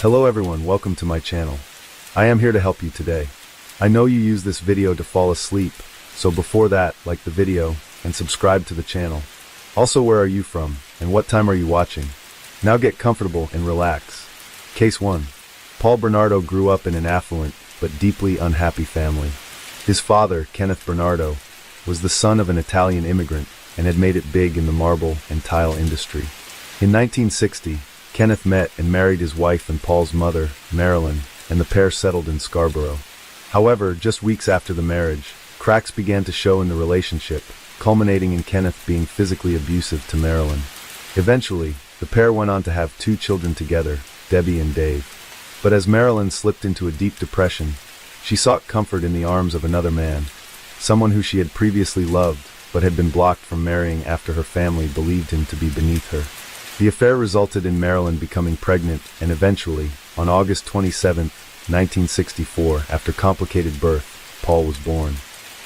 Hello everyone, welcome to my channel. I am here to help you today. I know you use this video to fall asleep, so before that, like the video and subscribe to the channel. Also, where are you from and what time are you watching? Now get comfortable and relax. Case 1. Paul Bernardo grew up in an affluent but deeply unhappy family. His father, Kenneth Bernardo, was the son of an Italian immigrant and had made it big in the marble and tile industry. In 1960, Kenneth met and married his wife and Paul's mother, Marilyn, and the pair settled in Scarborough. However, just weeks after the marriage, cracks began to show in the relationship, culminating in Kenneth being physically abusive to Marilyn. Eventually, the pair went on to have 2 children together, Debbie and Dave. But as Marilyn slipped into a deep depression, she sought comfort in the arms of another man, someone who she had previously loved but had been blocked from marrying after her family believed him to be beneath her. The affair resulted in Marilyn becoming pregnant and eventually, on August 27, 1964, after complicated birth, Paul was born.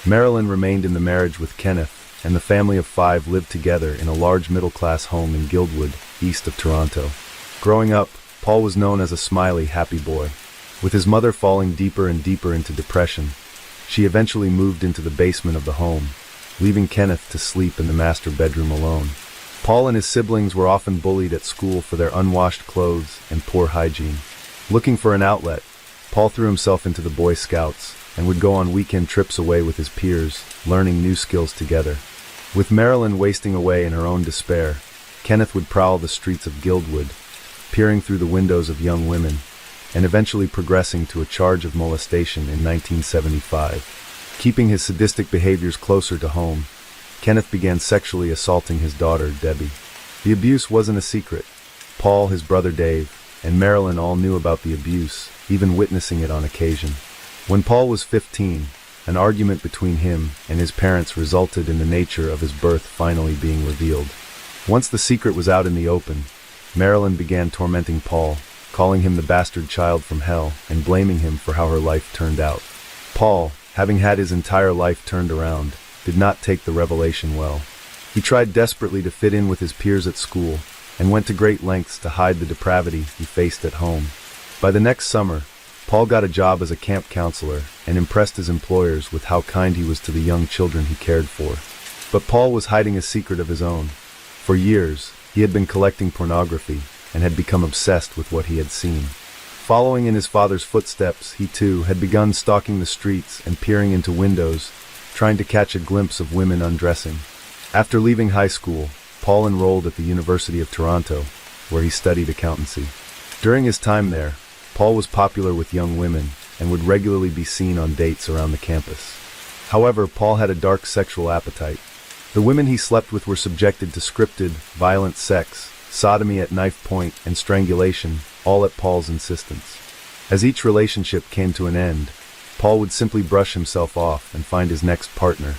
Marilyn remained in the marriage with Kenneth, and the family of 5 lived together in a large middle-class home in Guildwood, east of Toronto. Growing up, Paul was known as a smiley, happy boy. With his mother falling deeper and deeper into depression, she eventually moved into the basement of the home, leaving Kenneth to sleep in the master bedroom alone. Paul and his siblings were often bullied at school for their unwashed clothes and poor hygiene. Looking for an outlet, Paul threw himself into the Boy Scouts and would go on weekend trips away with his peers, learning new skills together. With Marilyn wasting away in her own despair, Kenneth would prowl the streets of Guildwood, peering through the windows of young women, and eventually progressing to a charge of molestation in 1975. Keeping his sadistic behaviors closer to home, Kenneth began sexually assaulting his daughter, Debbie. The abuse wasn't a secret. Paul, his brother Dave, and Marilyn all knew about the abuse, even witnessing it on occasion. When Paul was 15, an argument between him and his parents resulted in the nature of his birth finally being revealed. Once the secret was out in the open, Marilyn began tormenting Paul, calling him the bastard child from hell and blaming him for how her life turned out. Paul, having had his entire life turned around, did not take the revelation well. He tried desperately to fit in with his peers at school and went to great lengths to hide the depravity he faced at home. By the next summer, Paul got a job as a camp counselor and impressed his employers with how kind he was to the young children he cared for. But Paul was hiding a secret of his own. For years, he had been collecting pornography and had become obsessed with what he had seen. Following in his father's footsteps, he too had begun stalking the streets and peering into windows, trying to catch a glimpse of women undressing. After leaving high school, Paul enrolled at the University of Toronto, where he studied accountancy. During his time there, Paul was popular with young women and would regularly be seen on dates around the campus. However, Paul had a dark sexual appetite. The women he slept with were subjected to scripted, violent sex, sodomy at knife point, and strangulation, all at Paul's insistence. As each relationship came to an end, Paul would simply brush himself off and find his next partner,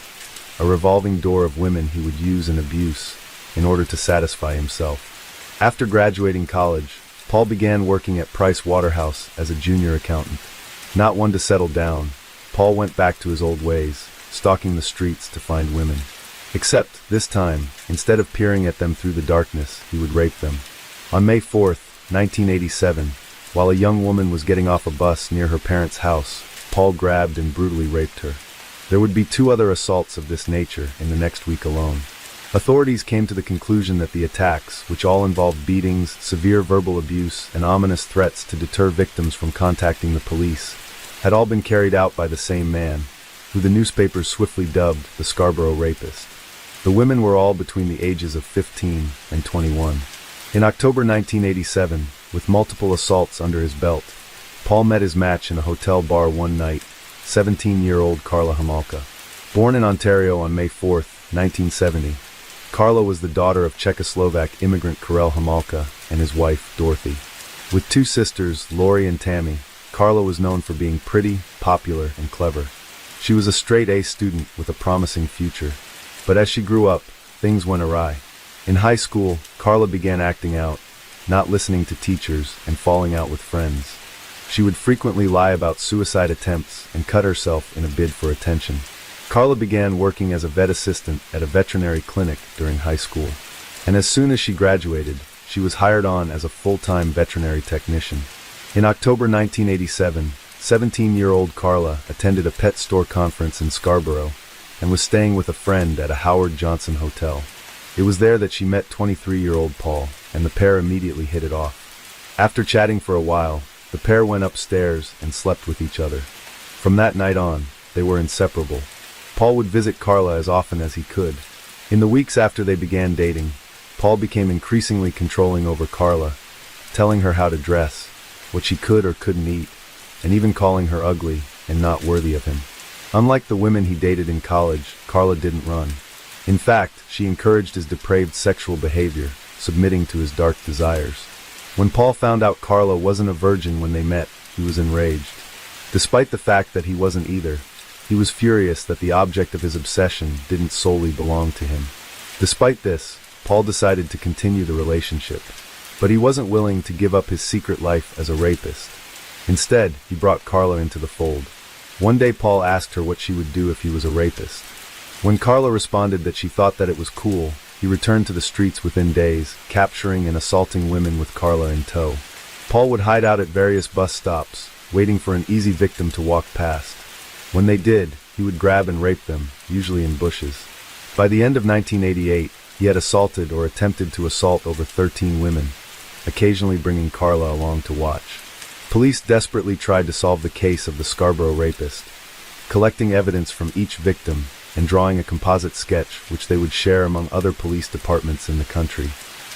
a revolving door of women he would use and abuse in order to satisfy himself. After graduating college, Paul began working at Price Waterhouse as a junior accountant. Not one to settle down, Paul went back to his old ways, stalking the streets to find women. Except, this time, instead of peering at them through the darkness, he would rape them. On May 4, 1987, while a young woman was getting off a bus near her parents' house, Paul grabbed and brutally raped her. There would be 2 other assaults of this nature in the next week alone. Authorities came to the conclusion that the attacks, which all involved beatings, severe verbal abuse, and ominous threats to deter victims from contacting the police, had all been carried out by the same man, who the newspapers swiftly dubbed the Scarborough Rapist. The women were all between the ages of 15 and 21. In October 1987, with multiple assaults under his belt, Paul met his match in a hotel bar one night, 17-year-old Carla Homolka. Born in Ontario on May 4, 1970, Carla was the daughter of Czechoslovak immigrant Karel Homolka and his wife, Dorothy. With 2 sisters, Lori and Tammy, Carla was known for being pretty, popular, and clever. She was a straight-A student with a promising future. But as she grew up, things went awry. In high school, Carla began acting out, not listening to teachers, and falling out with friends. She would frequently lie about suicide attempts and cut herself in a bid for attention. Carla began working as a vet assistant at a veterinary clinic during high school. And as soon as she graduated, she was hired on as a full-time veterinary technician. In October 1987, 17-year-old Carla attended a pet store conference in Scarborough and was staying with a friend at a Howard Johnson hotel. It was there that she met 23-year-old Paul, and the pair immediately hit it off. After chatting for a while, the pair went upstairs and slept with each other. From that night on, they were inseparable. Paul would visit Carla as often as he could. In the weeks after they began dating, Paul became increasingly controlling over Carla, telling her how to dress, what she could or couldn't eat, and even calling her ugly and not worthy of him. Unlike the women he dated in college, Carla didn't run. In fact, she encouraged his depraved sexual behavior, submitting to his dark desires. When Paul found out Carla wasn't a virgin when they met, he was enraged. Despite the fact that he wasn't either, he was furious that the object of his obsession didn't solely belong to him. Despite this, Paul decided to continue the relationship, but he wasn't willing to give up his secret life as a rapist. Instead, he brought Carla into the fold. One day Paul asked her what she would do if he was a rapist. When Carla responded that she thought that it was cool, he returned to the streets within days, capturing and assaulting women with Carla in tow. Paul would hide out at various bus stops, waiting for an easy victim to walk past. When they did, he would grab and rape them, usually in bushes. By the end of 1988, he had assaulted or attempted to assault over 13 women, occasionally bringing Carla along to watch. Police desperately tried to solve the case of the Scarborough rapist, collecting evidence from each victim and drawing a composite sketch which they would share among other police departments in the country.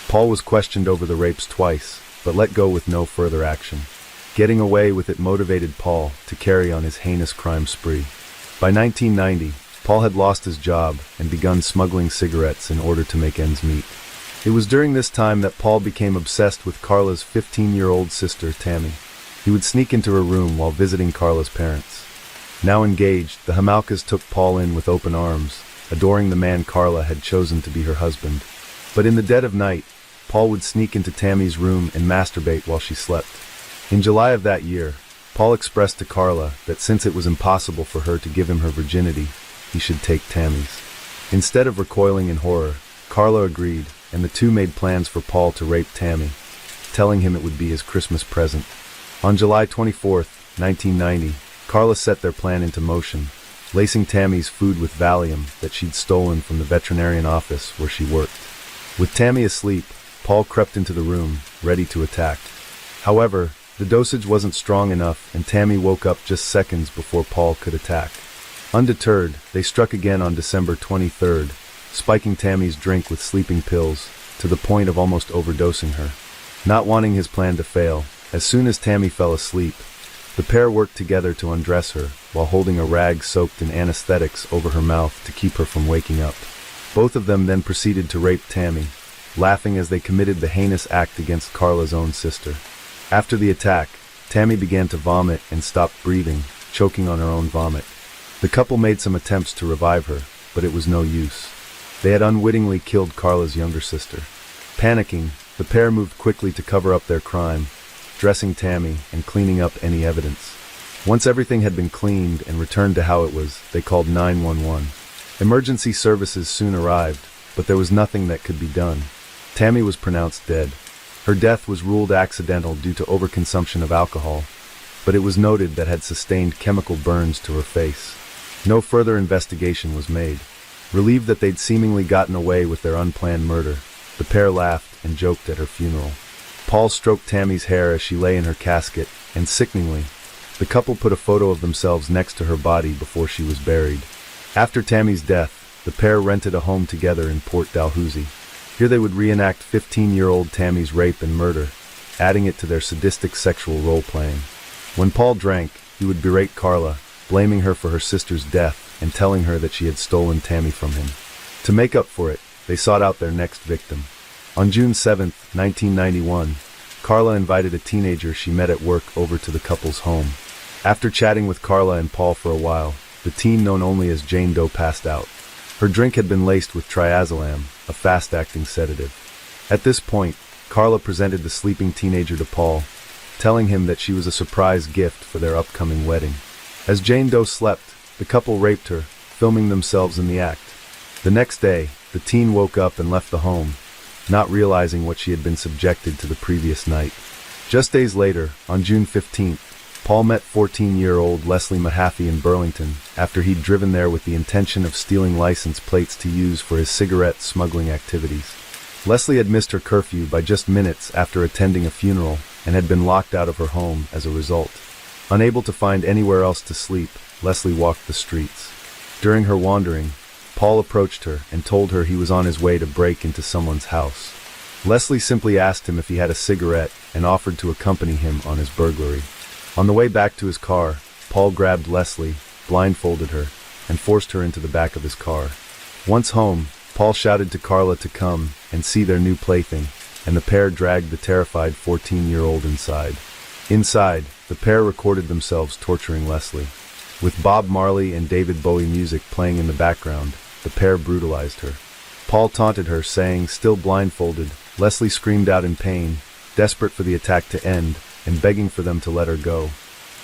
Paul was questioned over the rapes twice, but let go with no further action. Getting away with it motivated Paul to carry on his heinous crime spree. By 1990, Paul had lost his job and begun smuggling cigarettes in order to make ends meet. It was during this time that Paul became obsessed with Carla's 15-year-old sister, Tammy. He would sneak into her room while visiting Carla's parents. Now engaged, the Hamalkas took Paul in with open arms, adoring the man Carla had chosen to be her husband. But in the dead of night, Paul would sneak into Tammy's room and masturbate while she slept. In July of that year, Paul expressed to Carla that since it was impossible for her to give him her virginity, he should take Tammy's. Instead of recoiling in horror, Carla agreed, and the two made plans for Paul to rape Tammy, telling him it would be his Christmas present. On July 24, 1990, Carla set their plan into motion, lacing Tammy's food with Valium that she'd stolen from the veterinarian office where she worked. With Tammy asleep, Paul crept into the room, ready to attack. However, the dosage wasn't strong enough and Tammy woke up just seconds before Paul could attack. Undeterred, they struck again on December 23rd, spiking Tammy's drink with sleeping pills to the point of almost overdosing her. Not wanting his plan to fail, as soon as Tammy fell asleep, the pair worked together to undress her while holding a rag soaked in anesthetics over her mouth to keep her from waking up. Both of them then proceeded to rape Tammy, laughing as they committed the heinous act against Carla's own sister. After the attack, Tammy began to vomit and stopped breathing, choking on her own vomit. The couple made some attempts to revive her, but it was no use. They had unwittingly killed Carla's younger sister. Panicking, the pair moved quickly to cover up their crime, dressing Tammy and cleaning up any evidence. Once everything had been cleaned and returned to how it was, they called 911. Emergency services soon arrived, but there was nothing that could be done. Tammy was pronounced dead. Her death was ruled accidental due to overconsumption of alcohol, but it was noted that had sustained chemical burns to her face. No further investigation was made. Relieved that they'd seemingly gotten away with their unplanned murder, the pair laughed and joked at her funeral. Paul stroked Tammy's hair as she lay in her casket, and sickeningly, the couple put a photo of themselves next to her body before she was buried. After Tammy's death, the pair rented a home together in Port Dalhousie. Here they would reenact 15-year-old Tammy's rape and murder, adding it to their sadistic sexual role-playing. When Paul drank, he would berate Carla, blaming her for her sister's death and telling her that she had stolen Tammy from him. To make up for it, they sought out their next victim. On June 7, 1991, Carla invited a teenager she met at work over to the couple's home. After chatting with Carla and Paul for a while, the teen known only as Jane Doe passed out. Her drink had been laced with triazolam, a fast-acting sedative. At this point, Carla presented the sleeping teenager to Paul, telling him that she was a surprise gift for their upcoming wedding. As Jane Doe slept, the couple raped her, filming themselves in the act. The next day, the teen woke up and left the home, not realizing what she had been subjected to the previous night. Just days later, on June 15th, Paul met 14-year-old Leslie Mahaffey in Burlington after he'd driven there with the intention of stealing license plates to use for his cigarette smuggling activities. Leslie had missed her curfew by just minutes after attending a funeral and had been locked out of her home as a result. Unable to find anywhere else to sleep, Leslie walked the streets. During her wandering, Paul approached her and told her he was on his way to break into someone's house. Leslie simply asked him if he had a cigarette and offered to accompany him on his burglary. On the way back to his car, Paul grabbed Leslie, blindfolded her, and forced her into the back of his car. Once home, Paul shouted to Carla to come and see their new plaything, and the pair dragged the terrified 14-year-old inside. Inside, the pair recorded themselves torturing Leslie. With Bob Marley and David Bowie music playing in the background, the pair brutalized her. Paul taunted her, saying, still blindfolded, Leslie screamed out in pain, desperate for the attack to end, and begging for them to let her go.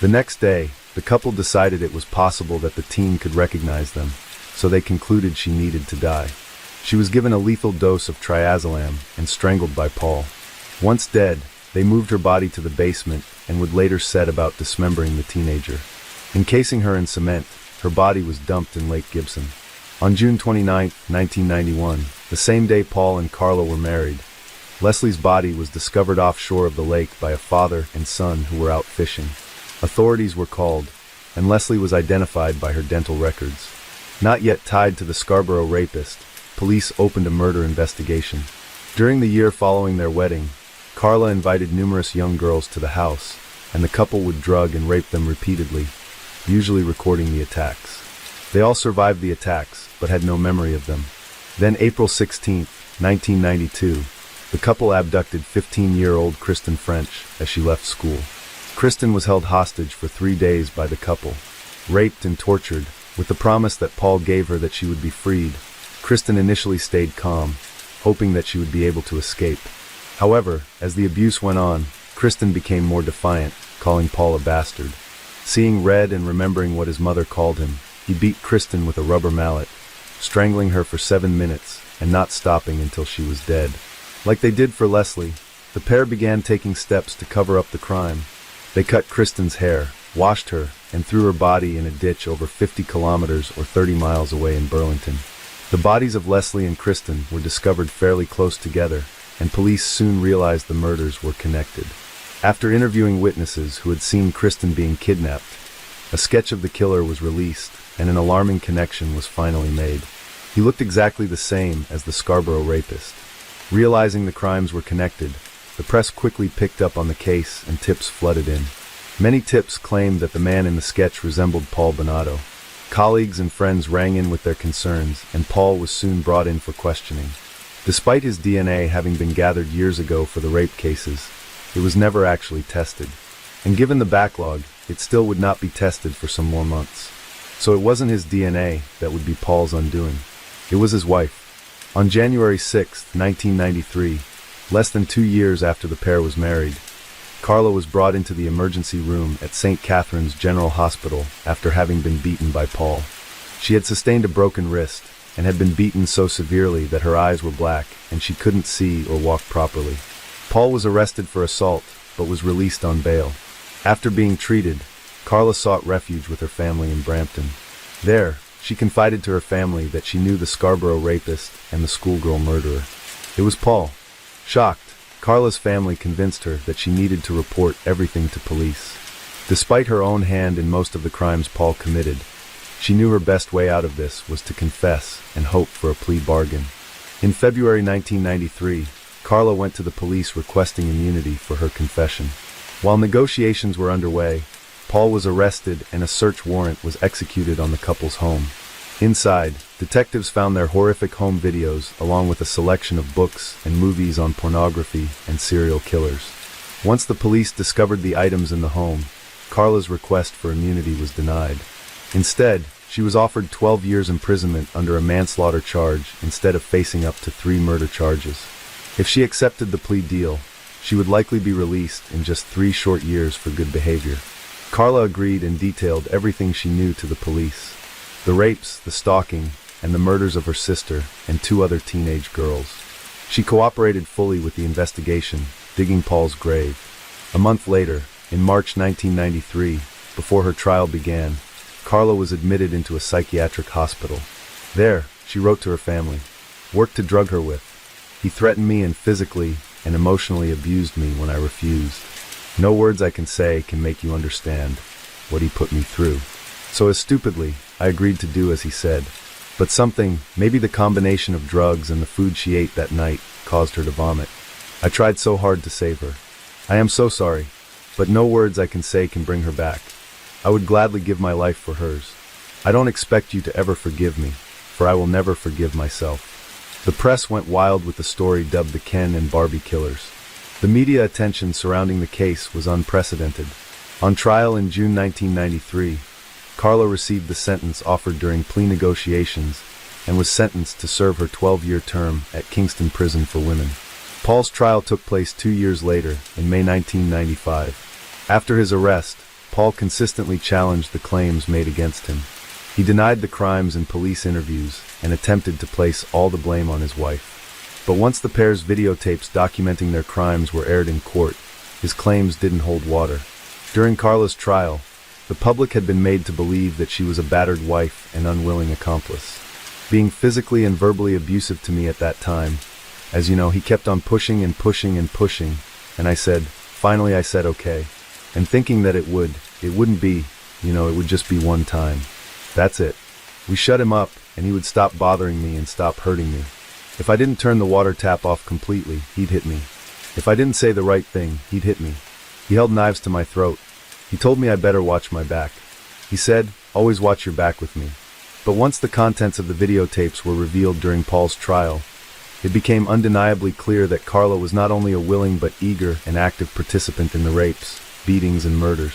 The next day, the couple decided it was possible that the teen could recognize them, so they concluded she needed to die. She was given a lethal dose of triazolam and strangled by Paul. Once dead, they moved her body to the basement and would later set about dismembering the teenager. Encasing her in cement, her body was dumped in Lake Gibson. On June 29, 1991, the same day Paul and Carla were married, Leslie's body was discovered offshore of the lake by a father and son who were out fishing. Authorities were called, and Leslie was identified by her dental records. Not yet tied to the Scarborough rapist, police opened a murder investigation. During the year following their wedding, Carla invited numerous young girls to the house, and the couple would drug and rape them repeatedly, usually recording the attacks. They all survived the attacks, but had no memory of them. Then April 16, 1992, the couple abducted 15-year-old Kristen French as she left school. Kristen was held hostage for 3 days by the couple, raped and tortured, with the promise that Paul gave her that she would be freed. Kristen initially stayed calm, hoping that she would be able to escape. However, as the abuse went on, Kristen became more defiant, calling Paul a bastard. Seeing red and remembering what his mother called him, he beat Kristen with a rubber mallet, strangling her for 7 minutes and not stopping until she was dead. Like they did for Leslie, the pair began taking steps to cover up the crime. They cut Kristen's hair, washed her, and threw her body in a ditch over 50 kilometers or 30 miles away in Burlington. The bodies of Leslie and Kristen were discovered fairly close together, and police soon realized the murders were connected. After interviewing witnesses who had seen Kristen being kidnapped, a sketch of the killer was released, and an alarming connection was finally made. He looked exactly the same as the Scarborough rapist. Realizing the crimes were connected, the press quickly picked up on the case and tips flooded in. Many tips claimed that the man in the sketch resembled Paul Bonato. Colleagues and friends rang in with their concerns, and Paul was soon brought in for questioning. Despite his DNA having been gathered years ago for the rape cases, it was never actually tested. And given the backlog, it still would not be tested for some more months. So it wasn't his DNA that would be Paul's undoing. It was his wife. On January 6, 1993, less than 2 years after the pair was married, Carla was brought into the emergency room at St. Catherine's General Hospital after having been beaten by Paul. She had sustained a broken wrist and had been beaten so severely that her eyes were black and she couldn't see or walk properly. Paul was arrested for assault, but was released on bail. After being treated, Carla sought refuge with her family in Brampton. There, she confided to her family that she knew the Scarborough rapist and the schoolgirl murderer. It was Paul. Shocked, Carla's family convinced her that she needed to report everything to police. Despite her own hand in most of the crimes Paul committed, she knew her best way out of this was to confess and hope for a plea bargain. In February 1993, Carla went to the police requesting immunity for her confession. While negotiations were underway, Paul was arrested and a search warrant was executed on the couple's home. Inside, detectives found their horrific home videos along with a selection of books and movies on pornography and serial killers. Once the police discovered the items in the home, Carla's request for immunity was denied. Instead, she was offered 12 years imprisonment under a manslaughter charge instead of facing up to 3 murder charges. If she accepted the plea deal, she would likely be released in just 3 short years for good behavior. Carla agreed and detailed everything she knew to the police. The rapes, the stalking, and the murders of her sister and 2 other teenage girls. She cooperated fully with the investigation, digging Paul's grave. A month later, in March 1993, before her trial began, Carla was admitted into a psychiatric hospital. There, she wrote to her family, "Work to drug her with. He threatened me and physically and emotionally abused me when I refused. No words I can say can make you understand what he put me through." So as stupidly, I agreed to do as he said. But something, maybe the combination of drugs and the food she ate that night, caused her to vomit. I tried so hard to save her. I am so sorry, but no words I can say can bring her back. I would gladly give my life for hers. I don't expect you to ever forgive me, for I will never forgive myself. The press went wild with the story dubbed the Ken and Barbie killers. The media attention surrounding the case was unprecedented. On trial in June 1993, Carla received the sentence offered during plea negotiations and was sentenced to serve her 12-year term at Kingston Prison for Women. Paul's trial took place 2 years later, in May 1995. After his arrest, Paul consistently challenged the claims made against him. He denied the crimes in police interviews and attempted to place all the blame on his wife. But once the pair's videotapes documenting their crimes were aired in court, his claims didn't hold water. During Carla's trial, the public had been made to believe that she was a battered wife and unwilling accomplice. Being physically and verbally abusive to me at that time, as you know, he kept on pushing and pushing and pushing, and finally I said okay. And thinking that it wouldn't be, it would just be one time. That's it. We shut him up, and he would stop bothering me and stop hurting me. If I didn't turn the water tap off completely, he'd hit me. If I didn't say the right thing, he'd hit me. He held knives to my throat. He told me I better watch my back. He said, "Always watch your back with me." But once the contents of the videotapes were revealed during Paul's trial, it became undeniably clear that Carla was not only a willing but eager and active participant in the rapes, beatings, and murders.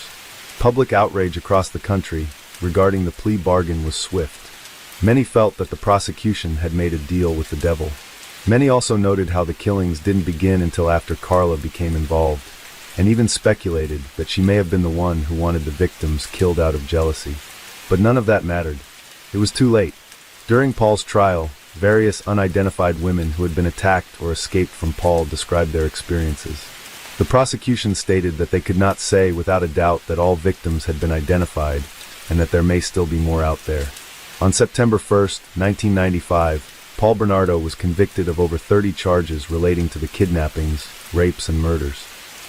Public outrage across the country regarding the plea bargain was swift. Many felt that the prosecution had made a deal with the devil. Many also noted how the killings didn't begin until after Carla became involved, and even speculated that she may have been the one who wanted the victims killed out of jealousy. But none of that mattered. It was too late. During Paul's trial, various unidentified women who had been attacked or escaped from Paul described their experiences. The prosecution stated that they could not say without a doubt that all victims had been identified, and that there may still be more out there. On September 1st, 1995, Paul Bernardo was convicted of over 30 charges relating to the kidnappings, rapes, and murders.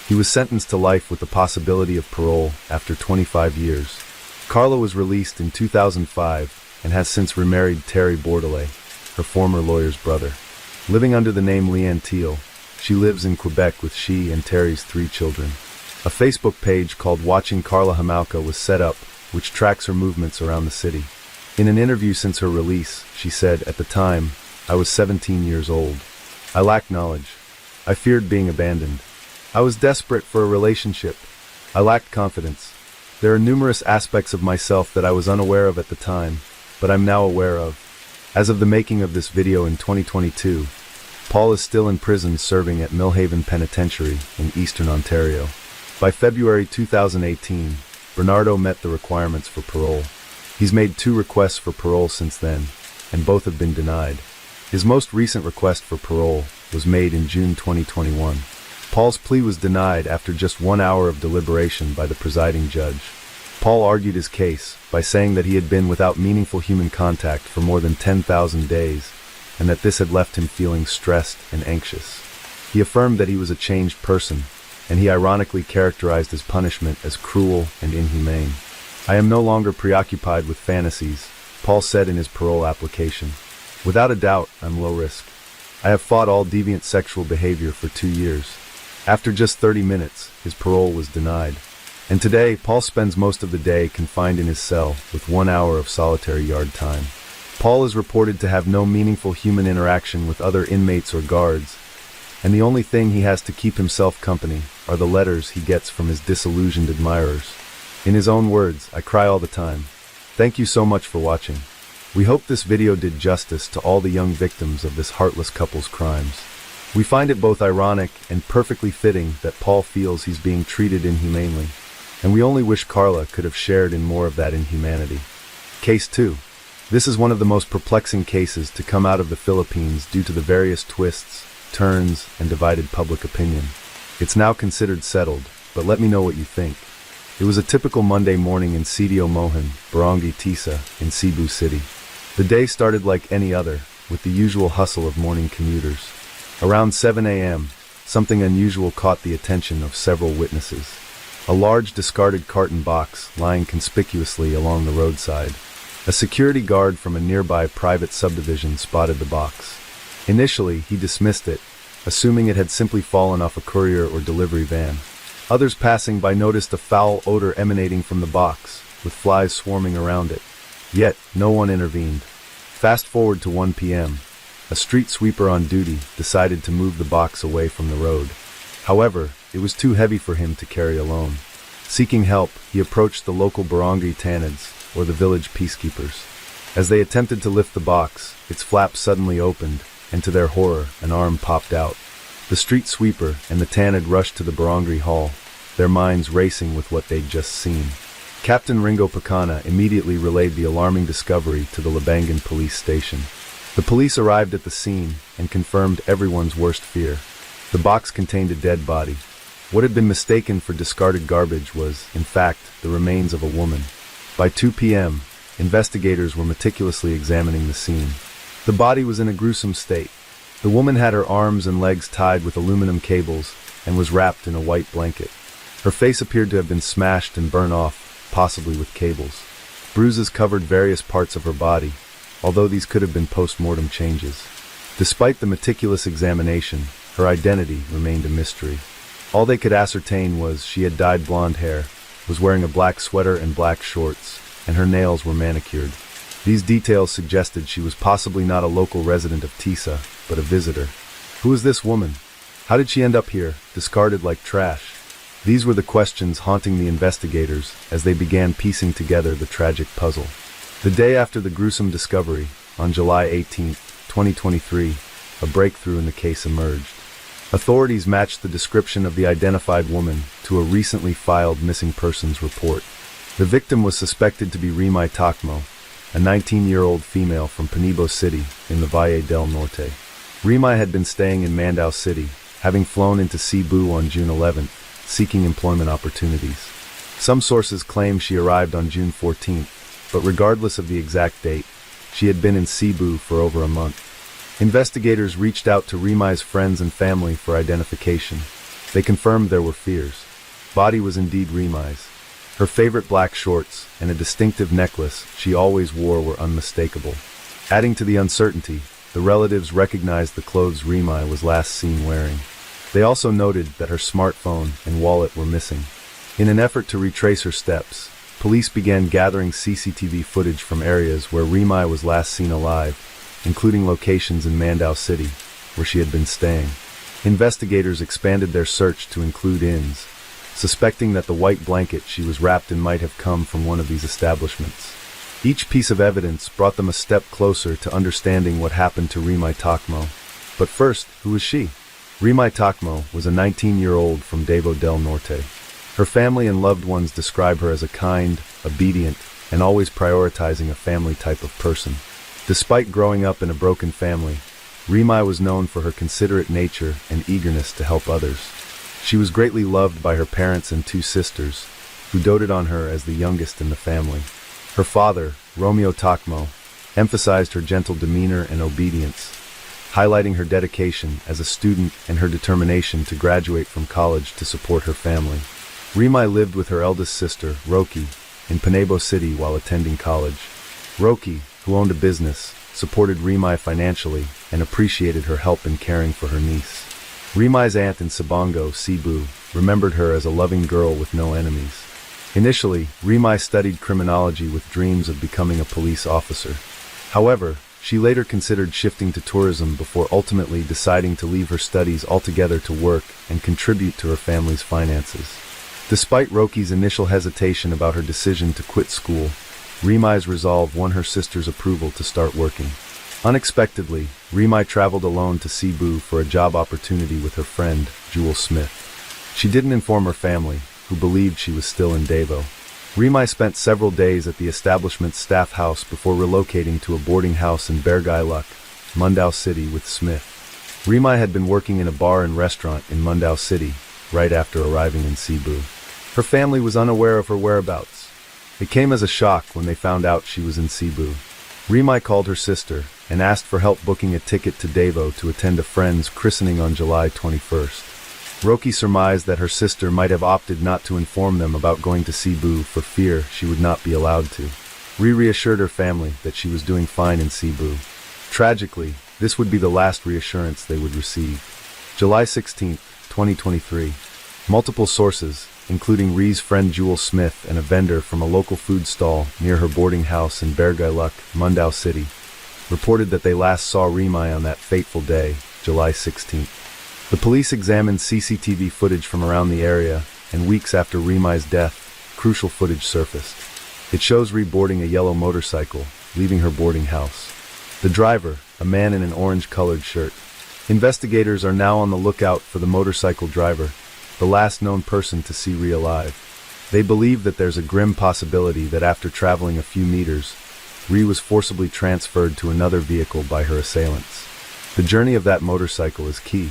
He was sentenced to life with the possibility of parole after 25 years. Carla was released in 2005 and has since remarried Terry Bordelais, her former lawyer's brother. Living under the name Leanne Teal, she lives in Quebec with she and Terry's 3 children. A Facebook page called Watching Carla Hamauka was set up, which tracks her movements around the city. In an interview since her release, she said, "At the time, I was 17 years old. I lacked knowledge. I feared being abandoned. I was desperate for a relationship. I lacked confidence. There are numerous aspects of myself that I was unaware of at the time, but I'm now aware of." As of the making of this video in 2022, Paul is still in prison serving at Millhaven Penitentiary in Eastern Ontario. By February 2018, Bernardo met the requirements for parole. He's made 2 requests for parole since then, and both have been denied. His most recent request for parole was made in June 2021. Paul's plea was denied after just 1 hour of deliberation by the presiding judge. Paul argued his case by saying that he had been without meaningful human contact for more than 10,000 days, and that this had left him feeling stressed and anxious. He affirmed that he was a changed person, and he ironically characterized his punishment as cruel and inhumane. "I am no longer preoccupied with fantasies," Paul said in his parole application. "Without a doubt, I'm low risk. I have fought all deviant sexual behavior for 2 years. After just 30 minutes, his parole was denied. And today, Paul spends most of the day confined in his cell with 1 hour of solitary yard time. Paul is reported to have no meaningful human interaction with other inmates or guards, and the only thing he has to keep himself company are the letters he gets from his disillusioned admirers. In his own words, "I cry all the time." Thank you so much for watching. We hope this video did justice to all the young victims of this heartless couple's crimes. We find it both ironic and perfectly fitting that Paul feels he's being treated inhumanely, and we only wish Carla could have shared in more of that inhumanity. Case 2. This is one of the most perplexing cases to come out of the Philippines due to the various twists, turns, and divided public opinion. It's now considered settled, but let me know what you think. It was a typical Monday morning in Sidio Mohan, Barangay Tisa, in Cebu City. The day started like any other, with the usual hustle of morning commuters. Around 7 a.m., something unusual caught the attention of several witnesses. A large discarded carton box lying conspicuously along the roadside. A security guard from a nearby private subdivision spotted the box. Initially, he dismissed it, assuming it had simply fallen off a courier or delivery van. Others passing by noticed a foul odor emanating from the box, with flies swarming around it. Yet, no one intervened. Fast forward to 1 p.m. A street sweeper on duty decided to move the box away from the road. However, it was too heavy for him to carry alone. Seeking help, he approached the local barangay tanids, or the village peacekeepers. As they attempted to lift the box, its flaps suddenly opened, and to their horror, an arm popped out. The street sweeper and the tanid rushed to the barangay hall, their minds racing with what they'd just seen. Captain Ringo Pacana immediately relayed the alarming discovery to the Labangan police station. The police arrived at the scene and confirmed everyone's worst fear. The box contained a dead body. What had been mistaken for discarded garbage was, in fact, the remains of a woman. By 2 p.m., investigators were meticulously examining the scene. The body was in a gruesome state. The woman had her arms and legs tied with aluminum cables and was wrapped in a white blanket. Her face appeared to have been smashed and burnt off, possibly with cables. Bruises covered various parts of her body, although these could have been post-mortem changes. Despite the meticulous examination, her identity remained a mystery. All they could ascertain was she had dyed blonde hair, was wearing a black sweater and black shorts, and her nails were manicured. These details suggested she was possibly not a local resident of Tisa, but a visitor. Who was this woman? How did she end up here, discarded like trash? These were the questions haunting the investigators as they began piecing together the tragic puzzle. The day after the gruesome discovery, on July 18, 2023, a breakthrough in the case emerged. Authorities matched the description of the identified woman to a recently filed missing persons report. The victim was suspected to be Remay Tacmo, a 19-year-old female from Panibo City in the Valle del Norte. Remay had been staying in Mandaue City, having flown into Cebu on June 11th, seeking employment opportunities. Some sources claim she arrived on June 14th, but regardless of the exact date, she had been in Cebu for over a month. Investigators reached out to Remay's friends and family for identification. They confirmed there were fears. Body was indeed Remay's. Her favorite black shorts and a distinctive necklace she always wore were unmistakable. Adding to the uncertainty, the relatives recognized the clothes Remay was last seen wearing. They also noted that her smartphone and wallet were missing. In an effort to retrace her steps, police began gathering CCTV footage from areas where Remay was last seen alive, including locations in Mandaue City, where she had been staying. Investigators expanded their search to include inns, suspecting that the white blanket she was wrapped in might have come from one of these establishments. Each piece of evidence brought them a step closer to understanding what happened to Remay Tacmo. But first, who was she? Remay Tacmo was a 19-year-old from Davao del Norte. Her family and loved ones describe her as a kind, obedient, and always prioritizing a family type of person. Despite growing up in a broken family, Remay was known for her considerate nature and eagerness to help others. She was greatly loved by her parents and two sisters, who doted on her as the youngest in the family. Her father, Romeo Tacmo, emphasized her gentle demeanor and obedience, highlighting her dedication as a student and her determination to graduate from college to support her family. Remay lived with her eldest sister, Roki, in Panibo City while attending college. Roki, who owned a business, supported Remay financially and appreciated her help in caring for her niece. Remay's aunt in Sabongo, Cebu, remembered her as a loving girl with no enemies. Initially, Remay studied criminology with dreams of becoming a police officer. However, she later considered shifting to tourism before ultimately deciding to leave her studies altogether to work and contribute to her family's finances. Despite Roki's initial hesitation about her decision to quit school, Remay's resolve won her sister's approval to start working. Unexpectedly, Remay traveled alone to Cebu for a job opportunity with her friend, Jewel Smith. She didn't inform her family, who believed she was still in Davao. Remay spent several days at the establishment's staff house before relocating to a boarding house in Barangay, Mandaue City with Smith. Remay had been working in a bar and restaurant in Mandaue City, right after arriving in Cebu. Her family was unaware of her whereabouts. It came as a shock when they found out she was in Cebu. Remai called her sister and asked for help booking a ticket to Davao to attend a friend's christening on July 21st. Roki surmised that her sister might have opted not to inform them about going to Cebu for fear she would not be allowed to. Reassured her family that she was doing fine in Cebu. Tragically, this would be the last reassurance they would receive. July 16, 2023. Multiple sources, including Ree's friend Jewel Smith and a vendor from a local food stall near her boarding house in Barangay, Mundao City, reported that they last saw Remai on that fateful day, July 16th. The police examined CCTV footage from around the area, and weeks after Remai's death, crucial footage surfaced. It shows Ree boarding a yellow motorcycle, leaving her boarding house. The driver, a man in an orange-colored shirt. Investigators are now on the lookout for the motorcycle driver, the last known person to see Ree alive. They believe that there's a grim possibility that after traveling a few meters, Ree was forcibly transferred to another vehicle by her assailants. The journey of that motorcycle is key.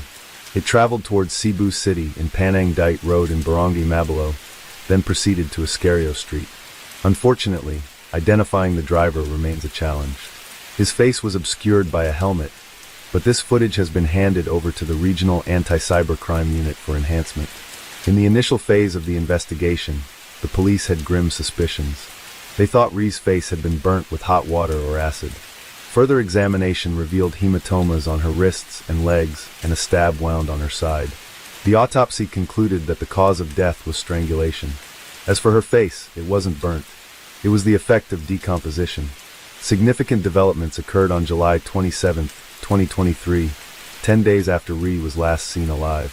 It traveled towards Cebu City in Panang Dite Road in Barangay Mabalo, then proceeded to Iscario Street. Unfortunately, identifying the driver remains a challenge. His face was obscured by a helmet, but this footage has been handed over to the Regional Anti-Cybercrime Unit for enhancement. In the initial phase of the investigation, the police had grim suspicions. They thought Ree's face had been burnt with hot water or acid. Further examination revealed hematomas on her wrists and legs and a stab wound on her side. The autopsy concluded that the cause of death was strangulation. As for her face, it wasn't burnt. It was the effect of decomposition. Significant developments occurred on July 27, 2023, 10 days after Ree was last seen alive.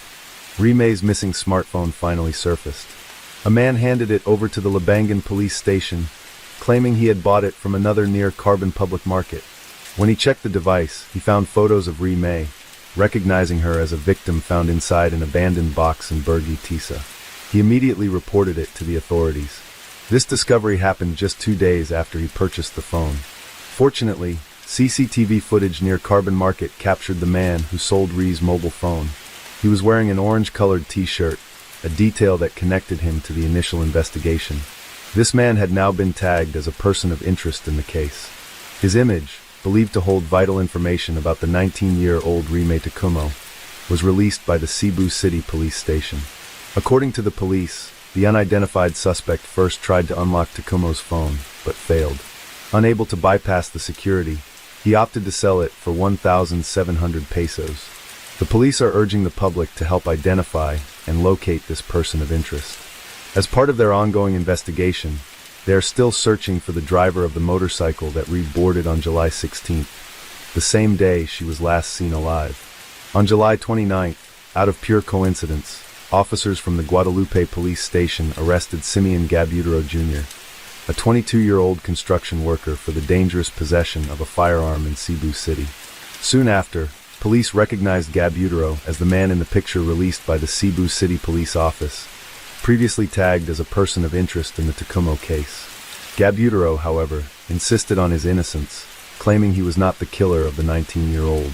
Remai's missing smartphone finally surfaced. A man handed it over to the Labangan police station, claiming he had bought it from another near Carbon Public Market. When he checked the device, he found photos of Remai, recognizing her as a victim found inside an abandoned box in Burgi Tisa. He immediately reported it to the authorities. This discovery happened just 2 days after he purchased the phone. Fortunately, CCTV footage near Carbon Market captured the man who sold Ree's mobile phone. He was wearing an orange-colored t-shirt, a detail that connected him to the initial investigation. This man had now been tagged as a person of interest in the case. His image, believed to hold vital information about the 19-year-old Remai Takumo, was released by the Cebu City Police Station. According to the police, the unidentified suspect first tried to unlock Takumo's phone, but failed. Unable to bypass the security, he opted to sell it for 1,700 pesos. The police are urging the public to help identify and locate this person of interest. As part of their ongoing investigation, they are still searching for the driver of the motorcycle that Ree boarded on July 16th, the same day she was last seen alive. On July 29th, out of pure coincidence, officers from the Guadalupe police station arrested Simeon Gabutero Jr., a 22-year-old construction worker, for the dangerous possession of a firearm in Cebu City. Soon after, police recognized Gabutero as the man in the picture released by the Cebu City Police Office, previously tagged as a person of interest in the Takumo case. Gabutero, however, insisted on his innocence, claiming he was not the killer of the 19-year-old.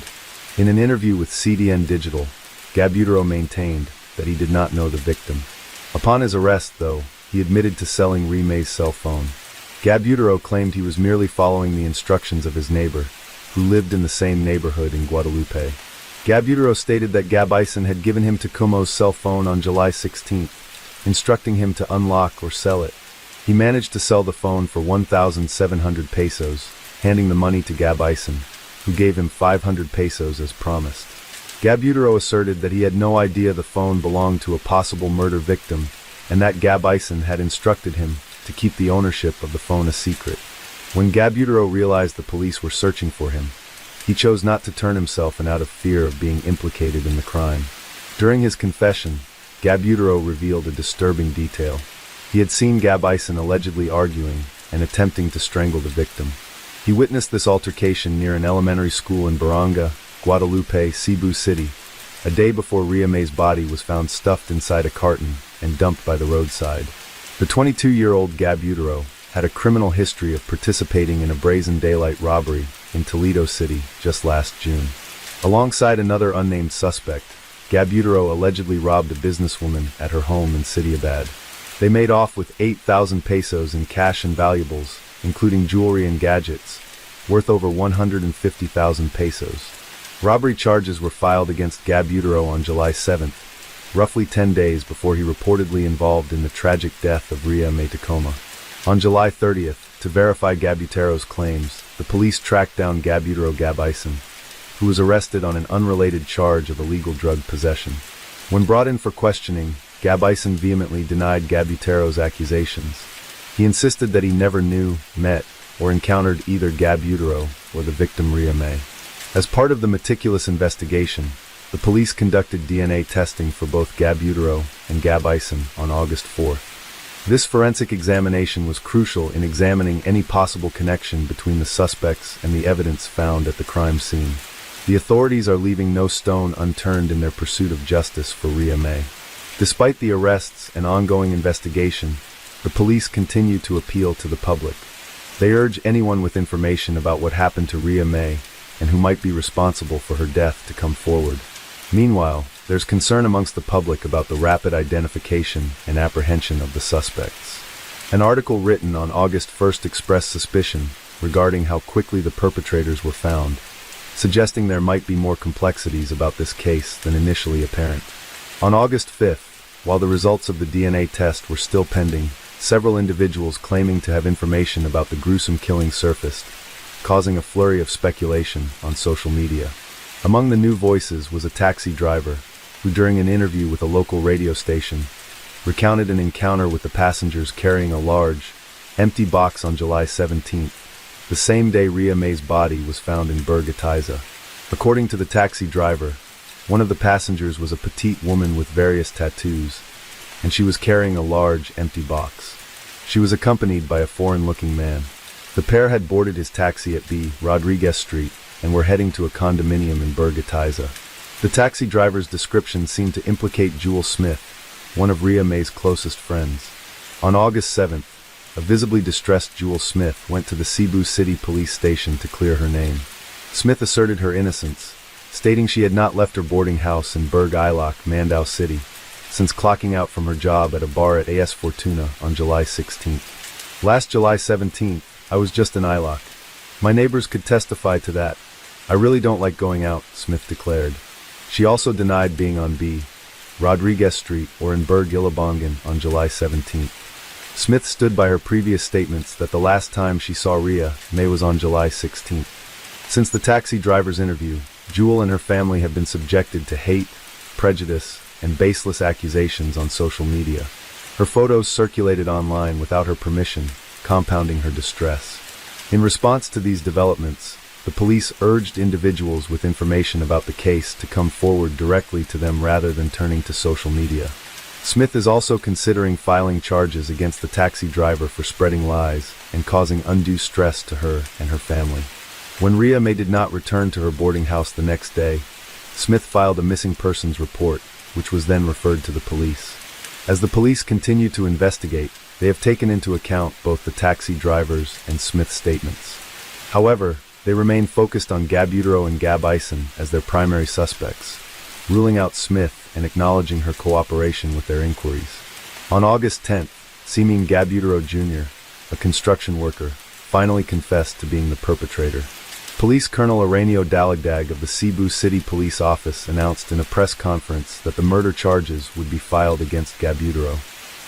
In an interview with CDN Digital, Gabutero maintained that he did not know the victim. Upon his arrest, though, he admitted to selling Remai's cell phone. Gabutero claimed he was merely following the instructions of his neighbor, who lived in the same neighborhood in Guadalupe. Gabutero stated that Gabaison had given him Takumo's cell phone on July 16th, instructing him to unlock or sell it. He managed to sell the phone for 1,700 pesos, handing the money to Gabaison, who gave him 500 pesos as promised. Gabutero asserted that he had no idea the phone belonged to a possible murder victim, and that Gabaison had instructed him to keep the ownership of the phone a secret. When Gabutero realized the police were searching for him, he chose not to turn himself in out of fear of being implicated in the crime. During his confession, Gabutero revealed a disturbing detail. He had seen Gabaison allegedly arguing and attempting to strangle the victim. He witnessed this altercation near an elementary school in Barangay, Guadalupe, Cebu City, a day before Remai's body was found stuffed inside a carton and dumped by the roadside. The 22-year-old Gabutero had a criminal history of participating in a brazen daylight robbery in Toledo City just last June. Alongside another unnamed suspect, Gabutero allegedly robbed a businesswoman at her home in Sidiabad. They made off with 8,000 pesos in cash and valuables, including jewelry and gadgets, worth over 150,000 pesos. Robbery charges were filed against Gabutero on July 7th, roughly 10 days before he reportedly involved in the tragic death of Ria May Tacoma. On July 30th, to verify Gabutero's claims, the police tracked down Gabutero Gabison, who was arrested on an unrelated charge of illegal drug possession. When brought in for questioning, Gabison vehemently denied Gabutero's accusations. He insisted that he never knew, met, or encountered either Gabutero or the victim Ria May. As part of the meticulous investigation, the police conducted DNA testing for both Gabutero and Gabison on August 4th. This forensic examination was crucial in examining any possible connection between the suspects and the evidence found at the crime scene. The authorities are leaving no stone unturned in their pursuit of justice for Ria May. Despite the arrests and ongoing investigation, the police continue to appeal to the public. They urge anyone with information about what happened to Ria May and who might be responsible for her death to come forward. Meanwhile, there's concern amongst the public about the rapid identification and apprehension of the suspects. An article written on August 1st expressed suspicion regarding how quickly the perpetrators were found, suggesting there might be more complexities about this case than initially apparent. On August 5th, while the results of the DNA test were still pending, several individuals claiming to have information about the gruesome killing surfaced, causing a flurry of speculation on social media. Among the new voices was a taxi driver, who during an interview with a local radio station, recounted an encounter with the passengers carrying a large, empty box on July 17th, the same day Ria May's body was found in Burgatiza. According to the taxi driver, one of the passengers was a petite woman with various tattoos, and she was carrying a large, empty box. She was accompanied by a foreign-looking man. The pair had boarded his taxi at B. Rodriguez Street and were heading to a condominium in Burgatiza. The taxi driver's description seemed to implicate Jewel Smith, one of Ria May's closest friends. On August 7th, a visibly distressed Jewel Smith went to the Cebu City Police Station to clear her name. Smith asserted her innocence, stating she had not left her boarding house in Burg Ilok, Mandaue City, since clocking out from her job at a bar at AS Fortuna on July 16th. Last July 17th, I was just in Ilok. My neighbors could testify to that. I really don't like going out, Smith declared. She also denied being on B. Rodriguez Street or in Burg Ilabongan on July 17th. Smith stood by her previous statements that the last time she saw Ria May was on July 16th. Since the taxi driver's interview, Jewel and her family have been subjected to hate, prejudice, and baseless accusations on social media. Her photos circulated online without her permission, compounding her distress. In response to these developments, the police urged individuals with information about the case to come forward directly to them rather than turning to social media. Smith is also considering filing charges against the taxi driver for spreading lies and causing undue stress to her and her family. When Ria May did not return to her boarding house the next day, Smith filed a missing persons report, which was then referred to the police. As the police continue to investigate, they have taken into account both the taxi driver's and Smith's statements. However, they remain focused on Gabutero and Gabison as their primary suspects, ruling out Smith and acknowledging her cooperation with their inquiries. On August 10th, Simeon Gabutero Jr., a construction worker, finally confessed to being the perpetrator. Police Colonel Aranio Dalagdag of the Cebu City Police Office announced in a press conference that the murder charges would be filed against Gabutero.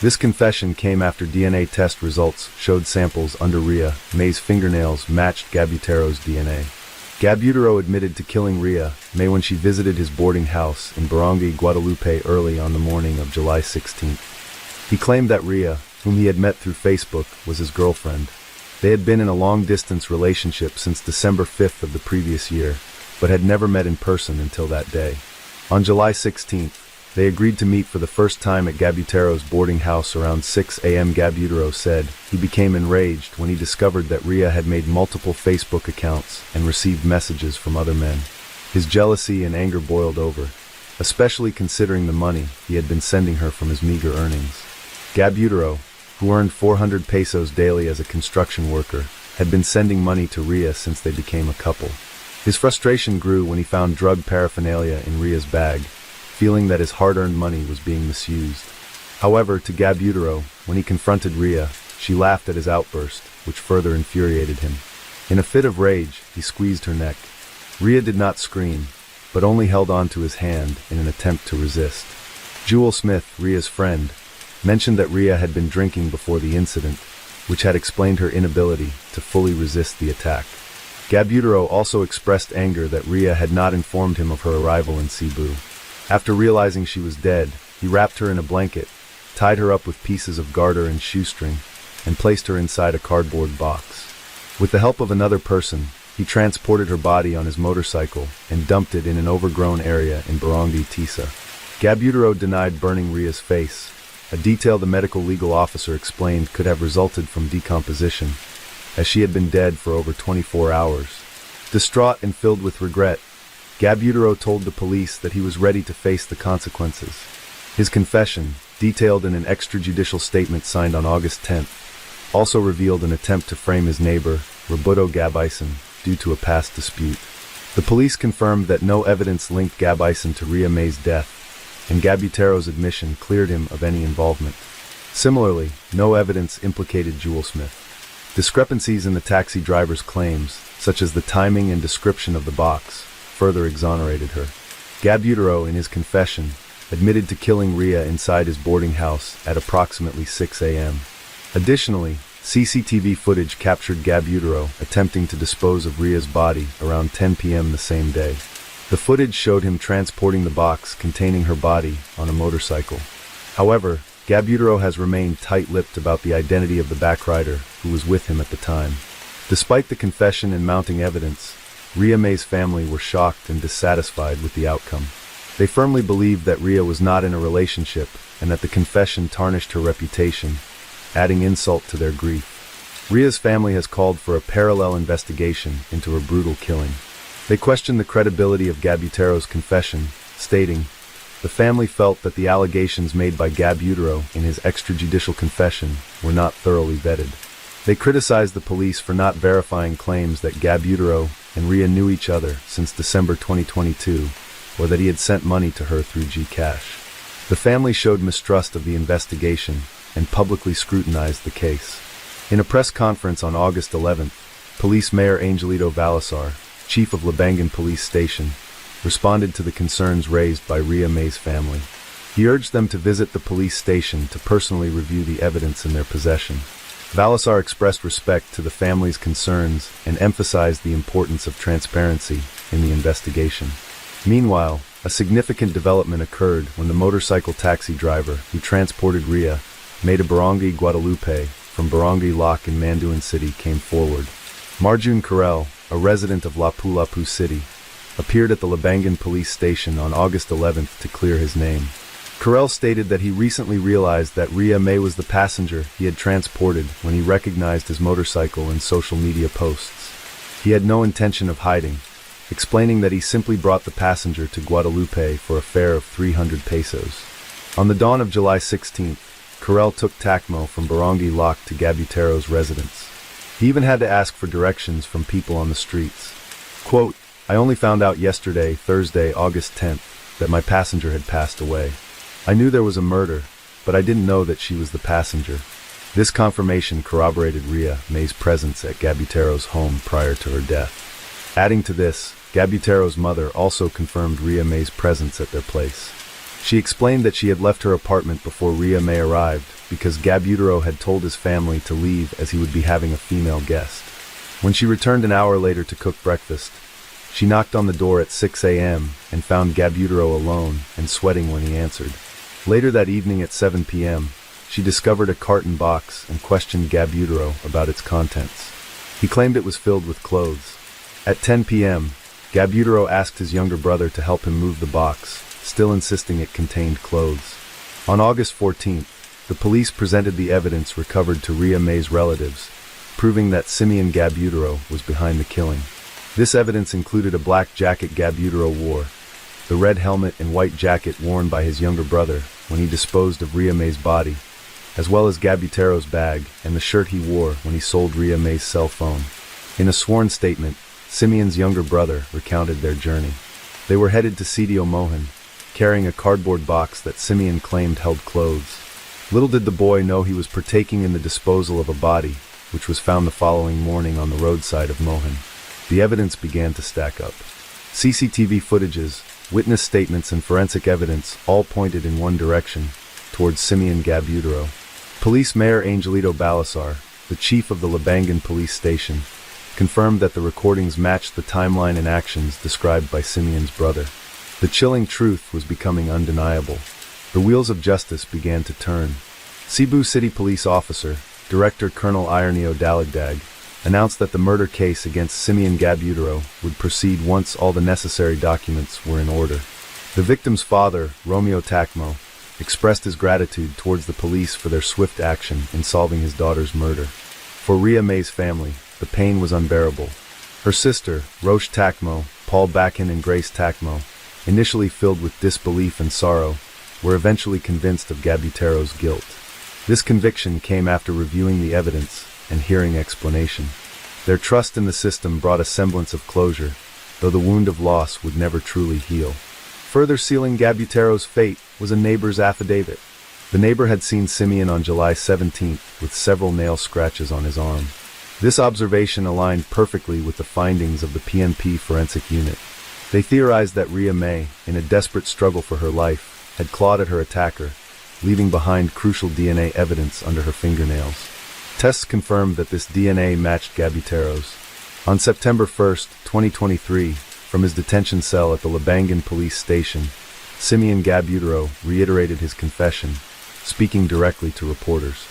This confession came after DNA test results showed samples under Ria May's fingernails matched Gabutero's DNA. Gabutero admitted to killing Ria May when she visited his boarding house in Barangay Guadalupe early on the morning of July 16th. He claimed that Ria, whom he had met through Facebook, was his girlfriend. They had been in a long-distance relationship since December 5th of the previous year, but had never met in person until that day. On July 16th, they agreed to meet for the first time at Gabutero's boarding house around 6 a.m. Gabutero said he became enraged when he discovered that Ria had made multiple Facebook accounts and received messages from other men. His jealousy and anger boiled over, especially considering the money he had been sending her from his meager earnings. Gabutero, who earned 400 pesos daily as a construction worker, had been sending money to Ria since they became a couple. His frustration grew when he found drug paraphernalia in Ria's bag, feeling that his hard-earned money was being misused. However, to Gabutero, when he confronted Rhea, she laughed at his outburst, which further infuriated him. In a fit of rage, he squeezed her neck. Rhea did not scream, but only held on to his hand in an attempt to resist. Jewel Smith, Rhea's friend, mentioned that Rhea had been drinking before the incident, which had explained her inability to fully resist the attack. Gabutero also expressed anger that Rhea had not informed him of her arrival in Cebu. After realizing she was dead, he wrapped her in a blanket, tied her up with pieces of garter and shoestring, and placed her inside a cardboard box. With the help of another person, he transported her body on his motorcycle and dumped it in an overgrown area in Barangay Tisa. Gabutero denied burning Rhea's face, a detail the medical legal officer explained could have resulted from decomposition, as she had been dead for over 24 hours. Distraught and filled with regret, Gabutero told the police that he was ready to face the consequences. His confession, detailed in an extrajudicial statement signed on August 10th, also revealed an attempt to frame his neighbor, Roberto Gabison, due to a past dispute. The police confirmed that no evidence linked Gabison to Rhea May's death, and Gabutero's admission cleared him of any involvement. Similarly, no evidence implicated Jewel Smith. Discrepancies in the taxi driver's claims, such as the timing and description of the box, further exonerated her. Gabutero, in his confession, admitted to killing Rhea inside his boarding house at approximately 6 a.m. Additionally, CCTV footage captured Gabutero attempting to dispose of Rhea's body around 10 p.m. the same day. The footage showed him transporting the box containing her body on a motorcycle. However, Gabutero has remained tight-lipped about the identity of the backrider who was with him at the time. Despite the confession and mounting evidence, Rhea May's family were shocked and dissatisfied with the outcome. They firmly believed that Rhea was not in a relationship and that the confession tarnished her reputation, adding insult to their grief. Rhea's family has called for a parallel investigation into her brutal killing. They questioned the credibility of Gabutero's confession, stating, "The family felt that the allegations made by Gabutero in his extrajudicial confession were not thoroughly vetted." They criticized the police for not verifying claims that Gabutero and Rhea knew each other since December 2022, or that he had sent money to her through Gcash. The family showed mistrust of the investigation and publicly scrutinized the case. In a press conference on August 11th, Police Mayor Angelito Valasar, chief of Labangan Police Station, responded to the concerns raised by Rhea May's family. He urged them to visit the police station to personally review the evidence in their possession. Valasar expressed respect to the family's concerns and emphasized the importance of transparency in the investigation. Meanwhile, a significant development occurred when the motorcycle taxi driver who transported Rhea May to Barangay Guadalupe from Barangay Loc in Mandaue City came forward. Marjun Carrel, a resident of Lapu-Lapu City, appeared at the Labangan police station on August 11th to clear his name. Carrel stated that he recently realized that Rhea May was the passenger he had transported when he recognized his motorcycle in social media posts. He had no intention of hiding, explaining that he simply brought the passenger to Guadalupe for a fare of 300 pesos. On the dawn of July 16th, Carrel took Tacmo from Barangay Loc to Gabutero's residence. He even had to ask for directions from people on the streets. Quote, "I only found out yesterday, Thursday, August 10th, that my passenger had passed away. I knew there was a murder, but I didn't know that she was the passenger." This confirmation corroborated Rhea May's presence at Gabutero's home prior to her death. Adding to this, Gabutero's mother also confirmed Rhea May's presence at their place. She explained that she had left her apartment before Rhea May arrived because Gabutero had told his family to leave as he would be having a female guest. When she returned an hour later to cook breakfast, she knocked on the door at 6 a.m. and found Gabutero alone and sweating when he answered. Later that evening at 7 p.m., she discovered a carton box and questioned Gabutero about its contents. He claimed it was filled with clothes. At 10 p.m., Gabutero asked his younger brother to help him move the box, still insisting it contained clothes. On August 14th, the police presented the evidence recovered to Rhea May's relatives, proving that Simeon Gabutero was behind the killing. This evidence included a black jacket Gabutero wore, the red helmet and white jacket worn by his younger brother when he disposed of Rhea May's body, as well as Gabutero's bag and the shirt he wore when he sold Rhea May's cell phone. In a sworn statement, Simeon's younger brother recounted their journey. They were headed to Sitio Mohan, carrying a cardboard box that Simeon claimed held clothes. Little did the boy know he was partaking in the disposal of a body, which was found the following morning on the roadside of Mohan. The evidence began to stack up. CCTV footages, witness statements, and forensic evidence all pointed in one direction, towards Simeon Gabutaro. Police Mayor Angelito Balasar, the chief of the Labangan police station, confirmed that the recordings matched the timeline and actions described by Simeon's brother. The chilling truth was becoming undeniable. The wheels of justice began to turn. Cebu City Police Officer, Director Colonel Ironio Dalagdag, announced that the murder case against Simeon Gabutaro would proceed once all the necessary documents were in order. The victim's father, Romeo Tacmo, expressed his gratitude towards the police for their swift action in solving his daughter's murder. For Ria May's family, the pain was unbearable. Her sister, Roche Tacmo, Paul Bakken, and Grace Tacmo, initially filled with disbelief and sorrow, were eventually convinced of Gabutaro's guilt. This conviction came after reviewing the evidence and hearing explanation. Their trust in the system brought a semblance of closure, though the wound of loss would never truly heal. Further sealing Gabutaro's fate was a neighbor's affidavit. The neighbor had seen Simeon on July 17th with several nail scratches on his arm. This observation aligned perfectly with the findings of the PNP forensic unit. They theorized that Ria May, in a desperate struggle for her life, had clawed at her attacker, leaving behind crucial DNA evidence under her fingernails. Tests confirmed that this DNA matched Gabutaro's. On September 1, 2023, from his detention cell at the Labangan police station, Simeon Gabutaro reiterated his confession, speaking directly to reporters.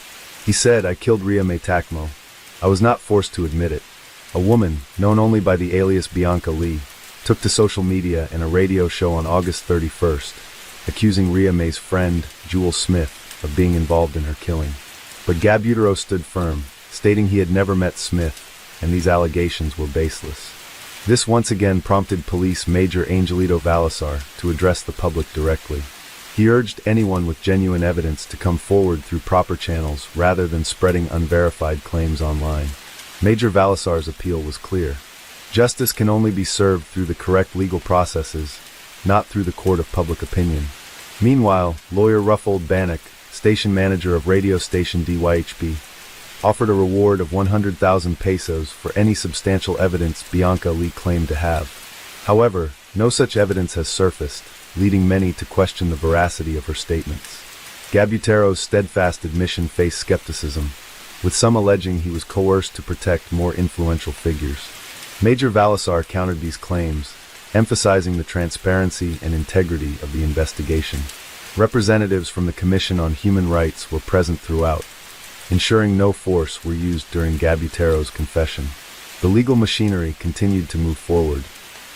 He said, "I killed Ria May Tacmo. I was not forced to admit it." A woman, known only by the alias Bianca Lee, took to social media and a radio show on August 31st, accusing Ria May's friend, Jewel Smith, of being involved in her killing. But Gabutaro stood firm, stating he had never met Smith, and these allegations were baseless. This once again prompted Police Major Angelito Balasar to address the public directly. He urged anyone with genuine evidence to come forward through proper channels rather than spreading unverified claims online. Major Balasar's appeal was clear. Justice can only be served through the correct legal processes, not through the court of public opinion. Meanwhile, lawyer Ruffold Bannock, station manager of radio station DYHB, offered a reward of 100,000 pesos for any substantial evidence Bianca Lee claimed to have. However, no such evidence has surfaced, leading many to question the veracity of her statements. Gabutaro's steadfast admission faced skepticism, with some alleging he was coerced to protect more influential figures. Major Balasar countered these claims, emphasizing the transparency and integrity of the investigation. Representatives from the Commission on Human Rights were present throughout, ensuring no force were used during Gabutaro's confession. The legal machinery continued to move forward.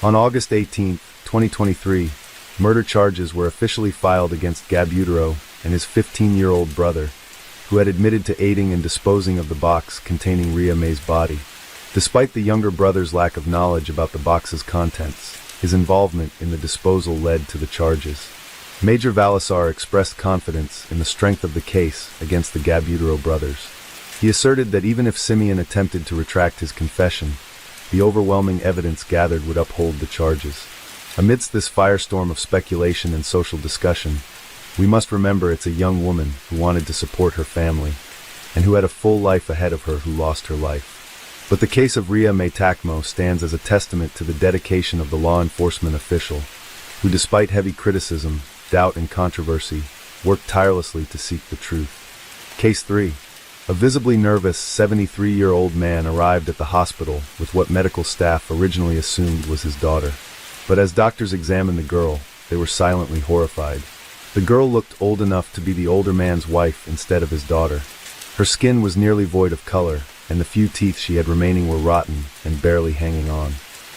On August 18, 2023, murder charges were officially filed against Gabutaro and his 15-year-old brother, who had admitted to aiding and disposing of the box containing Ria May's body. Despite the younger brother's lack of knowledge about the box's contents, his involvement in the disposal led to the charges. Major Balasar expressed confidence in the strength of the case against the Gabutaro brothers. He asserted that even if Simeon attempted to retract his confession, the overwhelming evidence gathered would uphold the charges. Amidst this firestorm of speculation and social discussion, we must remember it's a young woman who wanted to support her family, and who had a full life ahead of her who lost her life. But the case of Ria May Tacmo stands as a testament to the dedication of the law enforcement official, who despite heavy criticism, doubt, and controversy, worked tirelessly to seek the truth. Case 3. A visibly nervous 73-year-old man arrived at the hospital with what medical staff originally assumed was his daughter. But as doctors examined the girl, they were silently horrified. The girl looked old enough to be the older man's wife instead of his daughter. Her skin was nearly void of color, and the few teeth she had remaining were rotten and barely hanging on.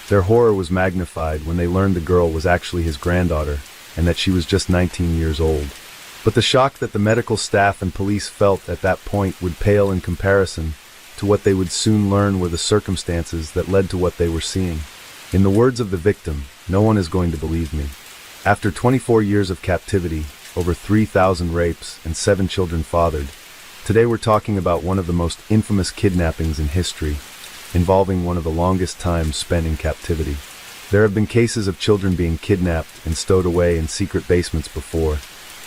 Their horror was magnified when they learned the girl was actually his granddaughter, and that she was just 19 years old. But the shock that the medical staff and police felt at that point would pale in comparison to what they would soon learn were the circumstances that led to what they were seeing. In the words of the victim, "No one is going to believe me." After 24 years of captivity, over 3,000 rapes, and 7 children fathered, today we're talking about one of the most infamous kidnappings in history, involving one of the longest times spent in captivity. There have been cases of children being kidnapped and stowed away in secret basements before,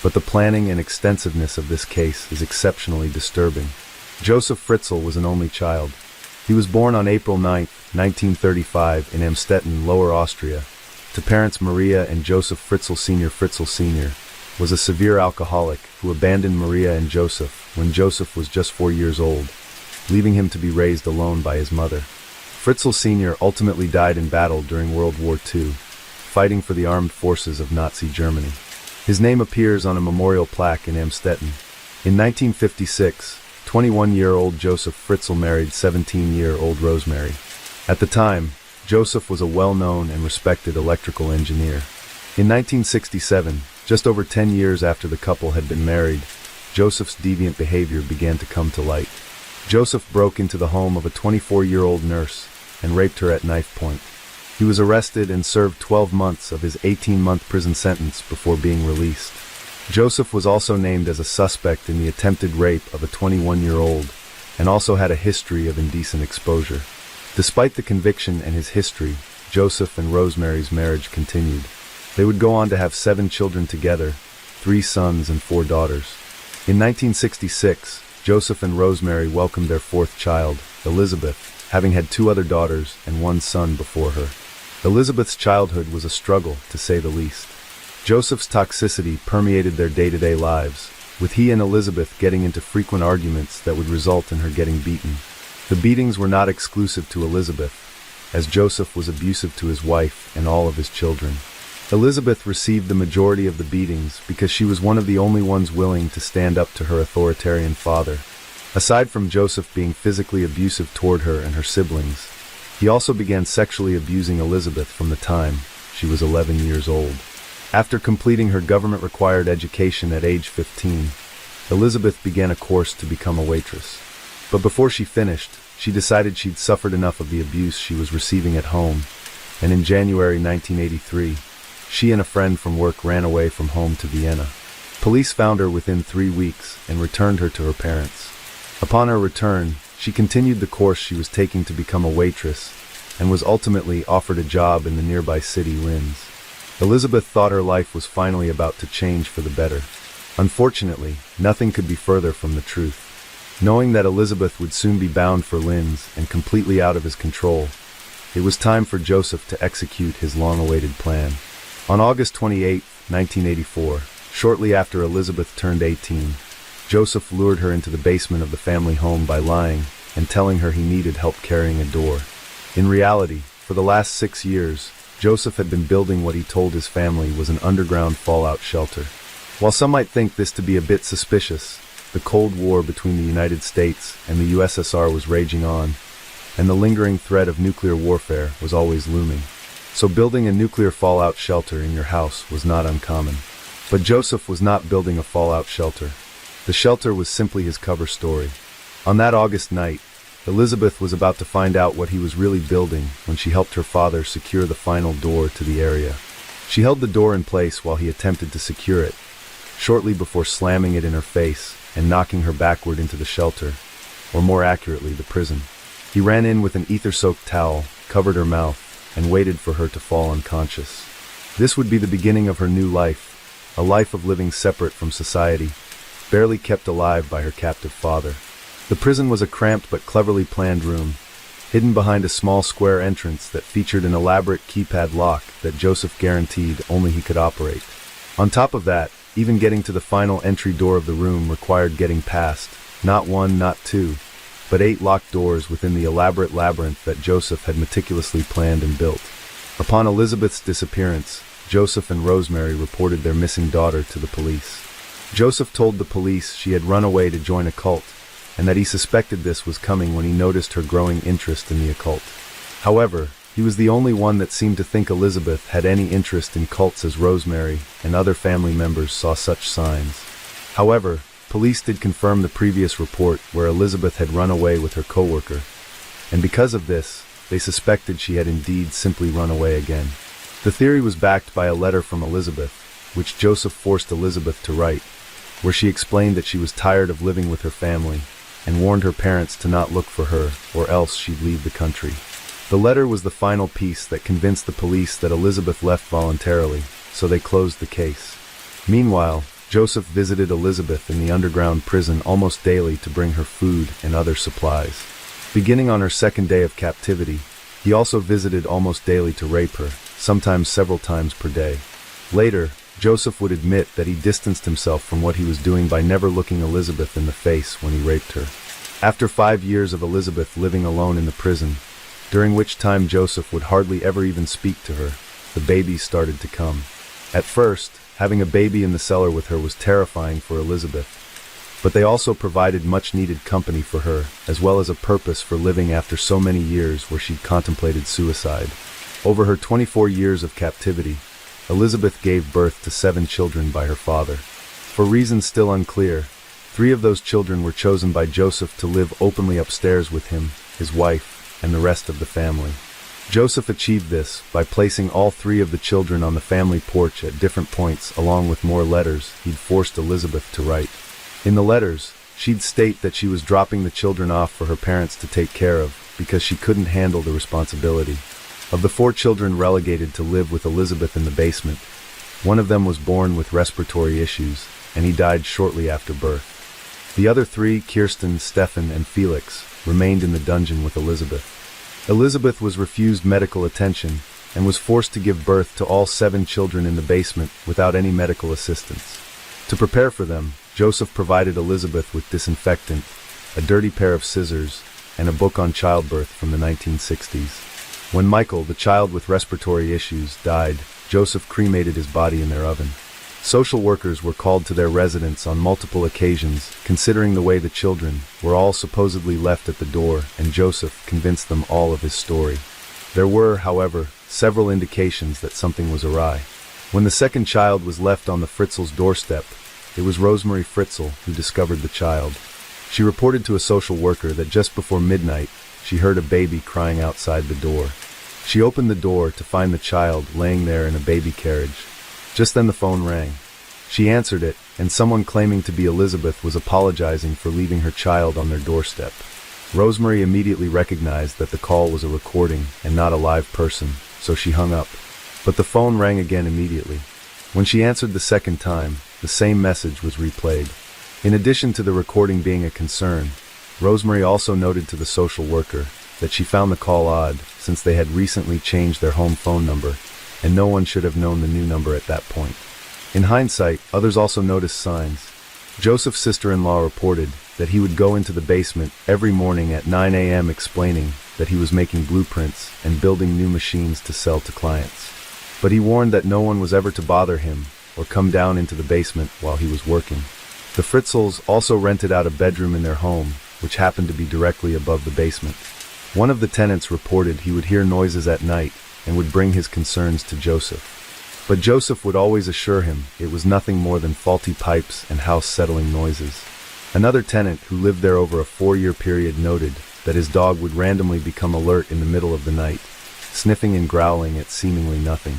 but the planning and extensiveness of this case is exceptionally disturbing. Joseph Fritzl was an only child. He was born on April 9, 1935 in Amstetten, Lower Austria, to parents Maria and Joseph Fritzl Sr. Fritzl Sr. was a severe alcoholic who abandoned Maria and Joseph when Joseph was just 4 years old, leaving him to be raised alone by his mother. Fritzl Sr. ultimately died in battle during World War II, fighting for the armed forces of Nazi Germany. His name appears on a memorial plaque in Amstetten. In 1956, 21-year-old Joseph Fritzl married 17-year-old Rosemary. At the time, Joseph was a well-known and respected electrical engineer. In 1967, just over 10 years after the couple had been married, Joseph's deviant behavior began to come to light. Joseph broke into the home of a 24-year-old nurse and raped her at knife point. He was arrested and served 12 months of his 18-month prison sentence before being released. Joseph was also named as a suspect in the attempted rape of a 21-year-old and also had a history of indecent exposure. Despite the conviction and his history, Joseph and Rosemary's marriage continued. They would go on to have 7 children together, 3 sons and 4 daughters. In 1966, Joseph and Rosemary welcomed their 4th child, Elizabeth, having had 2 other daughters and 1 son before her. Elizabeth's childhood was a struggle, to say the least. Joseph's toxicity permeated their day-to-day lives, with he and Elizabeth getting into frequent arguments that would result in her getting beaten. The beatings were not exclusive to Elizabeth, as Joseph was abusive to his wife and all of his children. Elizabeth received the majority of the beatings because she was one of the only ones willing to stand up to her authoritarian father. Aside from Joseph being physically abusive toward her and her siblings, he also began sexually abusing Elizabeth from the time she was 11 years old. After completing her government-required education at age 15, Elizabeth began a course to become a waitress. But before she finished, she decided she'd suffered enough of the abuse she was receiving at home, and in January 1983, she and a friend from work ran away from home to Vienna. Police found her within 3 weeks and returned her to her parents. Upon her return, she continued the course she was taking to become a waitress and was ultimately offered a job in the nearby city Linz. Elizabeth thought her life was finally about to change for the better. Unfortunately, nothing could be further from the truth. Knowing that Elizabeth would soon be bound for Linz and completely out of his control, it was time for Joseph to execute his long-awaited plan. On August 28, 1984, shortly after Elizabeth turned 18, Joseph lured her into the basement of the family home by lying and telling her he needed help carrying a door. In reality, for the last 6 years, Joseph had been building what he told his family was an underground fallout shelter. While some might think this to be a bit suspicious, the Cold War between the United States and the USSR was raging on, and the lingering threat of nuclear warfare was always looming. So building a nuclear fallout shelter in your house was not uncommon. But Joseph was not building a fallout shelter. The shelter was simply his cover story. On that August night, Elizabeth was about to find out what he was really building when she helped her father secure the final door to the area. She held the door in place while he attempted to secure it, shortly before slamming it in her face and knocking her backward into the shelter, or more accurately, the prison. He ran in with an ether-soaked towel, covered her mouth, and waited for her to fall unconscious. This would be the beginning of her new life, a life of living separate from society, barely kept alive by her captive father. The prison was a cramped but cleverly planned room, hidden behind a small square entrance that featured an elaborate keypad lock that Joseph guaranteed only he could operate. On top of that, even getting to the final entry door of the room required getting past, not 1, not 2, but 8 locked doors within the elaborate labyrinth that Joseph had meticulously planned and built. Upon Elizabeth's disappearance, Joseph and Rosemary reported their missing daughter to the police. Joseph told the police she had run away to join a cult, and that he suspected this was coming when he noticed her growing interest in the occult. However, he was the only one that seemed to think Elizabeth had any interest in cults, as Rosemary and other family members saw such signs. However, police did confirm the previous report where Elizabeth had run away with her co-worker, and because of this, they suspected she had indeed simply run away again. The theory was backed by a letter from Elizabeth, which Joseph forced Elizabeth to write, where she explained that she was tired of living with her family and warned her parents to not look for her or else she'd leave the country. The letter was the final piece that convinced the police that Elizabeth left voluntarily, so they closed the case. Meanwhile, Joseph visited Elizabeth in the underground prison almost daily to bring her food and other supplies. Beginning on her second day of captivity, he also visited almost daily to rape her, sometimes several times per day. Later, Joseph would admit that he distanced himself from what he was doing by never looking Elizabeth in the face when he raped her. After 5 years of Elizabeth living alone in the prison, during which time Joseph would hardly ever even speak to her, the babies started to come. At first, having a baby in the cellar with her was terrifying for Elizabeth, but they also provided much-needed company for her, as well as a purpose for living after so many years where she'd contemplated suicide. Over her 24 years of captivity, Elizabeth gave birth to 7 children by her father. For reasons still unclear, 3 of those children were chosen by Joseph to live openly upstairs with him, his wife, and the rest of the family. Joseph achieved this by placing all 3 of the children on the family porch at different points along with more letters he'd forced Elizabeth to write. In the letters, she'd state that she was dropping the children off for her parents to take care of because she couldn't handle the responsibility. Of the 4 children relegated to live with Elizabeth in the basement, one of them was born with respiratory issues, and he died shortly after birth. The other 3, Kirsten, Stefan, and Felix, remained in the dungeon with Elizabeth. Elizabeth was refused medical attention and was forced to give birth to all 7 children in the basement without any medical assistance. To prepare for them, Joseph provided Elizabeth with disinfectant, a dirty pair of scissors, and a book on childbirth from the 1960s. When Michael, the child with respiratory issues, died, Joseph cremated his body in their oven. Social workers were called to their residence on multiple occasions, considering the way the children were all supposedly left at the door, and Joseph convinced them all of his story. There were, however, several indications that something was awry. When the second child was left on the Fritzl's doorstep, it was Rosemary Fritzl who discovered the child. She reported to a social worker that just before midnight, she heard a baby crying outside the door. She opened the door to find the child laying there in a baby carriage. Just then the phone rang. She answered it, and someone claiming to be Elizabeth was apologizing for leaving her child on their doorstep. Rosemary immediately recognized that the call was a recording and not a live person, so she hung up. But the phone rang again immediately. When she answered the second time, the same message was replayed. In addition to the recording being a concern, Rosemary also noted to the social worker that she found the call odd since they had recently changed their home phone number, and no one should have known the new number at that point. In hindsight, others also noticed signs. Joseph's sister-in-law reported that he would go into the basement every morning at 9 a.m. explaining that he was making blueprints and building new machines to sell to clients. But he warned that no one was ever to bother him or come down into the basement while he was working. The Fritzls also rented out a bedroom in their home, which happened to be directly above the basement. One of the tenants reported he would hear noises at night and would bring his concerns to Joseph. But Joseph would always assure him it was nothing more than faulty pipes and house-settling noises. Another tenant who lived there over a 4-year period noted that his dog would randomly become alert in the middle of the night, sniffing and growling at seemingly nothing.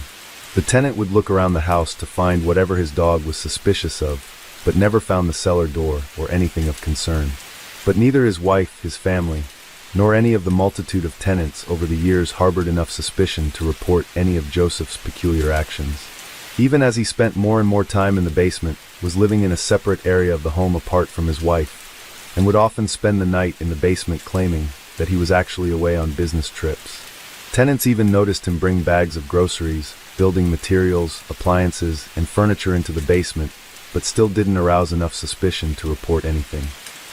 The tenant would look around the house to find whatever his dog was suspicious of, but never found the cellar door or anything of concern. But neither his wife, his family, nor any of the multitude of tenants over the years harbored enough suspicion to report any of Joseph's peculiar actions. Even as he spent more and more time in the basement, was living in a separate area of the home apart from his wife, and would often spend the night in the basement claiming that he was actually away on business trips. Tenants even noticed him bring bags of groceries, building materials, appliances, and furniture into the basement, but still didn't arouse enough suspicion to report anything.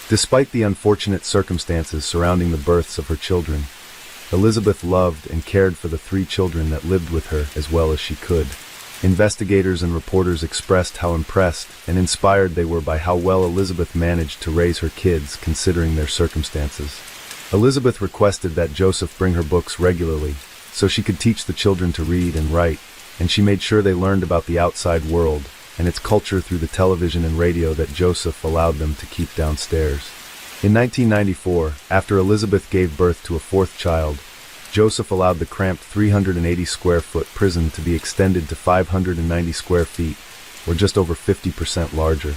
Despite the unfortunate circumstances surrounding the births of her children, Elizabeth loved and cared for the 3 children that lived with her as well as she could. Investigators and reporters expressed how impressed and inspired they were by how well Elizabeth managed to raise her kids considering their circumstances. Elizabeth requested that Joseph bring her books regularly so she could teach the children to read and write, and she made sure they learned about the outside world and its culture through the television and radio that Joseph allowed them to keep downstairs. In 1994, after Elizabeth gave birth to a 4th child, Joseph allowed the cramped 380-square-foot prison to be extended to 590 square feet, or just over 50% larger.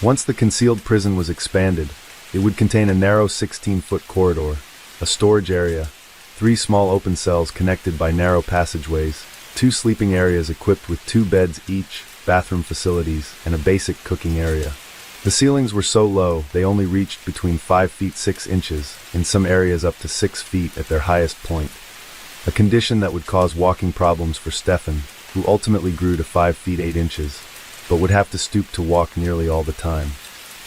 Once the concealed prison was expanded, it would contain a narrow 16-foot corridor, a storage area, 3 small open cells connected by narrow passageways, 2 sleeping areas equipped with 2 beds each, bathroom facilities, and a basic cooking area. The ceilings were so low they only reached between 5 feet 6 inches, in some areas up to 6 feet at their highest point, a condition that would cause walking problems for Stefan, who ultimately grew to 5 feet 8 inches, but would have to stoop to walk nearly all the time.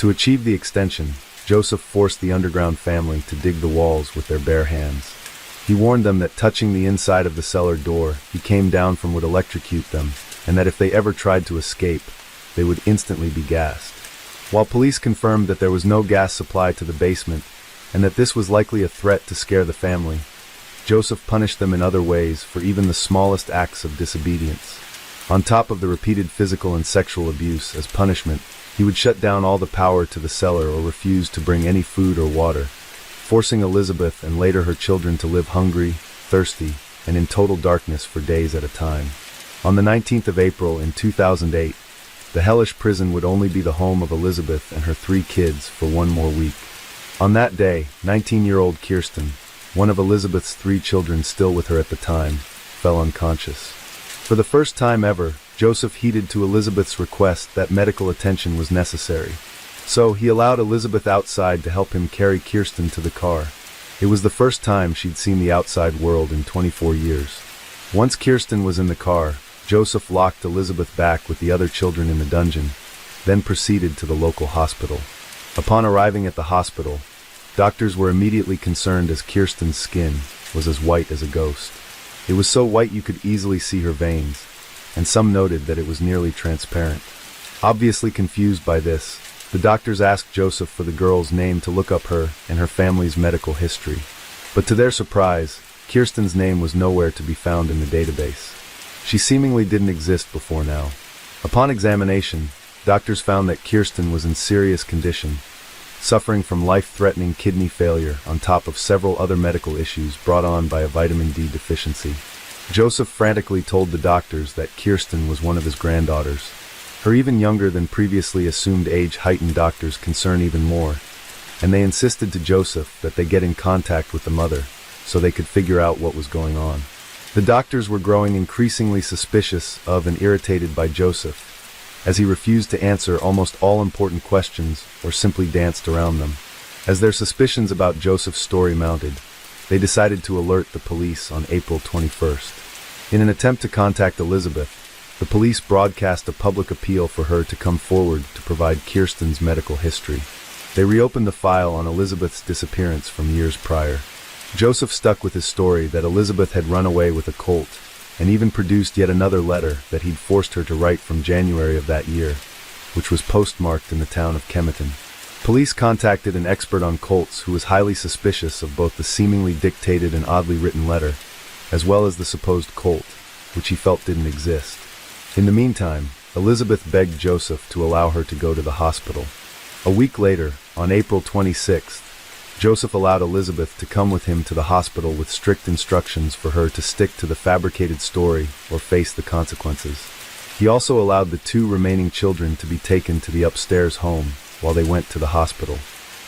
To achieve the extension, Joseph forced the underground family to dig the walls with their bare hands. He warned them that touching the inside of the cellar door he came down from would electrocute them, and that if they ever tried to escape, they would instantly be gassed. While police confirmed that there was no gas supply to the basement, and that this was likely a threat to scare the family, Joseph punished them in other ways for even the smallest acts of disobedience. On top of the repeated physical and sexual abuse as punishment, he would shut down all the power to the cellar or refuse to bring any food or water, forcing Elizabeth and later her children to live hungry, thirsty, and in total darkness for days at a time. On the 19th of April in 2008, the hellish prison would only be the home of Elizabeth and her 3 kids for 1 more week. On that day, 19-year-old Kirsten, one of Elizabeth's 3 children still with her at the time, fell unconscious. For the first time ever, Joseph heeded to Elizabeth's request that medical attention was necessary. So he allowed Elizabeth outside to help him carry Kirsten to the car. It was the first time she'd seen the outside world in 24 years. Once Kirsten was in the car, Joseph locked Elizabeth back with the other children in the dungeon, then proceeded to the local hospital. Upon arriving at the hospital, doctors were immediately concerned as Kirsten's skin was as white as a ghost. It was so white you could easily see her veins, and some noted that it was nearly transparent. Obviously confused by this, the doctors asked Joseph for the girl's name to look up her and her family's medical history. But to their surprise, Kirsten's name was nowhere to be found in the database. She seemingly didn't exist before now. Upon examination, doctors found that Kirsten was in serious condition, suffering from life-threatening kidney failure on top of several other medical issues brought on by a vitamin D deficiency. Joseph frantically told the doctors that Kirsten was one of his granddaughters. Her even younger than previously assumed age heightened doctors' concern even more, and they insisted to Joseph that they get in contact with the mother so they could figure out what was going on. The doctors were growing increasingly suspicious of and irritated by Joseph, as he refused to answer almost all important questions or simply danced around them. As their suspicions about Joseph's story mounted, they decided to alert the police on April 21st. In an attempt to contact Elizabeth, the police broadcast a public appeal for her to come forward to provide Kirsten's medical history. They reopened the file on Elizabeth's disappearance from years prior. Joseph stuck with his story that Elizabeth had run away with a colt, and even produced yet another letter that he'd forced her to write from January of that year, which was postmarked in the town of Kemeton. Police contacted an expert on colts who was highly suspicious of both the seemingly dictated and oddly written letter, as well as the supposed colt, which he felt didn't exist. In the meantime, Elizabeth begged Joseph to allow her to go to the hospital. A week later, on April 26th, Joseph allowed Elizabeth to come with him to the hospital with strict instructions for her to stick to the fabricated story or face the consequences. He also allowed the 2 remaining children to be taken to the upstairs home while they went to the hospital.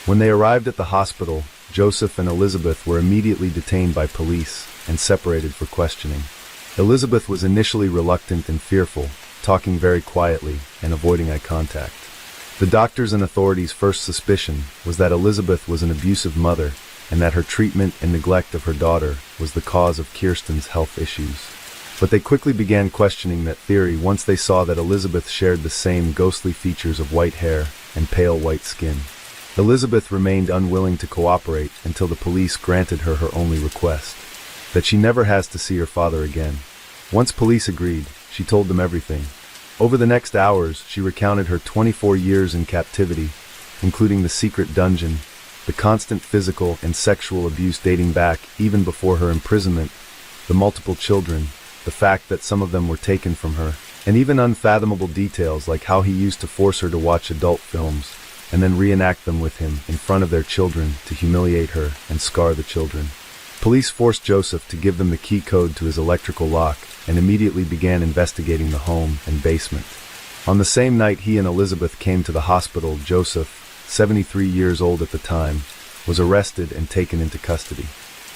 When they arrived at the hospital, Joseph and Elizabeth were immediately detained by police and separated for questioning. Elizabeth was initially reluctant and fearful, talking very quietly and avoiding eye contact. The doctors and authorities' first suspicion was that Elizabeth was an abusive mother and that her treatment and neglect of her daughter was the cause of Kirsten's health issues. But they quickly began questioning that theory once they saw that Elizabeth shared the same ghostly features of white hair and pale white skin. Elizabeth remained unwilling to cooperate until the police granted her her only request, that she never has to see her father again. Once police agreed, she told them everything. Over the next hours, she recounted her 24 years in captivity, including the secret dungeon, the constant physical and sexual abuse dating back even before her imprisonment, the multiple children, the fact that some of them were taken from her, and even unfathomable details like how he used to force her to watch adult films and then reenact them with him in front of their children to humiliate her and scar the children. Police forced Joseph to give them the key code to his electrical lock and immediately began investigating the home and basement. On the same night he and Elizabeth came to the hospital, Joseph, 73 years old at the time, was arrested and taken into custody.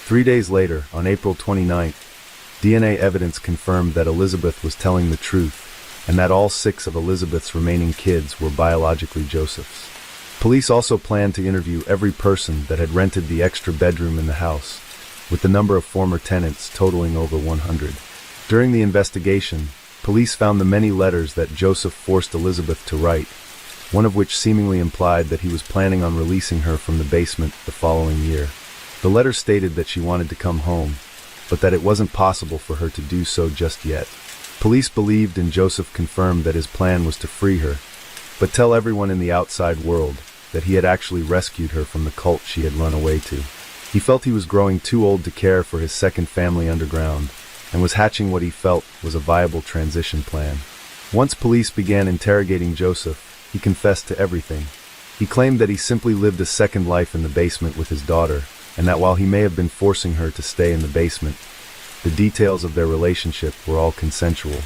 3 days later, on April 29th, DNA evidence confirmed that Elizabeth was telling the truth, and that all 6 of Elizabeth's remaining kids were biologically Joseph's. Police also planned to interview every person that had rented the extra bedroom in the house, with the number of former tenants totaling over 100. During the investigation, police found the many letters that Joseph forced Elizabeth to write, one of which seemingly implied that he was planning on releasing her from the basement the following year. The letter stated that she wanted to come home, but that it wasn't possible for her to do so just yet. Police believed and Joseph confirmed that his plan was to free her, but tell everyone in the outside world that he had actually rescued her from the cult she had run away to. He felt he was growing too old to care for his second family underground, and was hatching what he felt was a viable transition plan. Once police began interrogating Joseph, he confessed to everything. He claimed that he simply lived a second life in the basement with his daughter, and that while he may have been forcing her to stay in the basement, the details of their relationship were all consensual.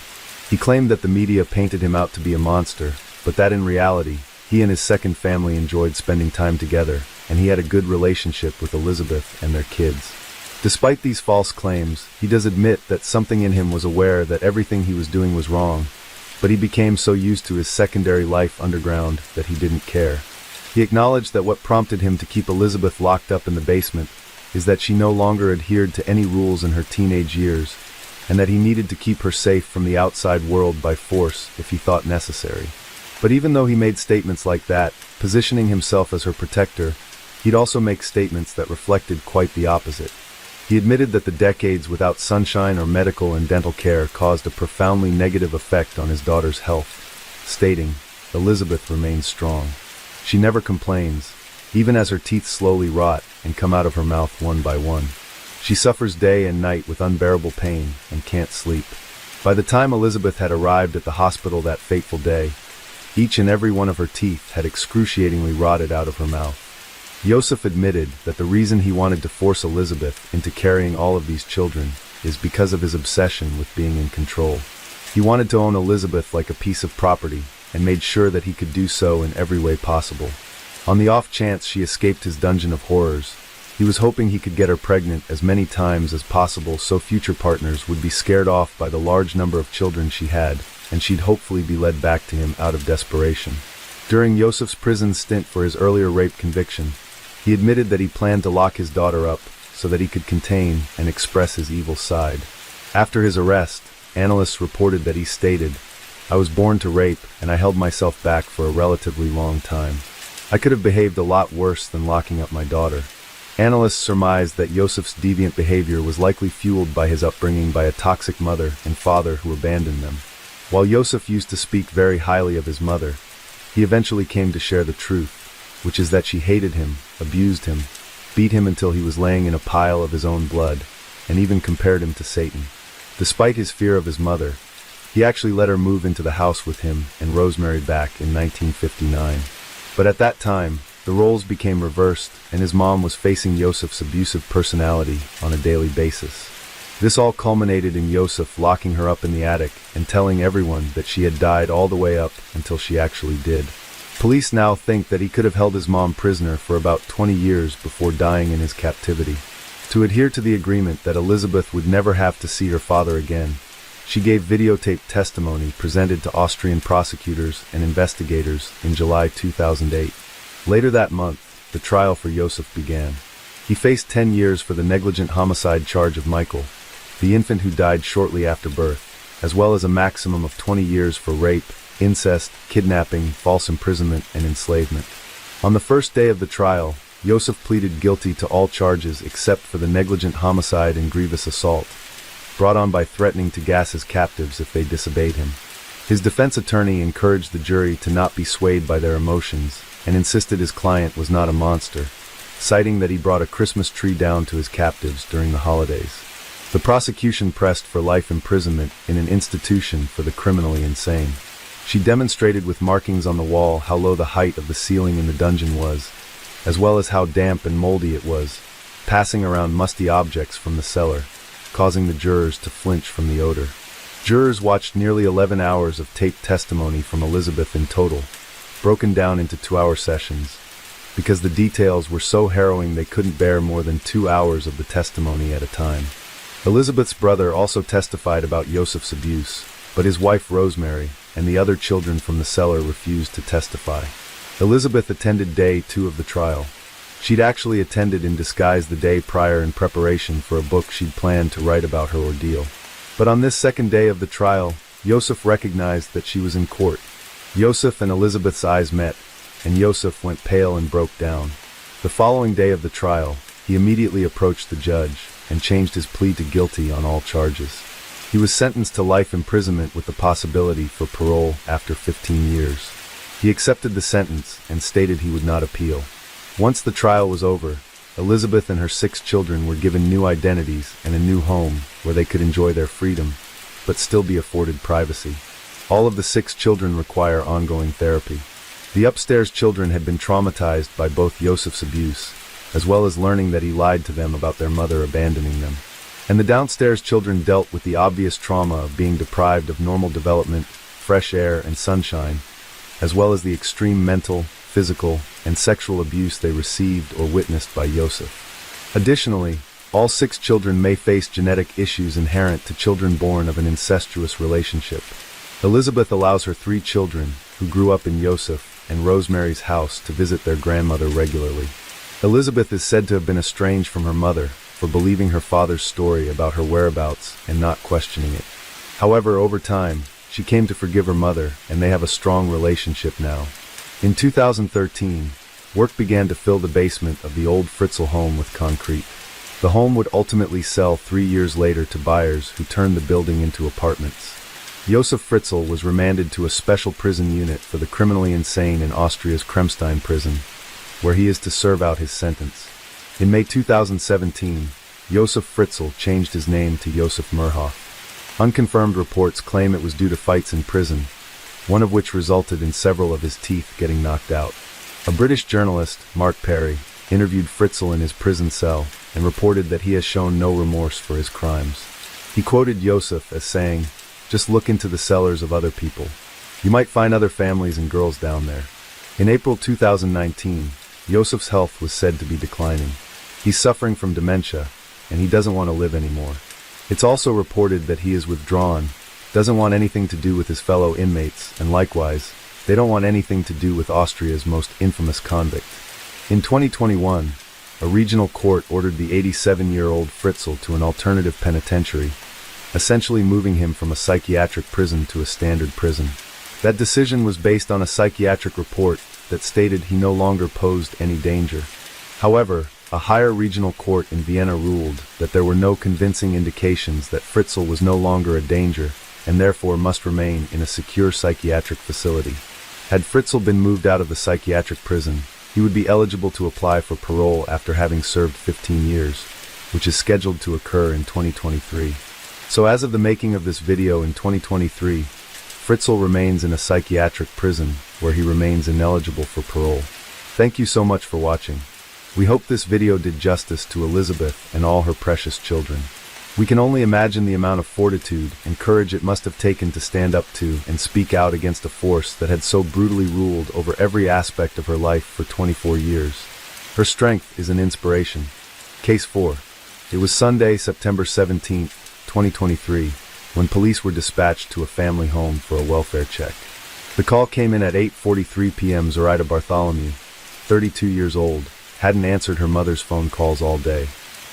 He claimed that the media painted him out to be a monster, but that in reality, he and his second family enjoyed spending time together, and he had a good relationship with Elizabeth and their kids. Despite these false claims, he does admit that something in him was aware that everything he was doing was wrong, but he became so used to his secondary life underground that he didn't care. He acknowledged that what prompted him to keep Elizabeth locked up in the basement is that she no longer adhered to any rules in her teenage years, and that he needed to keep her safe from the outside world by force if he thought necessary. But even though he made statements like that, positioning himself as her protector, he'd also make statements that reflected quite the opposite. He admitted that the decades without sunshine or medical and dental care caused a profoundly negative effect on his daughter's health, stating, "Elizabeth remains strong. She never complains, even as her teeth slowly rot and come out of her mouth one by one. She suffers day and night with unbearable pain and can't sleep." By the time Elizabeth had arrived at the hospital that fateful day, each and every one of her teeth had excruciatingly rotted out of her mouth. Joseph admitted that the reason he wanted to force Elizabeth into carrying all of these children is because of his obsession with being in control. He wanted to own Elizabeth like a piece of property, and made sure that he could do so in every way possible. On the off chance she escaped his dungeon of horrors, he was hoping he could get her pregnant as many times as possible so future partners would be scared off by the large number of children she had, and she'd hopefully be led back to him out of desperation. During Joseph's prison stint for his earlier rape conviction, he admitted that he planned to lock his daughter up so that he could contain and express his evil side. After his arrest, analysts reported that he stated, "I was born to rape, and I held myself back for a relatively long time. I could have behaved a lot worse than locking up my daughter." Analysts surmised that Joseph's deviant behavior was likely fueled by his upbringing by a toxic mother and father who abandoned them. While Joseph used to speak very highly of his mother, he eventually came to share the truth, which is that she hated him, abused him, beat him until he was laying in a pile of his own blood, and even compared him to Satan. Despite his fear of his mother, he actually let her move into the house with him and Rosemary back in 1959. But at that time, the roles became reversed, and his mom was facing Joseph's abusive personality on a daily basis. This all culminated in Joseph locking her up in the attic and telling everyone that she had died all the way up until she actually did. Police now think that he could have held his mom prisoner for about 20 years before dying in his captivity. To adhere to the agreement that Elizabeth would never have to see her father again, she gave videotaped testimony presented to Austrian prosecutors and investigators in July 2008. Later that month, the trial for Joseph began. He faced 10 years for the negligent homicide charge of Michael, the infant who died shortly after birth, as well as a maximum of 20 years for rape, incest, kidnapping, false imprisonment, and enslavement. On the first day of the trial, Joseph pleaded guilty to all charges except for the negligent homicide and grievous assault, brought on by threatening to gas his captives if they disobeyed him. His defense attorney encouraged the jury to not be swayed by their emotions and insisted his client was not a monster, citing that he brought a Christmas tree down to his captives during the holidays. The prosecution pressed for life imprisonment in an institution for the criminally insane. She demonstrated with markings on the wall how low the height of the ceiling in the dungeon was, as well as how damp and moldy it was, passing around musty objects from the cellar, causing the jurors to flinch from the odor. Jurors watched nearly 11 hours of taped testimony from Elizabeth in total, broken down into 2-hour sessions, because the details were so harrowing they couldn't bear more than 2 hours of the testimony at a time. Elizabeth's brother also testified about Joseph's abuse, but his wife Rosemary and the other children from the cellar refused to testify. Elizabeth attended day 2 of the trial. She'd actually attended in disguise the day prior in preparation for a book she'd planned to write about her ordeal. But on this second day of the trial, Joseph recognized that she was in court. Joseph and Elizabeth's eyes met, and Joseph went pale and broke down. The following day of the trial, he immediately approached the judge and changed his plea to guilty on all charges. He was sentenced to life imprisonment with the possibility for parole after 15 years. He accepted the sentence and stated he would not appeal. Once the trial was over, Elizabeth and her 6 children were given new identities and a new home where they could enjoy their freedom, but still be afforded privacy. All of the 6 children require ongoing therapy. The upstairs children had been traumatized by both Joseph's abuse, as well as learning that he lied to them about their mother abandoning them. And the downstairs children dealt with the obvious trauma of being deprived of normal development, fresh air, and sunshine, as well as the extreme mental, physical, and sexual abuse they received or witnessed by Joseph. Additionally, all 6 children may face genetic issues inherent to children born of an incestuous relationship. Elizabeth allows her 3 children, who grew up in Joseph and Rosemary's house, to visit their grandmother regularly. Elizabeth is said to have been estranged from her mother for believing her father's story about her whereabouts and not questioning it. However, over time, she came to forgive her mother, and they have a strong relationship now. In 2013, work began to fill the basement of the old Fritzl home with concrete. The home would ultimately sell 3 years later to buyers who turned the building into apartments. Josef Fritzl was remanded to a special prison unit for the criminally insane in Austria's Kremstein prison, where he is to serve out his sentence. In May 2017, Josef Fritzl changed his name to Josef Murhoff. Unconfirmed reports claim it was due to fights in prison, one of which resulted in several of his teeth getting knocked out. A British journalist, Mark Perry, interviewed Fritzl in his prison cell and reported that he has shown no remorse for his crimes. He quoted Joseph as saying, "Just look into the cellars of other people. You might find other families and girls down there." In April 2019, Josef's health was said to be declining. He's suffering from dementia, and he doesn't want to live anymore. It's also reported that he is withdrawn, doesn't want anything to do with his fellow inmates, and likewise, they don't want anything to do with Austria's most infamous convict. In 2021, a regional court ordered the 87-year-old Fritzl to an alternative penitentiary, essentially moving him from a psychiatric prison to a standard prison. That decision was based on a psychiatric report that stated he no longer posed any danger. However, a higher regional court in Vienna ruled that there were no convincing indications that Fritzl was no longer a danger and therefore must remain in a secure psychiatric facility. Had Fritzl been moved out of the psychiatric prison, he would be eligible to apply for parole after having served 15 years, which is scheduled to occur in 2023. So as of the making of this video in 2023, Fritzl remains in a psychiatric prison where he remains ineligible for parole. Thank you so much for watching. We hope this video did justice to Elizabeth and all her precious children. We can only imagine the amount of fortitude and courage it must have taken to stand up to and speak out against a force that had so brutally ruled over every aspect of her life for 24 years. Her strength is an inspiration. Case 4. It was Sunday, September 17, 2023, when police were dispatched to a family home for a welfare check. The call came in at 8:43 p.m. Zoraida Bartholomew, 32 years old, hadn't answered her mother's phone calls all day.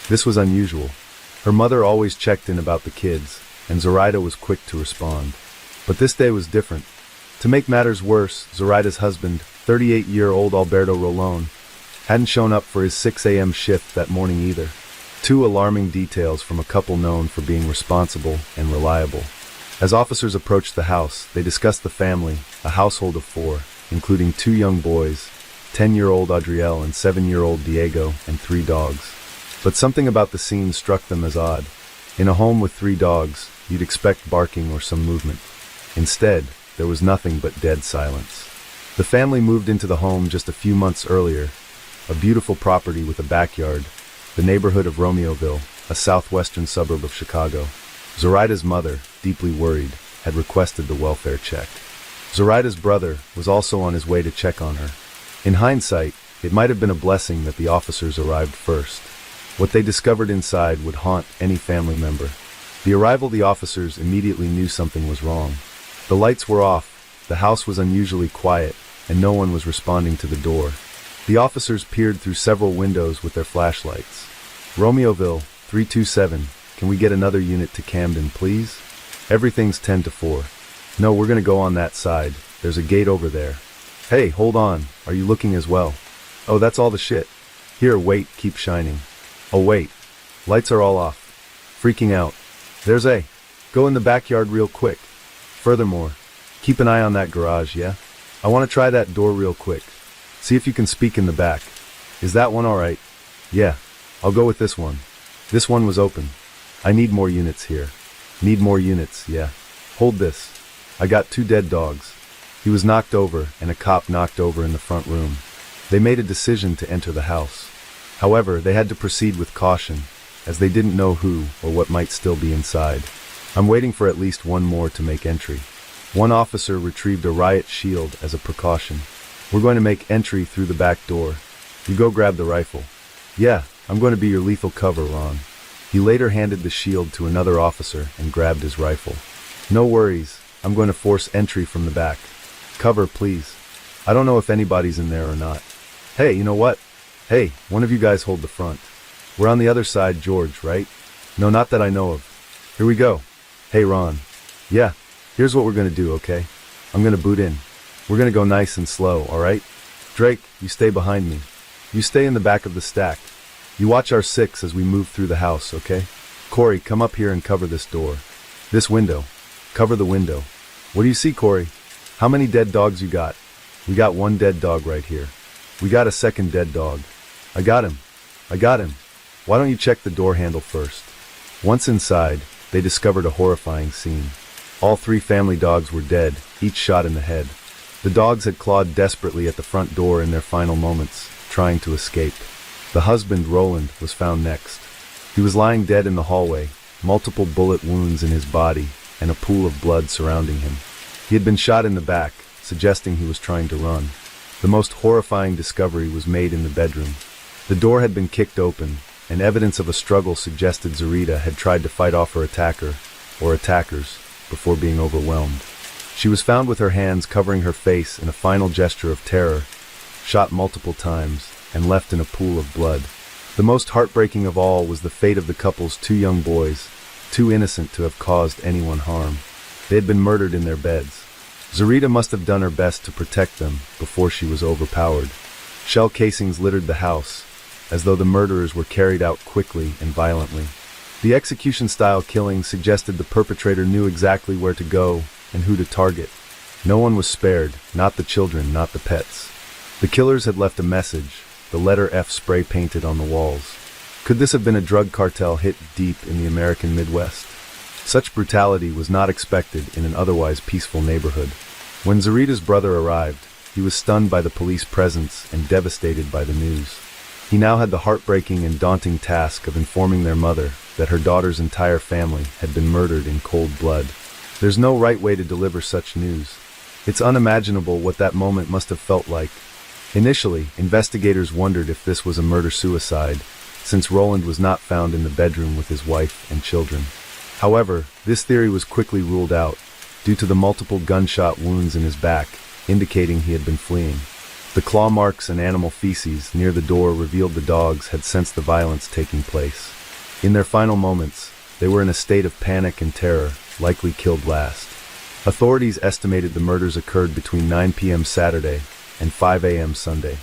This was unusual. Her mother always checked in about the kids, and Zoraida was quick to respond. But this day was different. To make matters worse, Zoraida's husband, 38-year-old Alberto Rolón, hadn't shown up for his 6 a.m. shift that morning either. 2 alarming details from a couple known for being responsible and reliable. As officers approached the house, they discussed the family, a household of 4, including 2 young boys, 10-year-old Adriel and 7-year-old Diego, and 3 dogs. But something about the scene struck them as odd. In a home with 3 dogs, you'd expect barking or some movement. Instead, there was nothing but dead silence. The family moved into the home just a few months earlier, a beautiful property with a backyard, the neighborhood of Romeoville, a southwestern suburb of Chicago. Zoraida's mother, deeply worried, had requested the welfare check. Zoraida's brother was also on his way to check on her. In hindsight, It might have been a blessing that the officers arrived first. What they discovered inside would haunt any family member. The arrival of the officers immediately knew something was wrong. The lights were off, the house was unusually quiet, and no one was responding to the door. The officers peered through several windows with their flashlights. Romeoville, 327, can we get another unit to Camden, please? Everything's 10 to 4. No, we're gonna go on that side. There's a gate over there. Hey, hold on. Are you looking as well? Oh, that's all the shit. Here, wait, keep shining. Oh, wait. Lights are all off. Freaking out. There's a. Go in the backyard real quick. Furthermore, keep an eye on that garage, yeah? I want to try that door real quick. See if you can speak in the back. Is that one alright? Yeah. I'll go with this one. This one was open. I need more units here. Need more units, yeah. Hold this. I got 2 dead dogs. He was knocked over and a cop knocked over in the front room. They made a decision to enter the house. However, they had to proceed with caution, as they didn't know who or what might still be inside. I'm waiting for at least one more to make entry. One officer retrieved a riot shield as a precaution. We're going to make entry through the back door. You go grab the rifle. Yeah, I'm going to be your lethal cover, Ron. He later handed the shield to another officer and grabbed his rifle. No worries, I'm going to force entry from the back. Cover, please. I don't know if anybody's in there or not. Hey, you know what? Hey, one of you guys hold the front. We're on the other side, George, right? No, not that I know of. Here we go. Hey, Ron. Yeah, here's what we're gonna do, okay? I'm gonna boot in. We're gonna go nice and slow, alright? Drake, you stay behind me. You stay in the back of the stack. You watch our 6 as we move through the house, okay? Corey, come up here and cover this door. This window. Cover the window. What do you see, Corey? How many dead dogs you got? We got 1 dead dog right here. We got a 2nd dead dog. I got him. I got him. Why don't you check the door handle first? Once inside, they discovered a horrifying scene. All 3 family dogs were dead, each shot in the head. The dogs had clawed desperately at the front door in their final moments, trying to escape. The husband, Roland, was found next. He was lying dead in the hallway, multiple bullet wounds in his body, and a pool of blood surrounding him. He had been shot in the back, suggesting he was trying to run. The most horrifying discovery was made in the bedroom. The door had been kicked open, and evidence of a struggle suggested Zarita had tried to fight off her attacker, or attackers, before being overwhelmed. She was found with her hands covering her face in a final gesture of terror, shot multiple times, and left in a pool of blood. The most heartbreaking of all was the fate of the couple's 2 young boys, too innocent to have caused anyone harm. They had been murdered in their beds. Zarita must have done her best to protect them before she was overpowered. Shell casings littered the house, as though the murderers were carried out quickly and violently. The execution-style killing suggested the perpetrator knew exactly where to go and who to target. No one was spared, not the children, not the pets. The killers had left a message, the letter F spray-painted on the walls. Could this have been a drug cartel hit deep in the American Midwest? Such brutality was not expected in an otherwise peaceful neighborhood. When Zarita's brother arrived, he was stunned by the police presence and devastated by the news. He now had the heartbreaking and daunting task of informing their mother that her daughter's entire family had been murdered in cold blood. There's no right way to deliver such news. It's unimaginable what that moment must have felt like. Initially, investigators wondered if this was a murder-suicide, since Roland was not found in the bedroom with his wife and children. However, this theory was quickly ruled out, due to the multiple gunshot wounds in his back, indicating he had been fleeing. The claw marks and animal feces near the door revealed the dogs had sensed the violence taking place. In their final moments, they were in a state of panic and terror, likely killed last. Authorities estimated the murders occurred between 9 p.m. Saturday and 5 a.m. Sunday.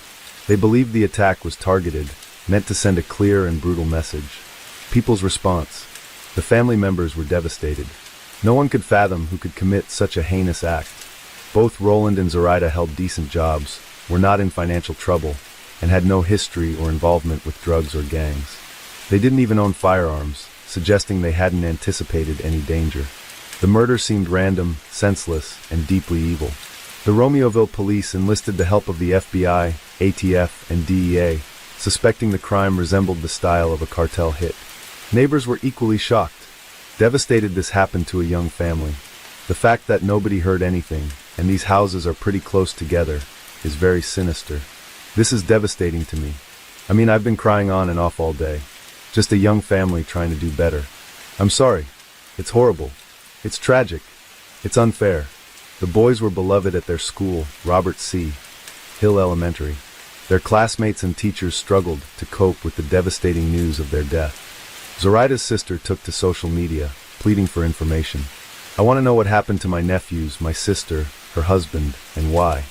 They believed the attack was targeted, meant to send a clear and brutal message. People's response. The family members were devastated. No one could fathom who could commit such a heinous act. Both Roland and Zarita held decent jobs, were not in financial trouble, and had no history or involvement with drugs or gangs. They didn't even own firearms, suggesting they hadn't anticipated any danger. The murder seemed random, senseless, and deeply evil. The Romeoville police enlisted the help of the FBI, ATF, and DEA, suspecting the crime resembled the style of a cartel hit. Neighbors were equally shocked. Devastated this happened to a young family. The fact that nobody heard anything, and these houses are pretty close together, is very sinister. This is devastating to me. I mean, I've been crying on and off all day. Just a young family trying to do better. I'm sorry. It's horrible. It's tragic. It's unfair. The boys were beloved at their school, Robert C. Hill Elementary. Their classmates and teachers struggled to cope with the devastating news of their death. Zoraida's sister took to social media, pleading for information. I want to know what happened to my nephews, my sister, her husband, and why.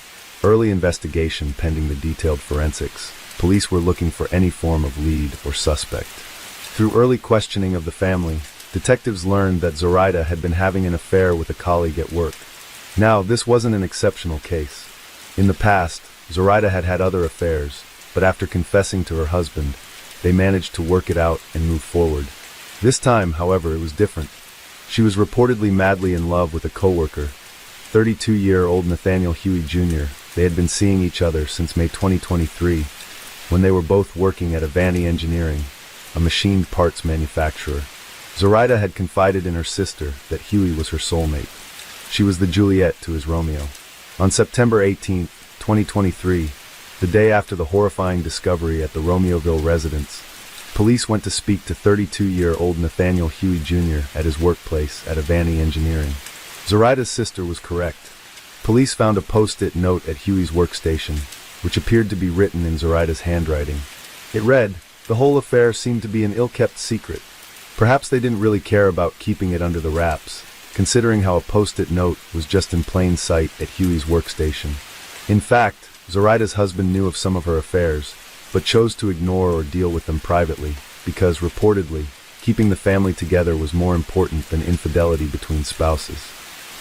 Early investigation pending the detailed forensics. Police were looking for any form of lead or suspect. Through early questioning of the family, detectives learned that Zoraida had been having an affair with a colleague at work. Now, this wasn't an exceptional case. In the past, Zoraida had had other affairs, but after confessing to her husband, they managed to work it out and move forward. This time, however, it was different. She was reportedly madly in love with a coworker, 32-year-old Nathaniel Huey Jr. They had been seeing each other since May 2023, when they were both working at Avanti Engineering, a machined parts manufacturer. Zoraida had confided in her sister that Huey was her soulmate. She was the Juliet to his Romeo. On September 18, 2023, the day after the horrifying discovery at the Romeoville residence, police went to speak to 32-year-old Nathaniel Huey Jr. at his workplace at Avanti Engineering. Zoraida's sister was correct. Police found a post-it note at Huey's workstation, which appeared to be written in Zoraida's handwriting. It read, "The whole affair seemed to be an ill-kept secret." Perhaps they didn't really care about keeping it under the wraps, considering how a post-it note was just in plain sight at Huey's workstation. In fact, Zoraida's husband knew of some of her affairs, but chose to ignore or deal with them privately, because, reportedly, keeping the family together was more important than infidelity between spouses.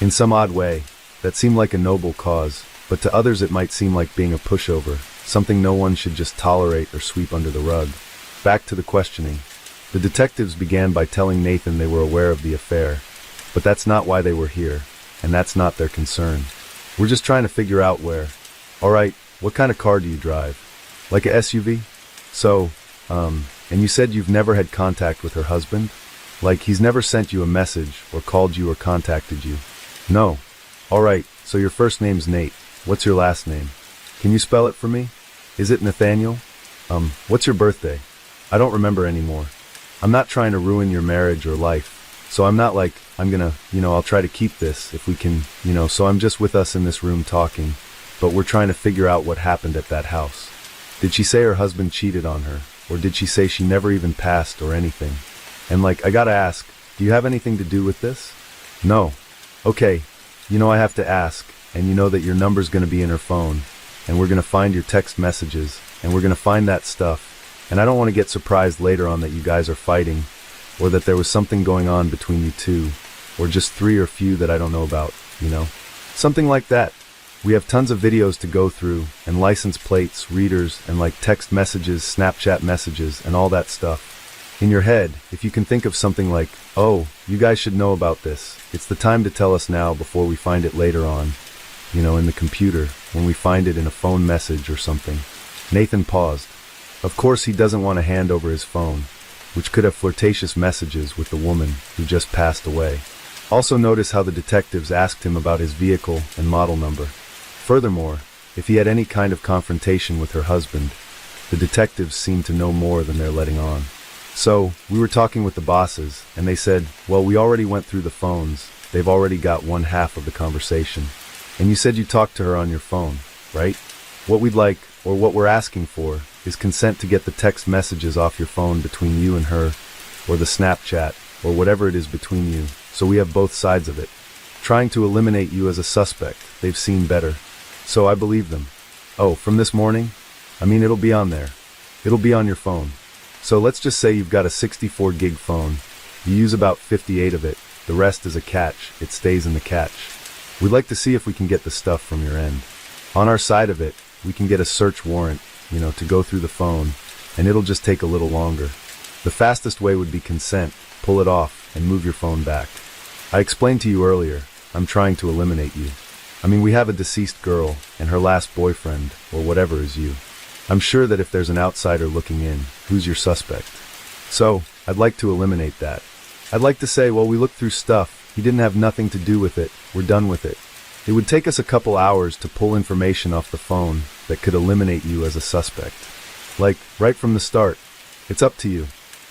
In some odd way, that seemed like a noble cause, but to others it might seem like being a pushover, something no one should just tolerate or sweep under the rug. Back to the questioning. The detectives began by telling Nathan they were aware of the affair, but that's not why they were here, and that's not their concern. We're just trying to figure out where. Alright, what kind of car do you drive? Like a SUV? So, and you said you've never had contact with her husband? Like he's never sent you a message, or called you or contacted you? No. Alright, so your first name's Nate. What's your last name? Can you spell it for me? Is it Nathaniel? What's your birthday? I don't remember anymore. I'm not trying to ruin your marriage or life, so I'm not like, I'm gonna, I'll try to keep this if we can, so I'm just with us in this room talking, but we're trying to figure out what happened at that house. Did she say her husband cheated on her, or did she say she never even passed or anything? And I gotta ask, do you have anything to do with this? No. Okay, I have to ask, and you know that your number's gonna be in her phone, and we're gonna find your text messages, and we're gonna find that stuff, and I don't want to get surprised later on that you guys are fighting, or that there was something going on between you two, or just three or few that I don't know about, Something like that. We have tons of videos to go through, and license plates, readers, and text messages, Snapchat messages, and all that stuff. In your head, if you can think of something like, oh, you guys should know about this, it's the time to tell us now before we find it later on, in the computer, when we find it in a phone message or something. Nathan paused. Of course he doesn't want to hand over his phone, which could have flirtatious messages with the woman who just passed away. Also notice how the detectives asked him about his vehicle and model number. Furthermore, if he had any kind of confrontation with her husband, the detectives seemed to know more than they're letting on. So, we were talking with the bosses, and they said, well, we already went through the phones, they've already got one half of the conversation. And you said you talked to her on your phone, right? What we'd like, or what we're asking for, is consent to get the text messages off your phone between you and her, or the Snapchat, or whatever it is between you, so we have both sides of it. Trying to eliminate you as a suspect, they've seen better. So I believe them. Oh, from this morning? It'll be on there. It'll be on your phone. So let's just say you've got a 64 gig phone. You use about 58 of it. The rest is a catch. It stays in the catch. We'd like to see if we can get the stuff from your end. On our side of it, we can get a search warrant, to go through the phone, and it'll just take a little longer. The fastest way would be consent, pull it off, and move your phone back. I explained to you earlier, I'm trying to eliminate you. We have a deceased girl, and her last boyfriend, or whatever is you. I'm sure that if there's an outsider looking in, who's your suspect? So, I'd like to eliminate that. I'd like to say, well, we looked through stuff, he didn't have nothing to do with it, we're done with it. It would take us a couple hours to pull information off the phone that could eliminate you as a suspect. Like, right from the start. It's up to you.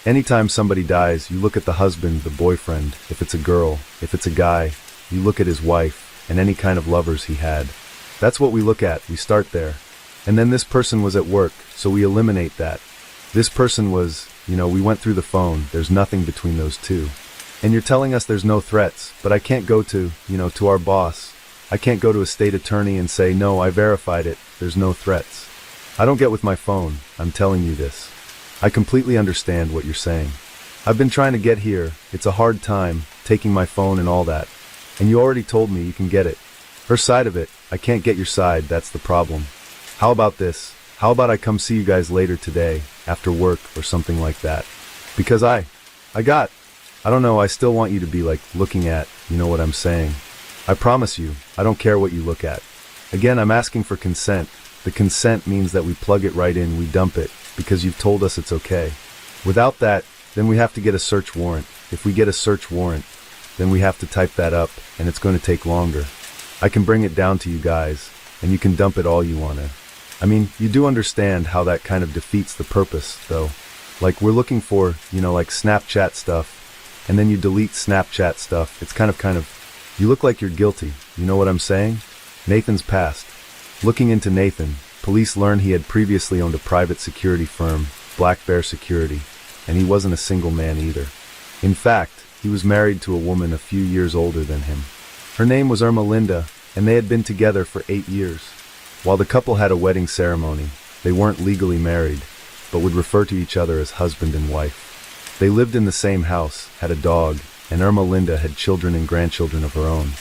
Anytime somebody dies, you look at the husband, the boyfriend. If it's a girl, if it's a guy, you look at his wife, and any kind of lovers he had. That's what we look at, we start there. And then this person was at work, so we eliminate that. This person was, we went through the phone, there's nothing between those two. And you're telling us there's no threats, but I can't go to our boss. I can't go to a state attorney and say, no, I verified it, there's no threats. I don't get with my phone, I'm telling you this. I completely understand what you're saying. I've been trying to get here, it's a hard time, taking my phone and all that. And you already told me you can get it. Her side of it, I can't get your side, that's the problem. How about this? How about I come see you guys later today, after work or something like that? Because I don't know, I still want you to be looking at, you know what I'm saying? I promise you, I don't care what you look at. Again, I'm asking for consent. The consent means that we plug it right in, we dump it, because you've told us it's okay. Without that, then we have to get a search warrant. If we get a search warrant, then we have to type that up, and it's going to take longer. I can bring it down to you guys, and you can dump it all you want to. I mean, you do understand how that kind of defeats the purpose, though. We're looking for, Snapchat stuff, and then you delete Snapchat stuff. It's kind of, you look like you're guilty, you know what I'm saying? Nathan's past. Looking into Nathan, police learned he had previously owned a private security firm, Black Bear Security, and he wasn't a single man either. In fact, he was married to a woman a few years older than him. Her name was Irma Linda, and they had been together for 8 years. While the couple had a wedding ceremony, they weren't legally married, but would refer to each other as husband and wife. They lived in the same house, had a dog, and Irma Linda had children and grandchildren of her own.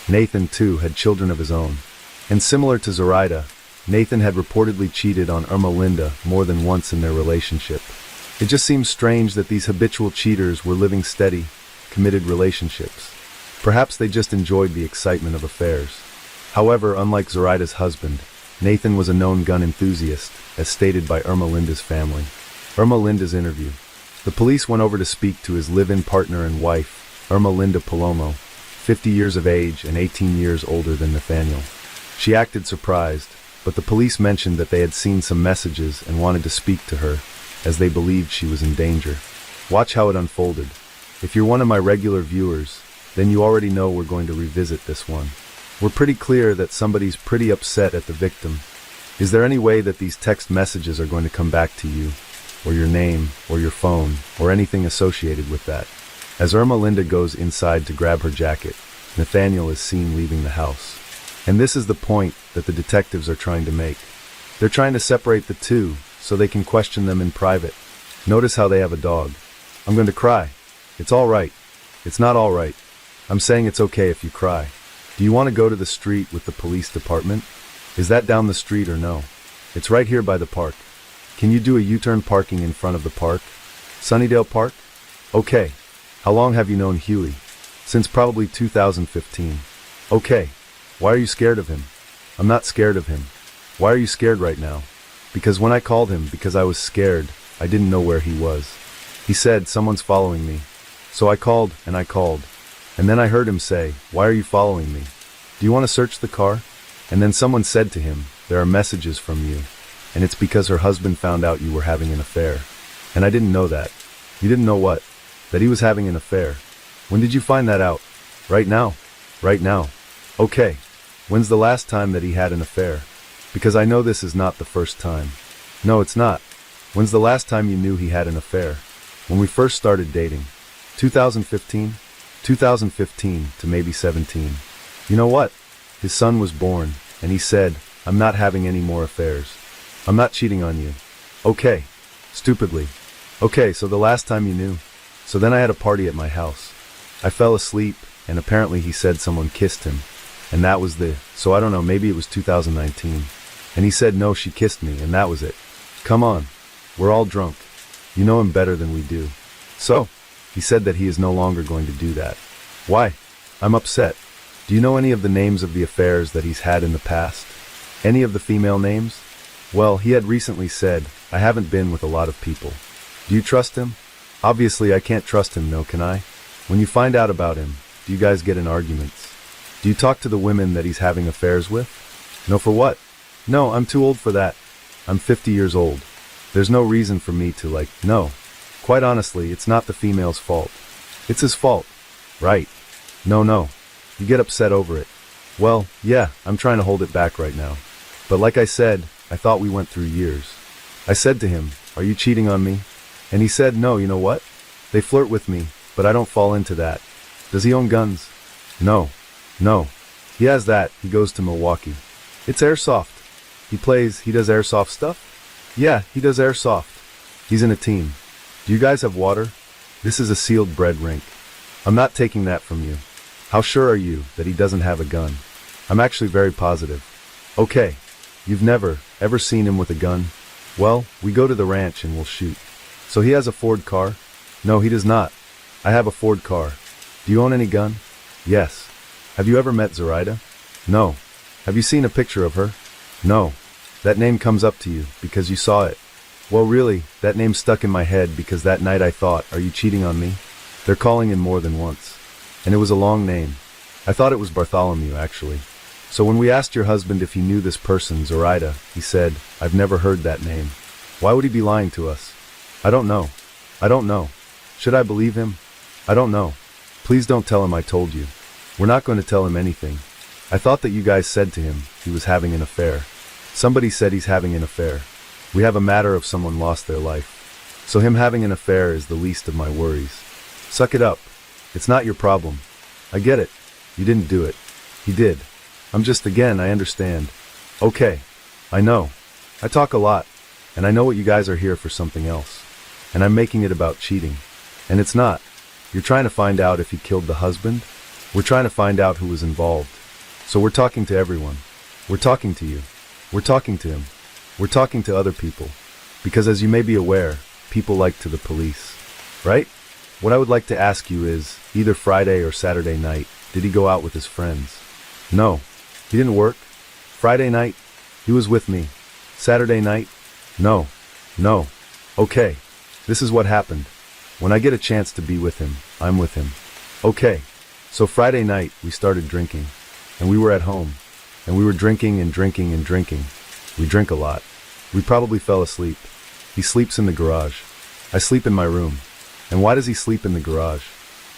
Nathan, too, had children of his own. And similar to Zoraida, Nathan had reportedly cheated on Irma Linda more than once in their relationship. It just seems strange that these habitual cheaters were living steady, committed relationships. Perhaps they just enjoyed the excitement of affairs. However, unlike Zoraida's husband, Nathan was a known gun enthusiast, as stated by Irma Linda's family. Irma Linda's interview. The police went over to speak to his live-in partner and wife, Irma Linda Palomo, 50 years of age and 18 years older than Nathaniel. She acted surprised, but the police mentioned that they had seen some messages and wanted to speak to her, as they believed she was in danger. Watch how it unfolded. If you're one of my regular viewers, then you already know we're going to revisit this one. We're pretty clear that somebody's pretty upset at the victim. Is there any way that these text messages are going to come back to you, or your name, or your phone, or anything associated with that? As Irma Linda goes inside to grab her jacket, Nathaniel is seen leaving the house. And this is the point that the detectives are trying to make. They're trying to separate the two so they can question them in private. Notice how they have a dog. I'm going to cry. It's all right. It's not all right. I'm saying it's okay if you cry. Do you want to go to the street with the police department? Is that down the street or no? It's right here by the park. Can you do a U-turn parking in front of the park? Sunnydale Park? Okay. How long have you known Huey? Since probably 2015. Okay. Why are you scared of him? I'm not scared of him. Why are you scared right now? Because when I called him, because I was scared, I didn't know where he was. He said, someone's following me. So I called, and then I heard him say, why are you following me? Do you want to search the car? And then someone said to him, there are messages from you. And it's because her husband found out you were having an affair. And I didn't know that. You didn't know what? That he was having an affair. When did you find that out? Right now. Right now. Okay. When's the last time that he had an affair? Because I know this is not the first time. No, it's not. When's the last time you knew he had an affair? When we first started dating. 2015? 2015 to maybe 17. You know what? His son was born, and he said, I'm not having any more affairs. I'm not cheating on you. Okay. Stupidly. Okay, so the last time you knew. So then I had a party at my house. I fell asleep, and apparently he said someone kissed him. And that was so I don't know, maybe it was 2019. And he said, no, she kissed me, and that was it. Come on. We're all drunk. You know him better than we do. So, he said that he is no longer going to do that. Why? I'm upset. Do you know any of the names of the affairs that he's had in the past? Any of the female names? Well, he had recently said, I haven't been with a lot of people. Do you trust him? Obviously, I can't trust him, no, can I? When you find out about him, do you guys get in arguments? Do you talk to the women that he's having affairs with? No, for what? No, I'm too old for that. I'm 50 years old. There's no reason for me to no. Quite honestly, it's not the female's fault. It's his fault. Right. No. You get upset over it. Well, yeah, I'm trying to hold it back right now. But like I said, I thought we went through years. I said to him, "Are you cheating on me?" And he said, "No, you know what? They flirt with me, but I don't fall into that." Does he own guns? No. He has that. He goes to Milwaukee. It's airsoft. He does airsoft stuff? Yeah, he does airsoft. He's in a team. Do you guys have water? This is a sealed bread rink. I'm not taking that from you. How sure are you that he doesn't have a gun? I'm actually very positive. Okay. You've never, ever seen him with a gun? Well, we go to the ranch and we'll shoot. So he has a Ford car? No, he does not. I have a Ford car. Do you own any gun? Yes. Have you ever met Zoraida? No. Have you seen a picture of her? No. That name comes up to you because you saw it. Well, really, that name stuck in my head because that night I thought, are you cheating on me? They're calling him more than once. And it was a long name. I thought it was Bartholomew, actually. So when we asked your husband if he knew this person, Zoraida, he said, I've never heard that name. Why would he be lying to us? I don't know. Should I believe him? I don't know. Please don't tell him I told you. We're not going to tell him anything. I thought that you guys said to him he was having an affair. Somebody said he's having an affair. We have a matter of someone lost their life. So him having an affair is the least of my worries. Suck it up. It's not your problem. I get it. You didn't do it. He did. I understand. Okay. I know. I talk a lot. And I know what you guys are here for something else. And I'm making it about cheating. And it's not. You're trying to find out if he killed the husband? We're trying to find out who was involved. So we're talking to everyone. We're talking to you. We're talking to him. We're talking to other people. Because as you may be aware, people like to the police. Right? What I would like to ask you is, either Friday or Saturday night, did he go out with his friends? No. He didn't work. Friday night, he was with me. Saturday night? No. Okay. This is what happened. When I get a chance to be with him, I'm with him. Okay. So Friday night, we started drinking. And we were at home. And we were drinking and drinking and drinking. We drink a lot. We probably fell asleep. He sleeps in the garage. I sleep in my room. And why does he sleep in the garage?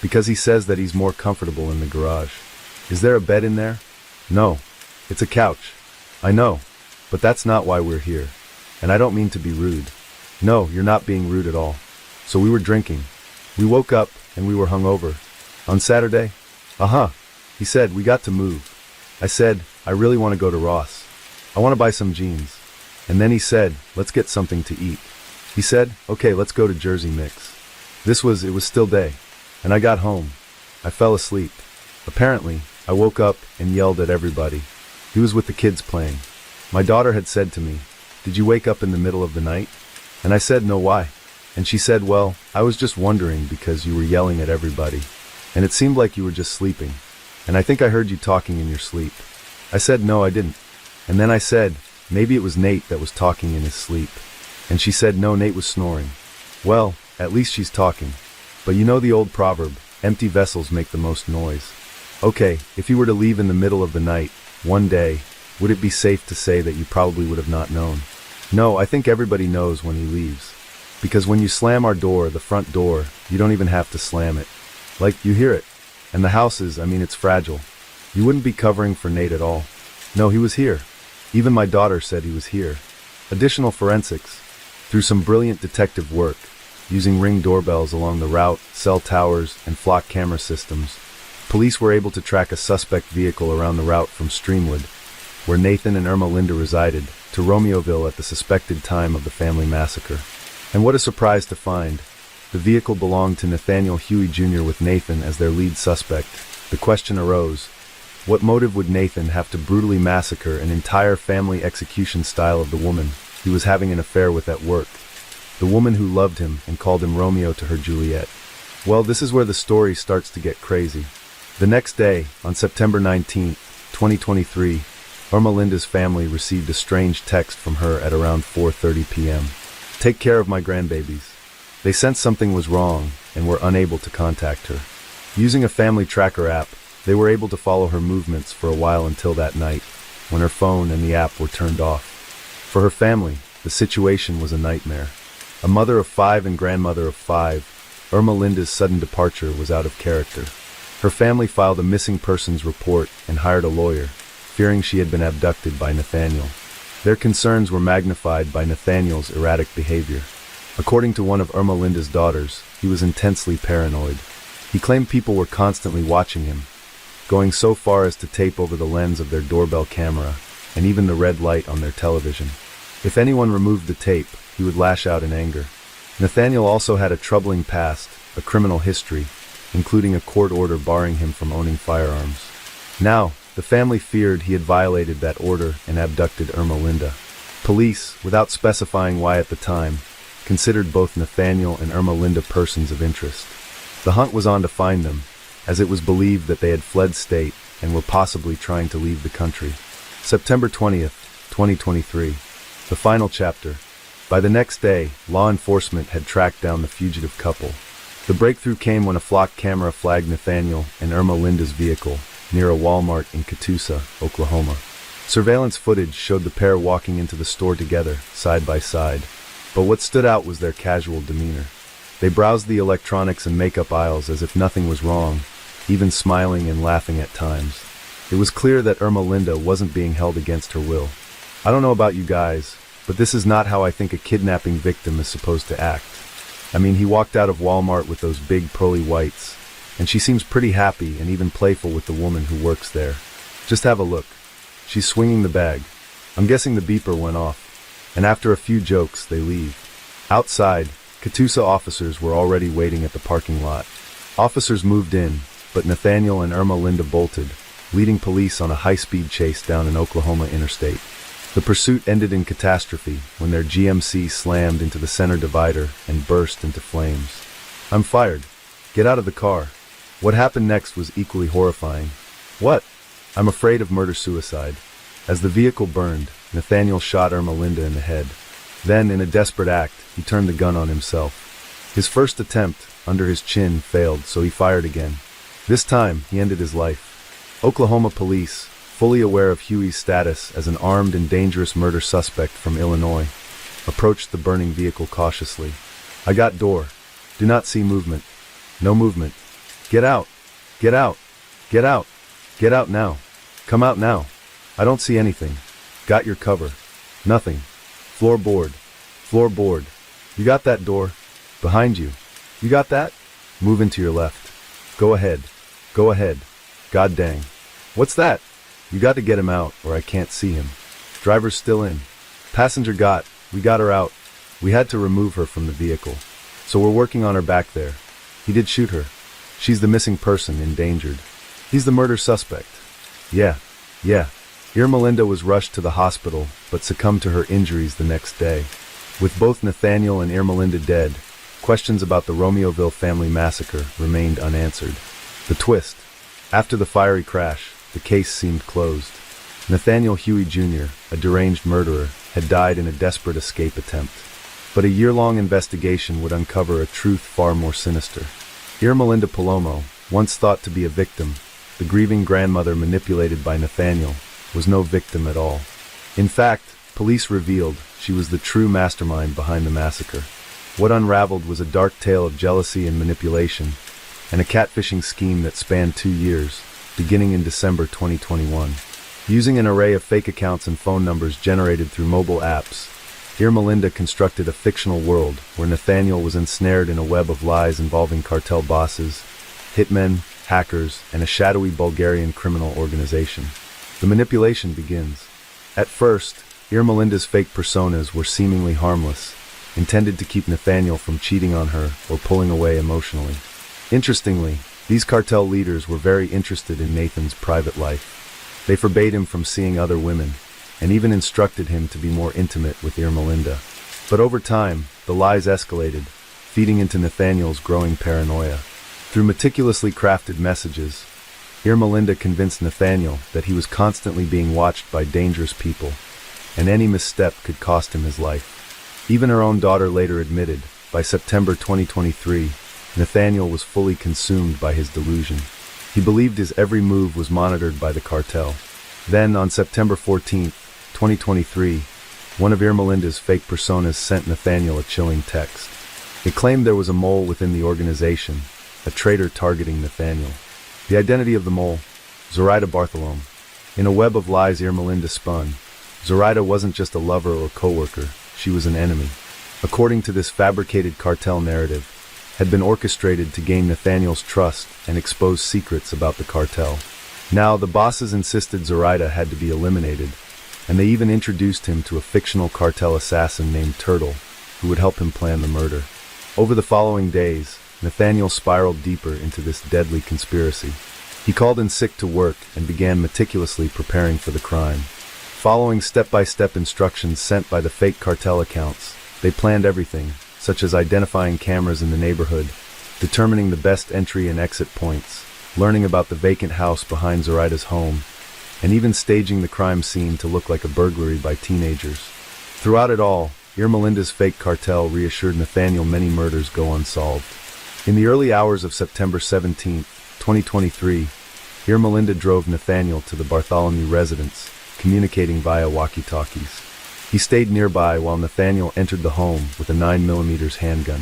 Because he says that he's more comfortable in the garage. Is there a bed in there? No. It's a couch. I know. But that's not why we're here. And I don't mean to be rude. No, you're not being rude at all. So we were drinking. We woke up and we were hungover. On Saturday? He said, we got to move. I said, I really want to go to Ross. I want to buy some jeans. And then he said, let's get something to eat. He said, okay, let's go to Jersey Mix. It was still day. And I got home. I fell asleep. Apparently, I woke up and yelled at everybody. He was with the kids playing. My daughter had said to me, did you wake up in the middle of the night? And I said, no, why? And she said, well, I was just wondering because you were yelling at everybody. And it seemed like you were just sleeping. And I think I heard you talking in your sleep. I said, no, I didn't. And then I said, maybe it was Nate that was talking in his sleep. And she said, no, Nate was snoring. Well, at least she's talking. But you know the old proverb, empty vessels make the most noise. Okay, if you were to leave in the middle of the night, one day, would it be safe to say that you probably would have not known? No, I think everybody knows when he leaves. Because when you slam our door, the front door, you don't even have to slam it. You hear it. And the house is, it's fragile. You wouldn't be covering for Nate at all. No, he was here. Even my daughter said he was here. Additional forensics. Through some brilliant detective work, using Ring doorbells along the route, cell towers, and flock camera systems, police were able to track a suspect vehicle around the route from Streamwood, where Nathan and Irma Linda resided, to Romeoville at the suspected time of the family massacre. And what a surprise to find. The vehicle belonged to Nathaniel Huey Jr. with Nathan as their lead suspect. The question arose, what motive would Nathan have to brutally massacre an entire family execution style of the woman he was having an affair with at work? The woman who loved him and called him Romeo to her Juliet. Well, this is where the story starts to get crazy. The next day, on September 19th, 2023, Irma Linda's family received a strange text from her at around 4:30 p.m. Take care of my grandbabies. They sensed something was wrong and were unable to contact her. Using a family tracker app, They were able to follow her movements for a while until that night, when her phone and the app were turned off. For her family, the situation was a nightmare. A mother of 5 and grandmother of 5, Irma Linda's sudden departure was out of character. Her family filed a missing persons report and hired a lawyer, fearing she had been abducted by Nathaniel. Their concerns were magnified by Nathaniel's erratic behavior. According to one of Irma Linda's daughters, he was intensely paranoid. He claimed people were constantly watching him, going so far as to tape over the lens of their doorbell camera and even the red light on their television. If anyone removed the tape, he would lash out in anger. Nathaniel also had a troubling past, a criminal history, including a court order barring him from owning firearms. Now, the family feared he had violated that order and abducted Irma Linda. Police, without specifying why at the time, considered both Nathaniel and Irma Linda persons of interest. The hunt was on to find them, as it was believed that they had fled state and were possibly trying to leave the country. September 20th, 2023. The final chapter. By the next day, law enforcement had tracked down the fugitive couple. The breakthrough came when a flock camera flagged Nathaniel and Irma Linda's vehicle near a Walmart in Catoosa, Oklahoma. Surveillance footage showed the pair walking into the store together, side by side. But what stood out was their casual demeanor. They browsed the electronics and makeup aisles as if nothing was wrong, even smiling and laughing at times. It was clear that Irma Linda wasn't being held against her will. I don't know about you guys, but this is not how I think a kidnapping victim is supposed to act. I mean, he walked out of Walmart with those big pearly whites, and she seems pretty happy and even playful with the woman who works there. Just have a look. She's swinging the bag. I'm guessing the beeper went off, and after a few jokes, they leave. Outside, Catoosa officers were already waiting at the parking lot. Officers moved in, but Nathaniel and Irma Linda bolted, leading police on a high-speed chase down an Oklahoma interstate. The pursuit ended in catastrophe when their GMC slammed into the center divider and burst into flames. I'm fired. Get out of the car. What happened next was equally horrifying. What? I'm afraid of murder-suicide. As the vehicle burned, Nathaniel shot Irma Linda in the head. Then, in a desperate act, he turned the gun on himself. His first attempt, under his chin, failed, so he fired again. This time, he ended his life. Oklahoma police, fully aware of Huey's status as an armed and dangerous murder suspect from Illinois, approached the burning vehicle cautiously. I got door. Do not see movement. No movement. Get out. Get out. Get out. Get out now. Come out now. I don't see anything. Got your cover. Nothing. Floorboard. Floorboard. You got that door? Behind you. You got that? Move into your left. Go ahead. Go ahead. God dang. What's that? You got to get him out, or I can't see him. Driver's still in. Passenger got. We got her out. We had to remove her from the vehicle. So we're working on her back there. He did shoot her. She's the missing person, endangered. He's the murder suspect. Yeah. Irma Linda was rushed to the hospital, but succumbed to her injuries the next day. With both Nathaniel and Irma Linda dead, questions about the Romeoville family massacre remained unanswered. The twist. After the fiery crash, the case seemed closed. Nathaniel Huey Jr., a deranged murderer, had died in a desperate escape attempt. But a year-long investigation would uncover a truth far more sinister. Irma Linda Palomo, once thought to be a victim, the grieving grandmother manipulated by Nathaniel, was no victim at all. In fact, police revealed she was the true mastermind behind the massacre. What unraveled was a dark tale of jealousy and manipulation, and a catfishing scheme that spanned 2 years, beginning in December 2021. Using an array of fake accounts and phone numbers generated through mobile apps, Irma Linda constructed a fictional world where Nathaniel was ensnared in a web of lies involving cartel bosses, hitmen, hackers, and a shadowy Bulgarian criminal organization. The manipulation begins. At first, Irma Linda's fake personas were seemingly harmless, intended to keep Nathaniel from cheating on her or pulling away emotionally. Interestingly, these cartel leaders were very interested in Nathan's private life. They forbade him from seeing other women, and even instructed him to be more intimate with Irma Linda. But over time, the lies escalated, feeding into Nathaniel's growing paranoia. Through meticulously crafted messages, Irma Linda convinced Nathaniel that he was constantly being watched by dangerous people, and any misstep could cost him his life. Even her own daughter later admitted, by September 2023, Nathaniel was fully consumed by his delusion. He believed his every move was monitored by the cartel. Then, on September 14, 2023, one of Irmelinda's fake personas sent Nathaniel a chilling text. It claimed there was a mole within the organization, a traitor targeting Nathaniel. The identity of the mole: Zoraida Bartholome. In a web of lies Irmelinda spun, Zoraida wasn't just a lover or co-worker, she was an enemy. According to this fabricated cartel narrative, had been orchestrated to gain Nathaniel's trust and expose secrets about the cartel. Now, the bosses insisted Zoraida had to be eliminated, and they even introduced him to a fictional cartel assassin named Turtle, who would help him plan the murder. Over the following days, Nathaniel spiraled deeper into this deadly conspiracy. He called in sick to work and began meticulously preparing for the crime. Following step-by-step instructions sent by the fake cartel accounts, they planned everything, such as identifying cameras in the neighborhood, determining the best entry and exit points, learning about the vacant house behind Zoraida's home, and even staging the crime scene to look like a burglary by teenagers. Throughout it all, Irmelinda's fake cartel reassured Nathaniel many murders go unsolved. In the early hours of September 17, 2023, Irmelinda drove Nathaniel to the Bartholomew residence, communicating via walkie-talkies. He stayed nearby while Nathaniel entered the home with a 9mm handgun.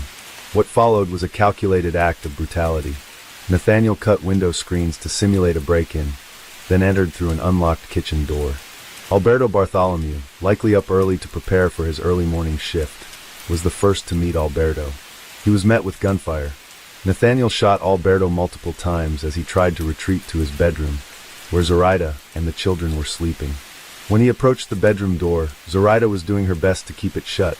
What followed was a calculated act of brutality. Nathaniel cut window screens to simulate a break-in, then entered through an unlocked kitchen door. Alberto Bartholomew, likely up early to prepare for his early morning shift, was the first to meet Alberto. He was met with gunfire. Nathaniel shot Alberto multiple times as he tried to retreat to his bedroom, where Zoraida and the children were sleeping. When he approached the bedroom door, Zoraida was doing her best to keep it shut,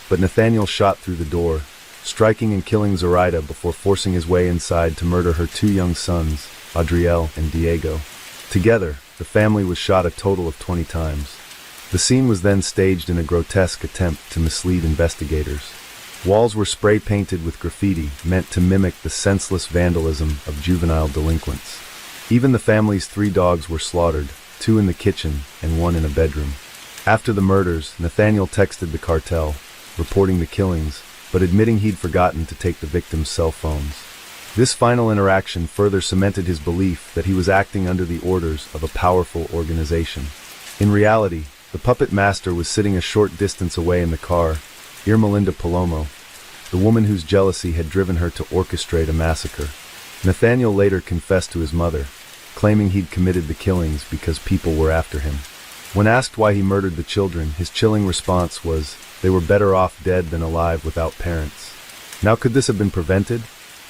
but Nathaniel shot through the door, striking and killing Zoraida before forcing his way inside to murder her two young sons, Adriel and Diego. Together, the family was shot a total of 20 times. The scene was then staged in a grotesque attempt to mislead investigators. Walls were spray-painted with graffiti meant to mimic the senseless vandalism of juvenile delinquents. Even the family's 3 dogs were slaughtered, 2 in the kitchen and 1 in a bedroom. After the murders, Nathaniel texted the cartel, reporting the killings, but admitting he'd forgotten to take the victims' cell phones. This final interaction further cemented his belief that he was acting under the orders of a powerful organization. In reality, the puppet master was sitting a short distance away in the car, Irmelinda Palomo, the woman whose jealousy had driven her to orchestrate a massacre. Nathaniel later confessed to his mother, claiming he'd committed the killings because people were after him. When asked why he murdered the children, his chilling response was, they were better off dead than alive without parents. Now, could this have been prevented?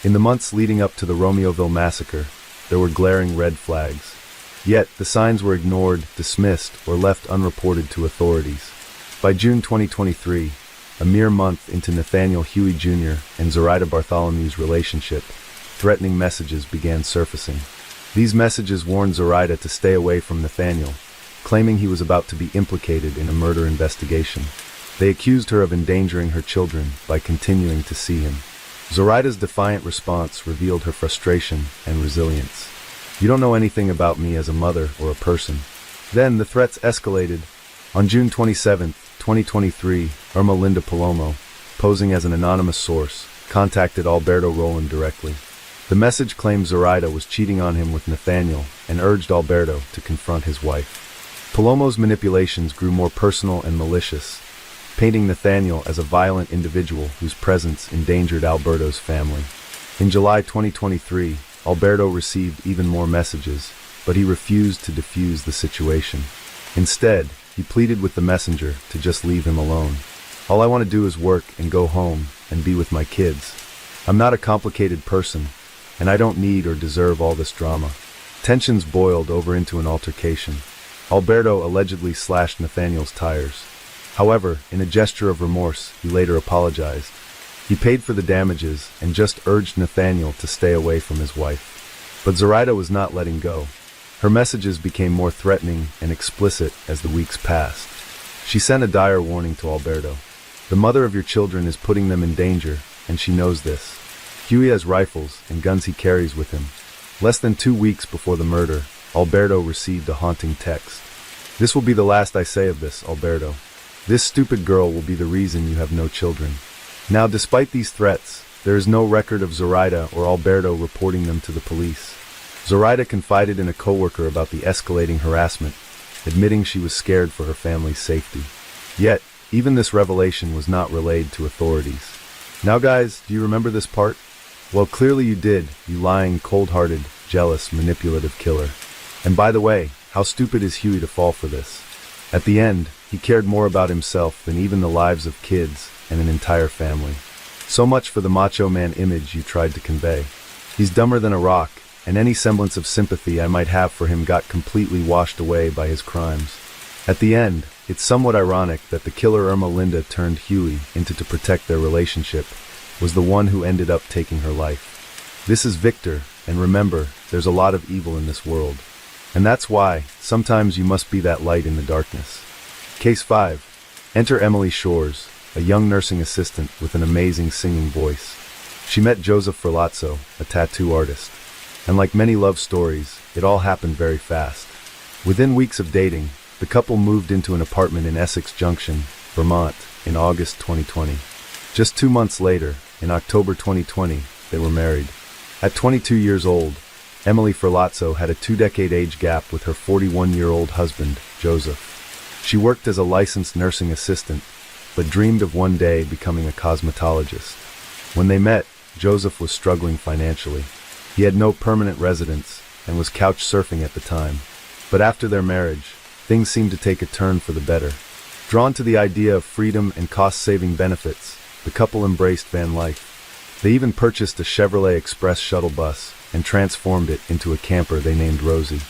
In the months leading up to the Romeoville massacre, there were glaring red flags. Yet, the signs were ignored, dismissed, or left unreported to authorities. By June 2023, a mere month into Nathaniel Huey Jr. and Zoraida Bartholomew's relationship, threatening messages began surfacing. These messages warned Zoraida to stay away from Nathaniel, claiming he was about to be implicated in a murder investigation. They accused her of endangering her children by continuing to see him. Zoraida's defiant response revealed her frustration and resilience. You don't know anything about me as a mother or a person. Then the threats escalated. On June 27, 2023, Irmelinda Palomo, posing as an anonymous source, contacted Alberto Roland directly. The message claimed Zoraida was cheating on him with Nathaniel and urged Alberto to confront his wife. Palomo's manipulations grew more personal and malicious, painting Nathaniel as a violent individual whose presence endangered Alberto's family. In July 2023, Alberto received even more messages, but he refused to defuse the situation. Instead, he pleaded with the messenger to just leave him alone. All I want to do is work and go home and be with my kids. I'm not a complicated person, and I don't need or deserve all this drama. Tensions boiled over into an altercation. Alberto allegedly slashed Nathaniel's tires. However, in a gesture of remorse, he later apologized. He paid for the damages and just urged Nathaniel to stay away from his wife. But Zoraida was not letting go. Her messages became more threatening and explicit as the weeks passed. She sent a dire warning to Alberto. The mother of your children is putting them in danger, and she knows this. Huey has rifles and guns he carries with him. Less than 2 weeks before the murder, Alberto received a haunting text. This will be the last I say of this, Alberto. This stupid girl will be the reason you have no children. Now, despite these threats, there is no record of Zoraida or Alberto reporting them to the police. Zoraida confided in a coworker about the escalating harassment, admitting she was scared for her family's safety. Yet, even this revelation was not relayed to authorities. Now guys, do you remember this part? Well, clearly you did, you lying, cold-hearted, jealous, manipulative killer. And by the way, how stupid is Huey to fall for this? At the end, he cared more about himself than even the lives of kids and an entire family. So much for the macho man image you tried to convey. He's dumber than a rock, and any semblance of sympathy I might have for him got completely washed away by his crimes. At the end, it's somewhat ironic that the killer Irma Linda turned Huey into to protect their relationship was the one who ended up taking her life. This is Victor, and remember, there's a lot of evil in this world. And that's why, sometimes you must be that light in the darkness. Case 5. Enter Emily Shores, a young nursing assistant with an amazing singing voice. She met Joseph Ferlazzo, a tattoo artist. And like many love stories, it all happened very fast. Within weeks of dating, the couple moved into an apartment in Essex Junction, Vermont, in August 2020. Just 2 months later, in October 2020, they were married. At 22 years old, Emily Ferlazzo had a 2-decade age gap with her 41-year-old husband, Joseph. She worked as a licensed nursing assistant, but dreamed of one day becoming a cosmetologist. When they met, Joseph was struggling financially. He had no permanent residence and was couch surfing at the time. But after their marriage, things seemed to take a turn for the better. Drawn to the idea of freedom and cost-saving benefits, the couple embraced van life. They even purchased a Chevrolet Express shuttle bus and transformed it into a camper they named Rosie.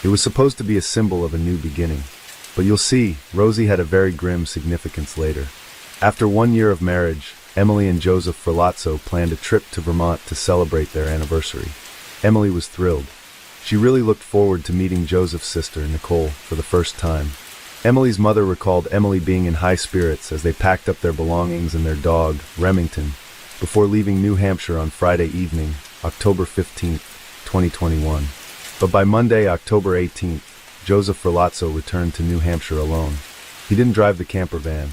It was supposed to be a symbol of a new beginning. But you'll see, Rosie had a very grim significance later. After 1 year of marriage, Emily and Joseph Ferlazzo planned a trip to Vermont to celebrate their anniversary. Emily was thrilled. She really looked forward to meeting Joseph's sister, Nicole, for the first time. Emily's mother recalled Emily being in high spirits as they packed up their belongings and their dog, Remington, before leaving New Hampshire on Friday evening, October 15, 2021. But by Monday, October 18th, Joseph Ferlazzo returned to New Hampshire alone. He didn't drive the camper van.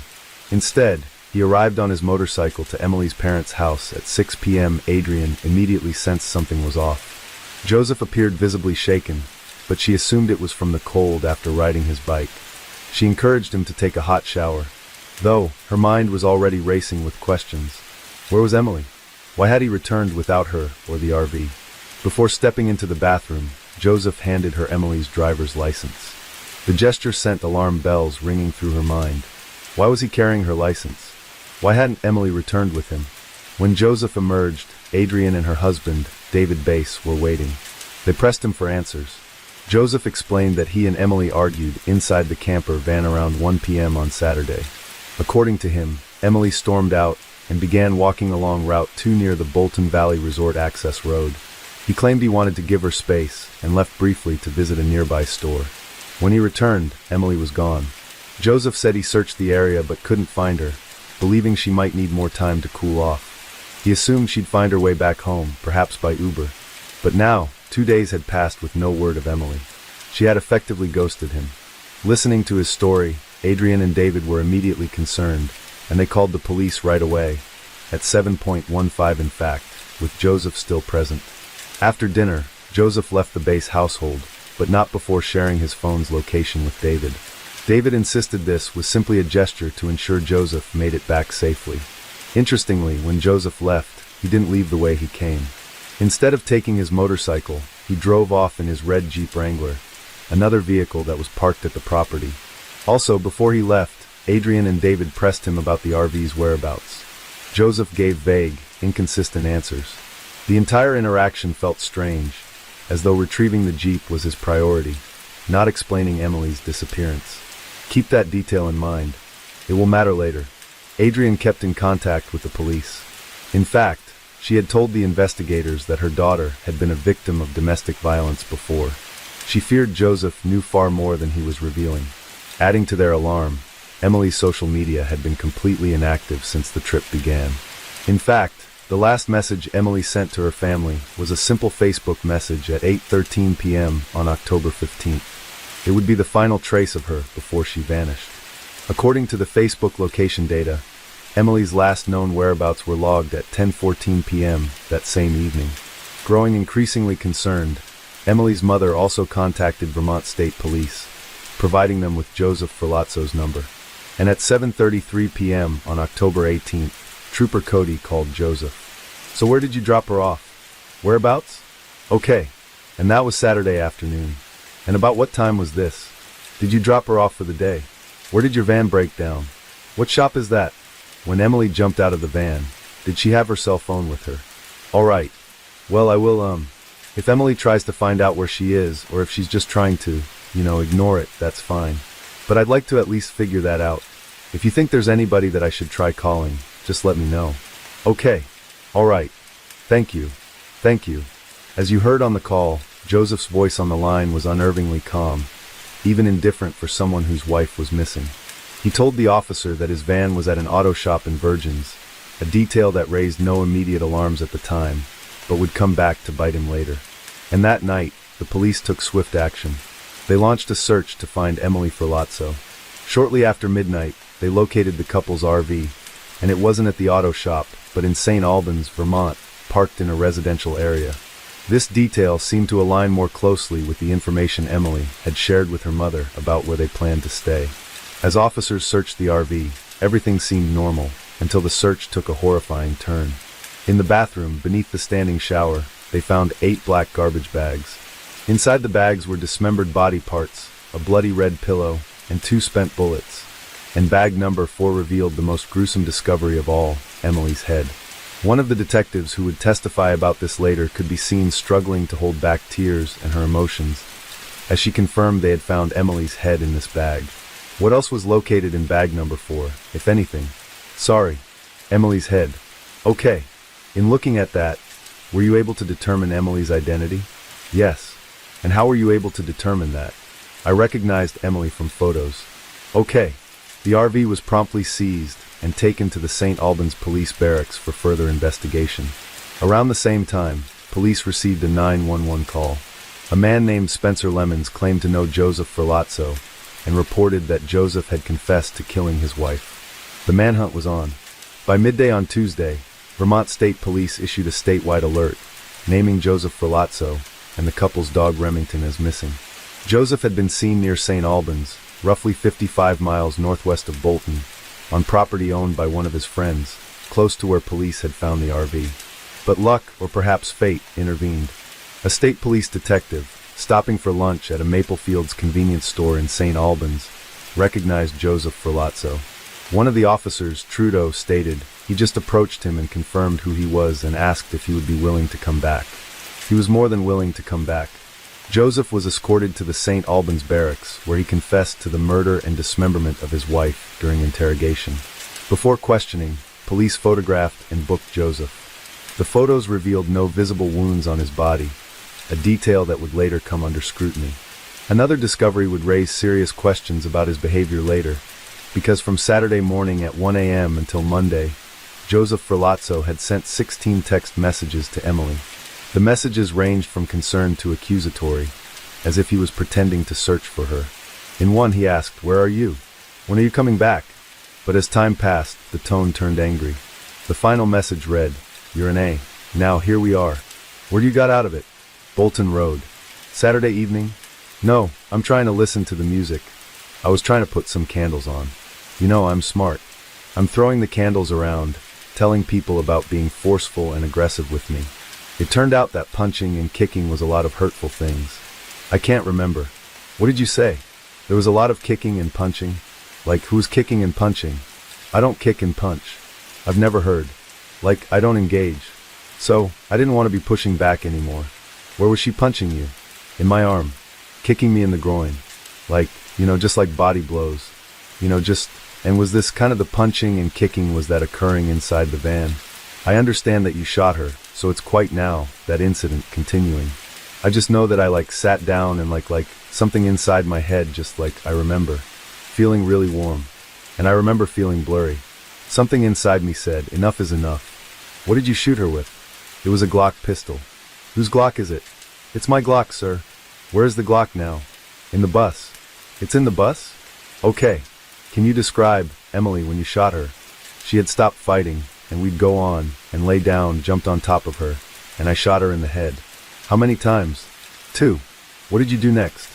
Instead, he arrived on his motorcycle to Emily's parents' house at 6 p.m. Adrian immediately sensed something was off. Joseph appeared visibly shaken, but she assumed it was from the cold after riding his bike. She encouraged him to take a hot shower, though her mind was already racing with questions. Where was Emily? Why had he returned without her or the RV? Before stepping into the bathroom, Joseph handed her Emily's driver's license. The gesture sent alarm bells ringing through her mind. Why was he carrying her license? Why hadn't Emily returned with him? When Joseph emerged, Adrian and her husband, David Bass, were waiting. They pressed him for answers. Joseph explained that he and Emily argued inside the camper van around 1 p.m. on Saturday. According to him, Emily stormed out and began walking along Route 2 near the Bolton Valley Resort access road. He claimed he wanted to give her space and left briefly to visit a nearby store. When he returned, Emily was gone. Joseph said he searched the area but couldn't find her, believing she might need more time to cool off. He assumed she'd find her way back home, perhaps by Uber. But now, 2 days had passed with no word of Emily. She had effectively ghosted him. Listening to his story, Adrian and David were immediately concerned, and they called the police right away, at 7:15 in fact, with Joseph still present. After dinner, Joseph left the Bass household, but not before sharing his phone's location with David. David insisted this was simply a gesture to ensure Joseph made it back safely. Interestingly, when Joseph left, he didn't leave the way he came. Instead of taking his motorcycle, he drove off in his red Jeep Wrangler, another vehicle that was parked at the property. Also, before he left, Adrian and David pressed him about the RV's whereabouts. Joseph gave vague, inconsistent answers. The entire interaction felt strange, as though retrieving the Jeep was his priority, not explaining Emily's disappearance. Keep that detail in mind. It will matter later. Adrian kept in contact with the police. In fact, she had told the investigators that her daughter had been a victim of domestic violence before. She feared Joseph knew far more than he was revealing. Adding to their alarm, Emily's social media had been completely inactive since the trip began. In fact, the last message Emily sent to her family was a simple Facebook message at 8:13 p.m. on October 15th. It would be the final trace of her before she vanished. According to the Facebook location data, Emily's last known whereabouts were logged at 10:14 p.m. that same evening. Growing increasingly concerned, Emily's mother also contacted Vermont State Police, providing them with Joseph Ferlazzo's number. And at 7:33 p.m. on October 18th, Trooper Cody called Joseph. "So where did you drop her off? Whereabouts?" "Okay." "And that was Saturday afternoon. And about what time was this? Did you drop her off for the day? Where did your van break down? What shop is that?" When Emily jumped out of the van, did she have her cell phone with her? "All right. Well, I will, if Emily tries to find out where she is, or if she's just trying to, ignore it, that's fine. But I'd like to at least figure that out. If you think there's anybody that I should try calling, just let me know." "Okay. All right. Thank you. Thank you." As you heard on the call, Joseph's voice on the line was unnervingly calm, even indifferent for someone whose wife was missing. He told the officer that his van was at an auto shop in Virgins, a detail that raised no immediate alarms at the time, but would come back to bite him later. And that night, the police took swift action. They launched a search to find Emily Ferlazzo. Shortly after midnight, they located the couple's RV, and it wasn't at the auto shop, but in St. Albans, Vermont, parked in a residential area. This detail seemed to align more closely with the information Emily had shared with her mother about where they planned to stay. As officers searched the RV, everything seemed normal, until the search took a horrifying turn. In the bathroom, beneath the standing shower, they found 8 black garbage bags. Inside the bags were dismembered body parts, a bloody red pillow, and 2 spent bullets. And bag number 4 revealed the most gruesome discovery of all, Emily's head. One of the detectives who would testify about this later could be seen struggling to hold back tears and her emotions, as she confirmed they had found Emily's head in this bag. What else was located in bag number 4, if anything? "Sorry, Emily's head." "Okay. In looking at that, were you able to determine Emily's identity?" "Yes." "And how were you able to determine that?" "I recognized Emily from photos." "Okay." The RV was promptly seized and taken to the St. Albans police barracks for further investigation. Around the same time, police received a 911 call. A man named Spencer Lemons claimed to know Joseph Ferlazzo and reported that Joseph had confessed to killing his wife. The manhunt was on. By midday on Tuesday, Vermont State Police issued a statewide alert, naming Joseph Ferlazzo and the couple's dog Remington as missing. Joseph had been seen near St. Albans, roughly 55 miles northwest of Bolton, on property owned by one of his friends, close to where police had found the RV. But luck, or perhaps fate, intervened. A state police detective, stopping for lunch at a Maple Fields convenience store in St. Albans, recognized Joseph Ferlazzo. One of the officers, Trudeau, stated he just approached him and confirmed who he was and asked if he would be willing to come back. He was more than willing to come back. Joseph was escorted to the St. Albans barracks, where he confessed to the murder and dismemberment of his wife during interrogation. Before questioning, police photographed and booked Joseph. The photos revealed no visible wounds on his body, a detail that would later come under scrutiny. Another discovery would raise serious questions about his behavior later, because from Saturday morning at 1 a.m. until Monday, Joseph Ferlazzo had sent 16 text messages to Emily. The messages ranged from concern to accusatory, as if he was pretending to search for her. In one he asked, "Where are you? When are you coming back?" But as time passed, the tone turned angry. The final message read, "You're an A. Now here we are. Where you got out of it?" "Bolton Road." "Saturday evening?" "No, I'm trying to listen to the music. I was trying to put some candles on. I'm smart. I'm throwing the candles around, telling people about being forceful and aggressive with me. It turned out that punching and kicking was a lot of hurtful things. I can't remember. What did you say? There was a lot of kicking and punching? Like, who's kicking and punching? I don't kick and punch. I've never heard. Like, I don't engage. So, I didn't want to be pushing back anymore. Where was she punching you?" "In my arm. Kicking me in the groin. Like, just like body blows. And was this kind of the punching and kicking, was that occurring inside the van? I understand that you shot her, so it's quite now, that incident continuing. I just know that I sat down and like something inside my head just I remember feeling really warm. And I remember feeling blurry. Something inside me said, enough is enough." "What did you shoot her with?" "It was a Glock pistol." "Whose Glock is it?" "It's my Glock, sir." "Where's the Glock now?" "In the bus." "It's in the bus?" "Okay. Can you describe, Emily, when you shot her?" "She had stopped fighting, and we'd go on, and lay down, jumped on top of her, and I shot her in the head." "How many times?" 2. What did you do next?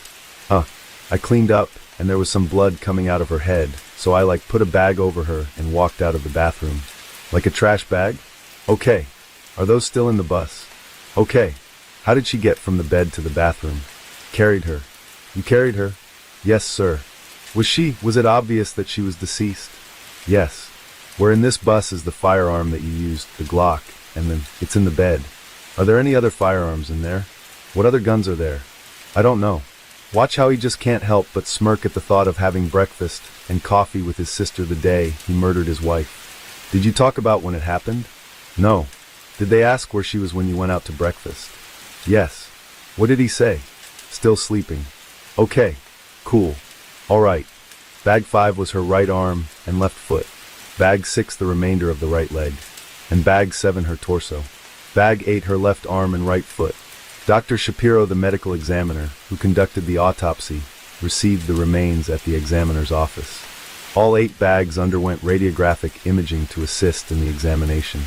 I cleaned up, and there was some blood coming out of her head, so I put a bag over her and walked out of the bathroom. Like a trash bag? Okay. Are those still in the bus? Okay. How did she get from the bed to the bathroom? Carried her. You carried her? Yes, sir. Was it obvious that she was deceased? Yes. Where in this bus is the firearm that you used, the Glock, and then it's in the bed. Are there any other firearms in there? What other guns are there? I don't know. Watch how he just can't help but smirk at the thought of having breakfast and coffee with his sister the day he murdered his wife. Did you talk about when it happened? No. Did they ask where she was when you went out to breakfast? Yes. What did he say? Still sleeping. Okay. Cool. All right. Bag 5 was her right arm and left foot. Bag 6 the remainder of the right leg. And bag 7 her torso. Bag 8 her left arm and right foot. Dr. Shapiro, the medical examiner who conducted the autopsy, received the remains at the examiner's office. All 8 bags underwent radiographic imaging to assist in the examination.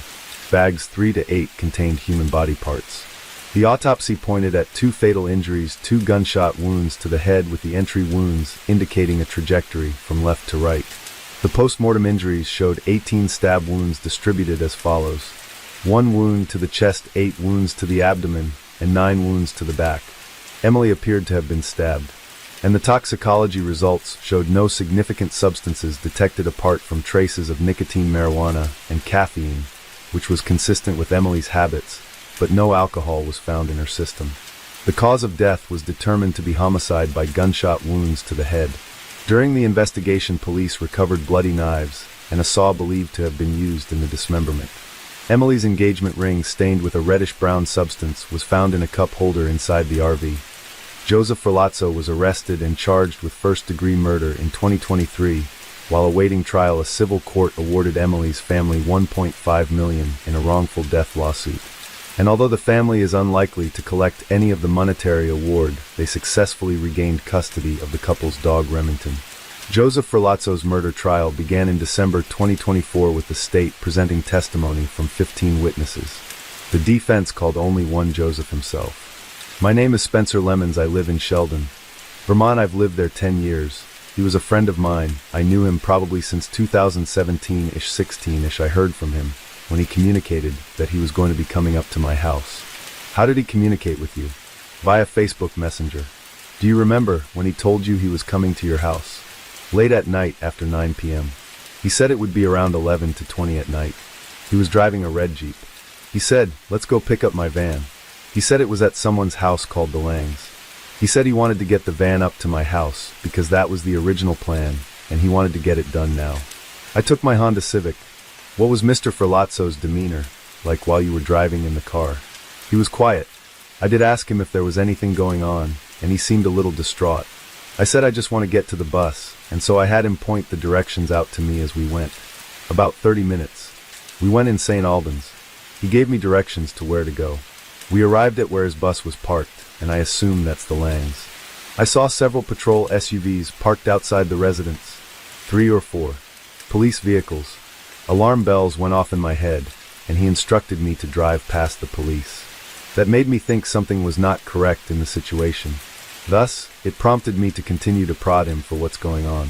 Bags 3 to 8 contained human body parts. The autopsy pointed at 2 fatal injuries, 2 gunshot wounds to the head with the entry wounds indicating a trajectory from left to right. The post-mortem injuries showed 18 stab wounds distributed as follows: 1 wound to the chest, 8 wounds to the abdomen, and 9 wounds to the back. Emily appeared to have been stabbed, and the toxicology results showed no significant substances detected apart from traces of nicotine, marijuana, and caffeine, which was consistent with Emily's habits, but no alcohol was found in her system. The cause of death was determined to be homicide by gunshot wounds to the head. During the investigation, police recovered bloody knives and a saw believed to have been used in the dismemberment. Emily's engagement ring, stained with a reddish-brown substance, was found in a cup holder inside the RV. Joseph Ferlazzo was arrested and charged with first-degree murder in 2023. While awaiting trial, a civil court awarded Emily's family $1.5 million in a wrongful death lawsuit. And although the family is unlikely to collect any of the monetary award, they successfully regained custody of the couple's dog Remington. Joseph Ferlazzo's murder trial began in December 2024 with the state presenting testimony from 15 witnesses. The defense called only one Joseph himself. My name is Spencer Lemons. I live in Sheldon, Vermont. I've lived there 10 years. He was a friend of mine. I knew him probably since 2017-ish, 16-ish. I heard from him when he communicated that he was going to be coming up to my house. How did he communicate with you? Via Facebook Messenger. Do you remember when he told you he was coming to your house? Late at night after 9 p.m. He said it would be around 11 to 20 at night. He was driving a red Jeep. He said, "Let's go pick up my van." He said it was at someone's house called the Langs. He said he wanted to get the van up to my house because that was the original plan and he wanted to get it done now. I took my Honda Civic. What was Mr. Ferlazzo's demeanor like while you were driving in the car? He was quiet. I did ask him if there was anything going on, and he seemed a little distraught. I said I just want to get to the bus, and so I had him point the directions out to me as we went. About 30 minutes. We went in St. Albans. He gave me directions to where to go. We arrived at where his bus was parked, and I assume that's the Langs. I saw several patrol SUVs parked outside the residence. 3 or 4. Police vehicles. Alarm bells went off in my head, and he instructed me to drive past the police. That made me think something was not correct in the situation. Thus, it prompted me to continue to prod him for what's going on.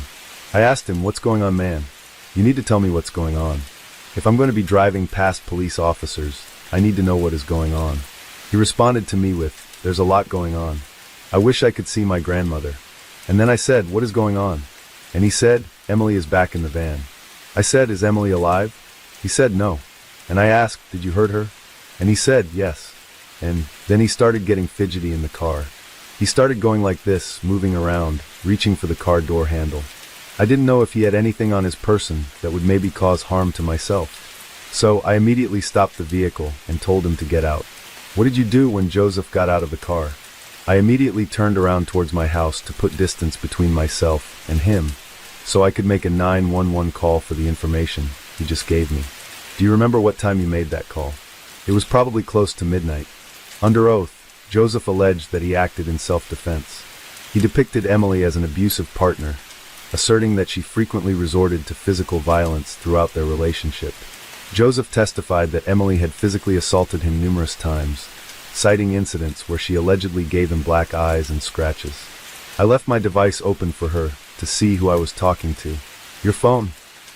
I asked him, "What's going on, man? You need to tell me what's going on. If I'm going to be driving past police officers, I need to know what is going on." He responded to me with, "There's a lot going on. I wish I could see my grandmother." And then I said, "What is going on?" And he said, "Emily is back in the van." I said, "Is Emily alive?" He said, "No." And I asked, "Did you hurt her?" And he said, "Yes." And then he started getting fidgety in the car. He started going like this, moving around, reaching for the car door handle. I didn't know if he had anything on his person that would maybe cause harm to myself. So I immediately stopped the vehicle and told him to get out. What did you do when Joseph got out of the car? I immediately turned around towards my house to put distance between myself and him, so I could make a 911 call for the information he just gave me. Do you remember what time you made that call? It was probably close to midnight. Under oath, Joseph alleged that he acted in self-defense. He depicted Emily as an abusive partner, asserting that she frequently resorted to physical violence throughout their relationship. Joseph testified that Emily had physically assaulted him numerous times, citing incidents where she allegedly gave him black eyes and scratches. I left my device open for her to see who I was talking to. Your phone?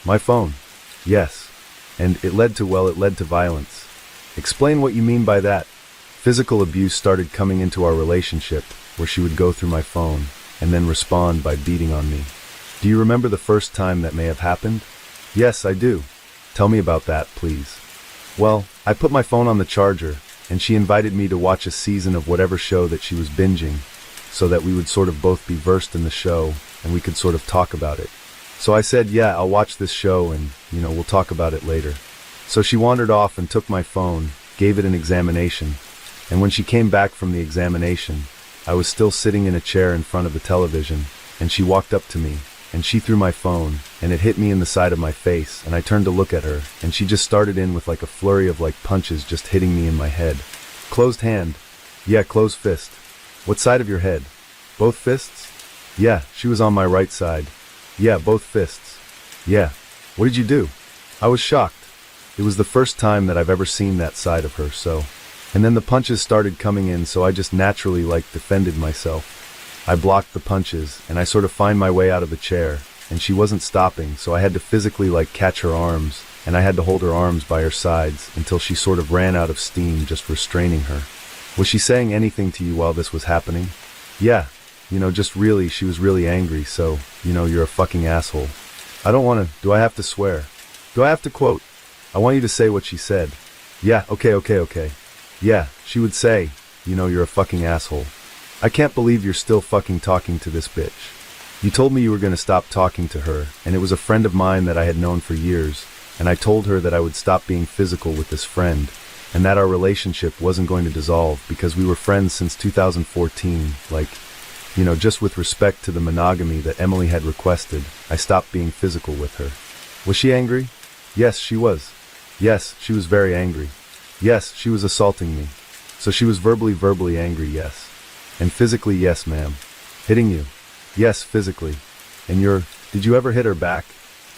My phone. Yes. And it led to violence. Explain what you mean by that. Physical abuse started coming into our relationship, where she would go through my phone, and then respond by beating on me. Do you remember the first time that may have happened? Yes, I do. Tell me about that, please. Well, I put my phone on the charger, and she invited me to watch a season of whatever show that she was binging, so that we would sort of both be versed in the show, and we could sort of talk about it. So I said, yeah, I'll watch this show, and, we'll talk about it later. So she wandered off and took my phone, gave it an examination, and when she came back from the examination, I was still sitting in a chair in front of the television, and she walked up to me, and she threw my phone, and it hit me in the side of my face, and I turned to look at her, and she just started in with like a flurry of like punches just hitting me in my head. Closed hand. Yeah, closed fist. What side of your head? Both fists? Yeah, she was on my right side. Yeah, both fists. Yeah. What did you do? I was shocked. It was the first time that I've ever seen that side of her, so. And then the punches started coming in, so I just naturally defended myself. I blocked the punches, and I sort of find my way out of the chair, and she wasn't stopping, so I had to physically catch her arms, and I had to hold her arms by her sides until she sort of ran out of steam, just restraining her. Was she saying anything to you while this was happening? Yeah, she was really angry, so, you're a fucking asshole. I don't want to, do I have to swear? Do I have to quote? I want you to say what she said. Yeah, okay. Yeah, she would say, you're a fucking asshole. I can't believe you're still fucking talking to this bitch. You told me you were going to stop talking to her, and it was a friend of mine that I had known for years, and I told her that I would stop being physical with this friend, and that our relationship wasn't going to dissolve because we were friends since 2014, just with respect to the monogamy that Emily had requested, I stopped being physical with her. Was she angry? Yes, she was. Yes, she was very angry. Yes, she was assaulting me. So she was verbally angry, yes. And physically, yes, ma'am. Hitting you? Yes, physically. And did you ever hit her back?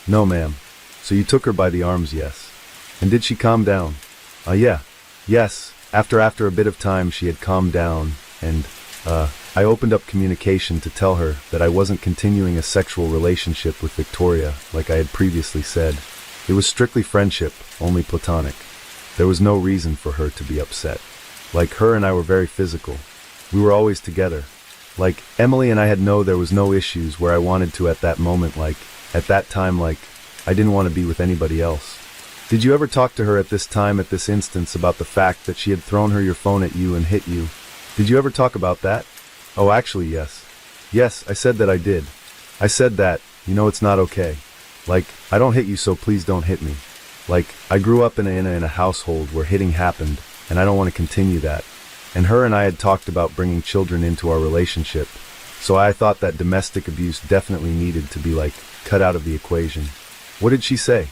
No, ma'am. So you took her by the arms, yes. And did she calm down? Yeah. Yes. After a bit of time, she had calmed down, and, I opened up communication to tell her that I wasn't continuing a sexual relationship with Victoria, like I had previously said. It was strictly friendship, only platonic. There was no reason for her to be upset. Her and I were very physical. We were always together. Emily and I there was no issues where I wanted to at that moment, at that time, I didn't want to be with anybody else. Did you ever talk to her at this time, at this instance, about the fact that she had thrown your phone at you and hit you? Did you ever talk about that? Oh, actually, yes. Yes, I said that I did. I said that, it's not okay. I don't hit you, so please don't hit me. I grew up in a household where hitting happened, and I don't want to continue that. And her and I had talked about bringing children into our relationship, so I thought that domestic abuse definitely needed to be, cut out of the equation. What did she say?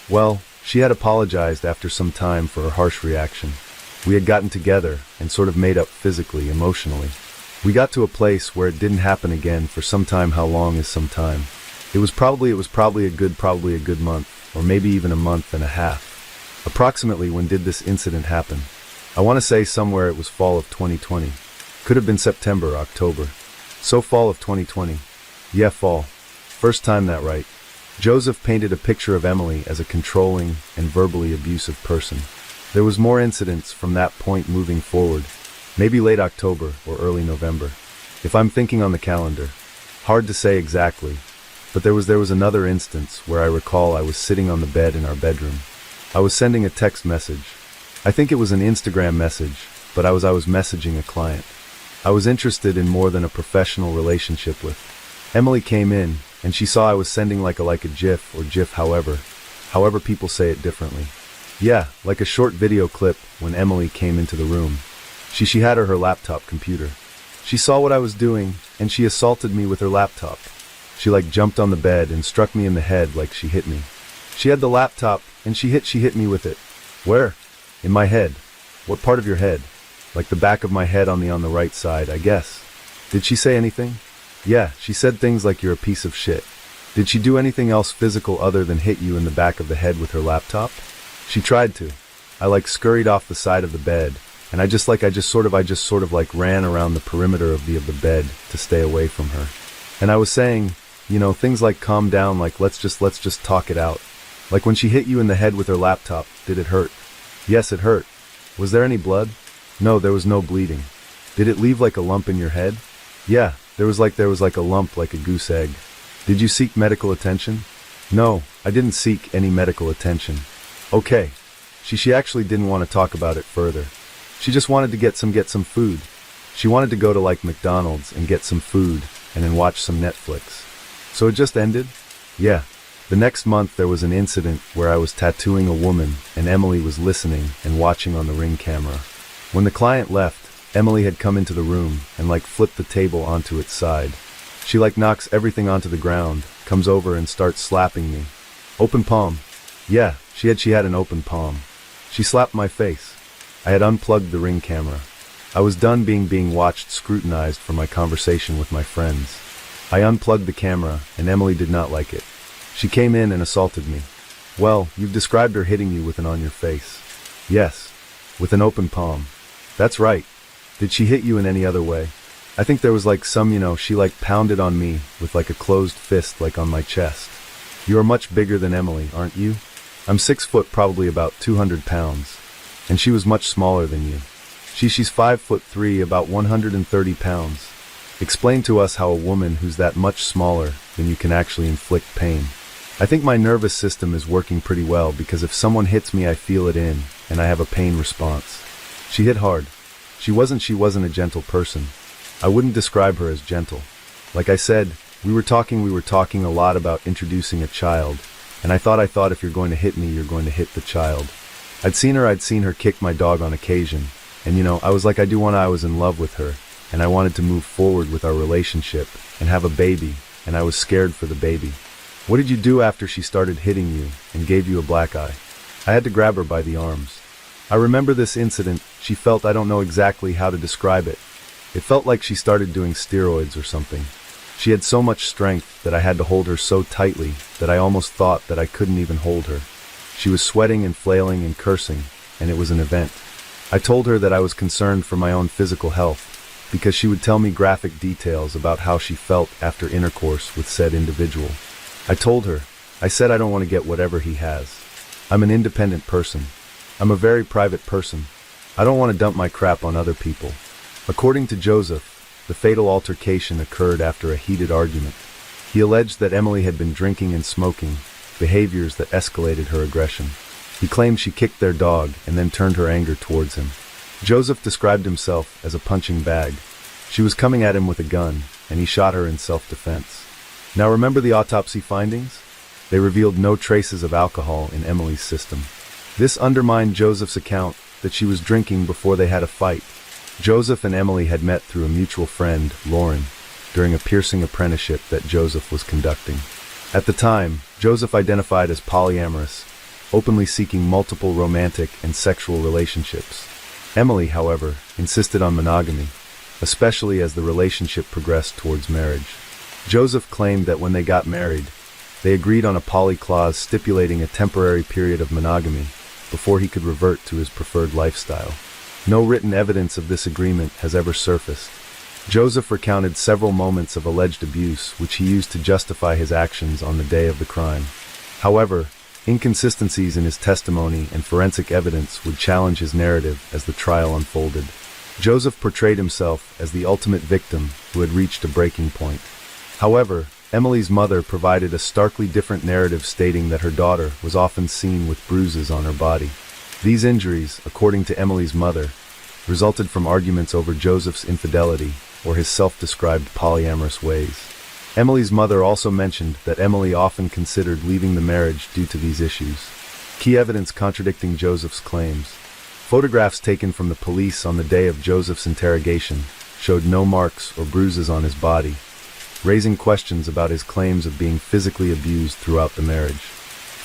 Well, she had apologized after some time for her harsh reaction. We had gotten together and sort of made up physically, emotionally. We got to a place where it didn't happen again for some time. How long is some time? It was probably a good month, or maybe even a month and a half. Approximately when did this incident happen? I want to say somewhere it was fall of 2020. Could have been September, October. So fall of 2020. Yeah, fall. First time that right. Joseph painted a picture of Emily as a controlling and verbally abusive person. There was more incidents from that point moving forward. Maybe late October or early November. If I'm thinking on the calendar. Hard to say exactly. But there was another instance where I recall I was sitting on the bed in our bedroom. I was sending a text message. I think it was an Instagram message, but I was messaging a client. I was interested in more than a professional relationship with. Emily came in, and she saw I was sending like a GIF or GIF however people say it differently. Yeah, like a short video clip when Emily came into the room. She had her laptop computer. She saw what I was doing, and she assaulted me with her laptop. She jumped on the bed and struck me in the head like she hit me. She had the laptop, and she hit me with it. Where? In my head. What part of your head? The back of my head on the right side, I guess. Did she say anything? Yeah, she said things like you're a piece of shit. Did she do anything else physical other than hit you in the back of the head with her laptop? She tried to. I scurried off the side of the bed, And I just sort of like ran around the perimeter of the bed to stay away from her. And I was saying, things like calm down, like let's just talk it out. Like when she hit you in the head with her laptop, did it hurt? Yes, it hurt. Was there any blood? No, there was no bleeding. Did it leave like a lump in your head? Yeah, there was like a lump, like a goose egg. Did you seek medical attention? No, I didn't seek any medical attention. Okay. She actually didn't want to talk about it further. She just wanted to get some food. She wanted to go to like McDonald's and get some food and then watch some Netflix. So it just ended? Yeah. The next month there was an incident where I was tattooing a woman and Emily was listening and watching on the Ring camera. When the client left, Emily had come into the room and like flipped the table onto its side. She like knocks everything onto the ground, comes over and starts slapping me. Open palm. Yeah, she had an open palm. She slapped my face. I had unplugged the Ring camera. I was done being watched, scrutinized for my conversation with my friends. I unplugged the camera and Emily did not like it. She came in and assaulted me. Well, you've described her hitting you with an on your face. Yes, with an open palm. That's right. Did she hit you in any other way? I think there was like some, she like pounded on me with like a closed fist like on my chest. You are much bigger than Emily, aren't you? I'm 6 foot, probably about 200 pounds. And she was much smaller than you. She's 5'3", about 130 pounds. Explain to us how a woman who's that much smaller than you can actually inflict pain. I think my nervous system is working pretty well because if someone hits me I feel it in and I have a pain response. She hit hard. She wasn't a gentle person. I wouldn't describe her as gentle. Like I said, we were talking a lot about introducing a child, and I thought if you're going to hit me, you're going to hit the child. I'd seen her kick my dog on occasion, and I was like, I was in love with her, and I wanted to move forward with our relationship and have a baby, and I was scared for the baby. What did you do after she started hitting you and gave you a black eye? I had to grab her by the arms. I remember this incident. She felt, I don't know exactly how to describe it. It felt like she started doing steroids or something. She had so much strength that I had to hold her so tightly that I almost thought that I couldn't even hold her. She was sweating and flailing and cursing, and it was an event. I told her that I was concerned for my own physical health, because she would tell me graphic details about how she felt after intercourse with said individual. I said I don't want to get whatever he has. I'm an independent person. I'm a very private person. I don't want to dump my crap on other people. According to Joseph, the fatal altercation occurred after a heated argument. He alleged that Emily had been drinking and smoking, behaviors that escalated her aggression. He claimed she kicked their dog and then turned her anger towards him. Joseph described himself as a punching bag. She was coming at him with a gun, and he shot her in self-defense. Now remember the autopsy findings? They revealed no traces of alcohol in Emily's system. This undermined Joseph's account that she was drinking before they had a fight. Joseph and Emily had met through a mutual friend, Lauren, during a piercing apprenticeship that Joseph was conducting. At the time, Joseph identified as polyamorous, openly seeking multiple romantic and sexual relationships. Emily, however, insisted on monogamy, especially as the relationship progressed towards marriage. Joseph claimed that when they got married, they agreed on a poly clause stipulating a temporary period of monogamy before he could revert to his preferred lifestyle. No written evidence of this agreement has ever surfaced. Joseph recounted several moments of alleged abuse which he used to justify his actions on the day of the crime. However, inconsistencies in his testimony and forensic evidence would challenge his narrative as the trial unfolded. Joseph portrayed himself as the ultimate victim who had reached a breaking point. However, Emily's mother provided a starkly different narrative stating that her daughter was often seen with bruises on her body. These injuries, according to Emily's mother, resulted from arguments over Joseph's infidelity or his self-described polyamorous ways. Emily's mother also mentioned that Emily often considered leaving the marriage due to these issues. Key evidence contradicting Joseph's claims. Photographs taken from the police on the day of Joseph's interrogation showed no marks or bruises on his body, raising questions about his claims of being physically abused throughout the marriage.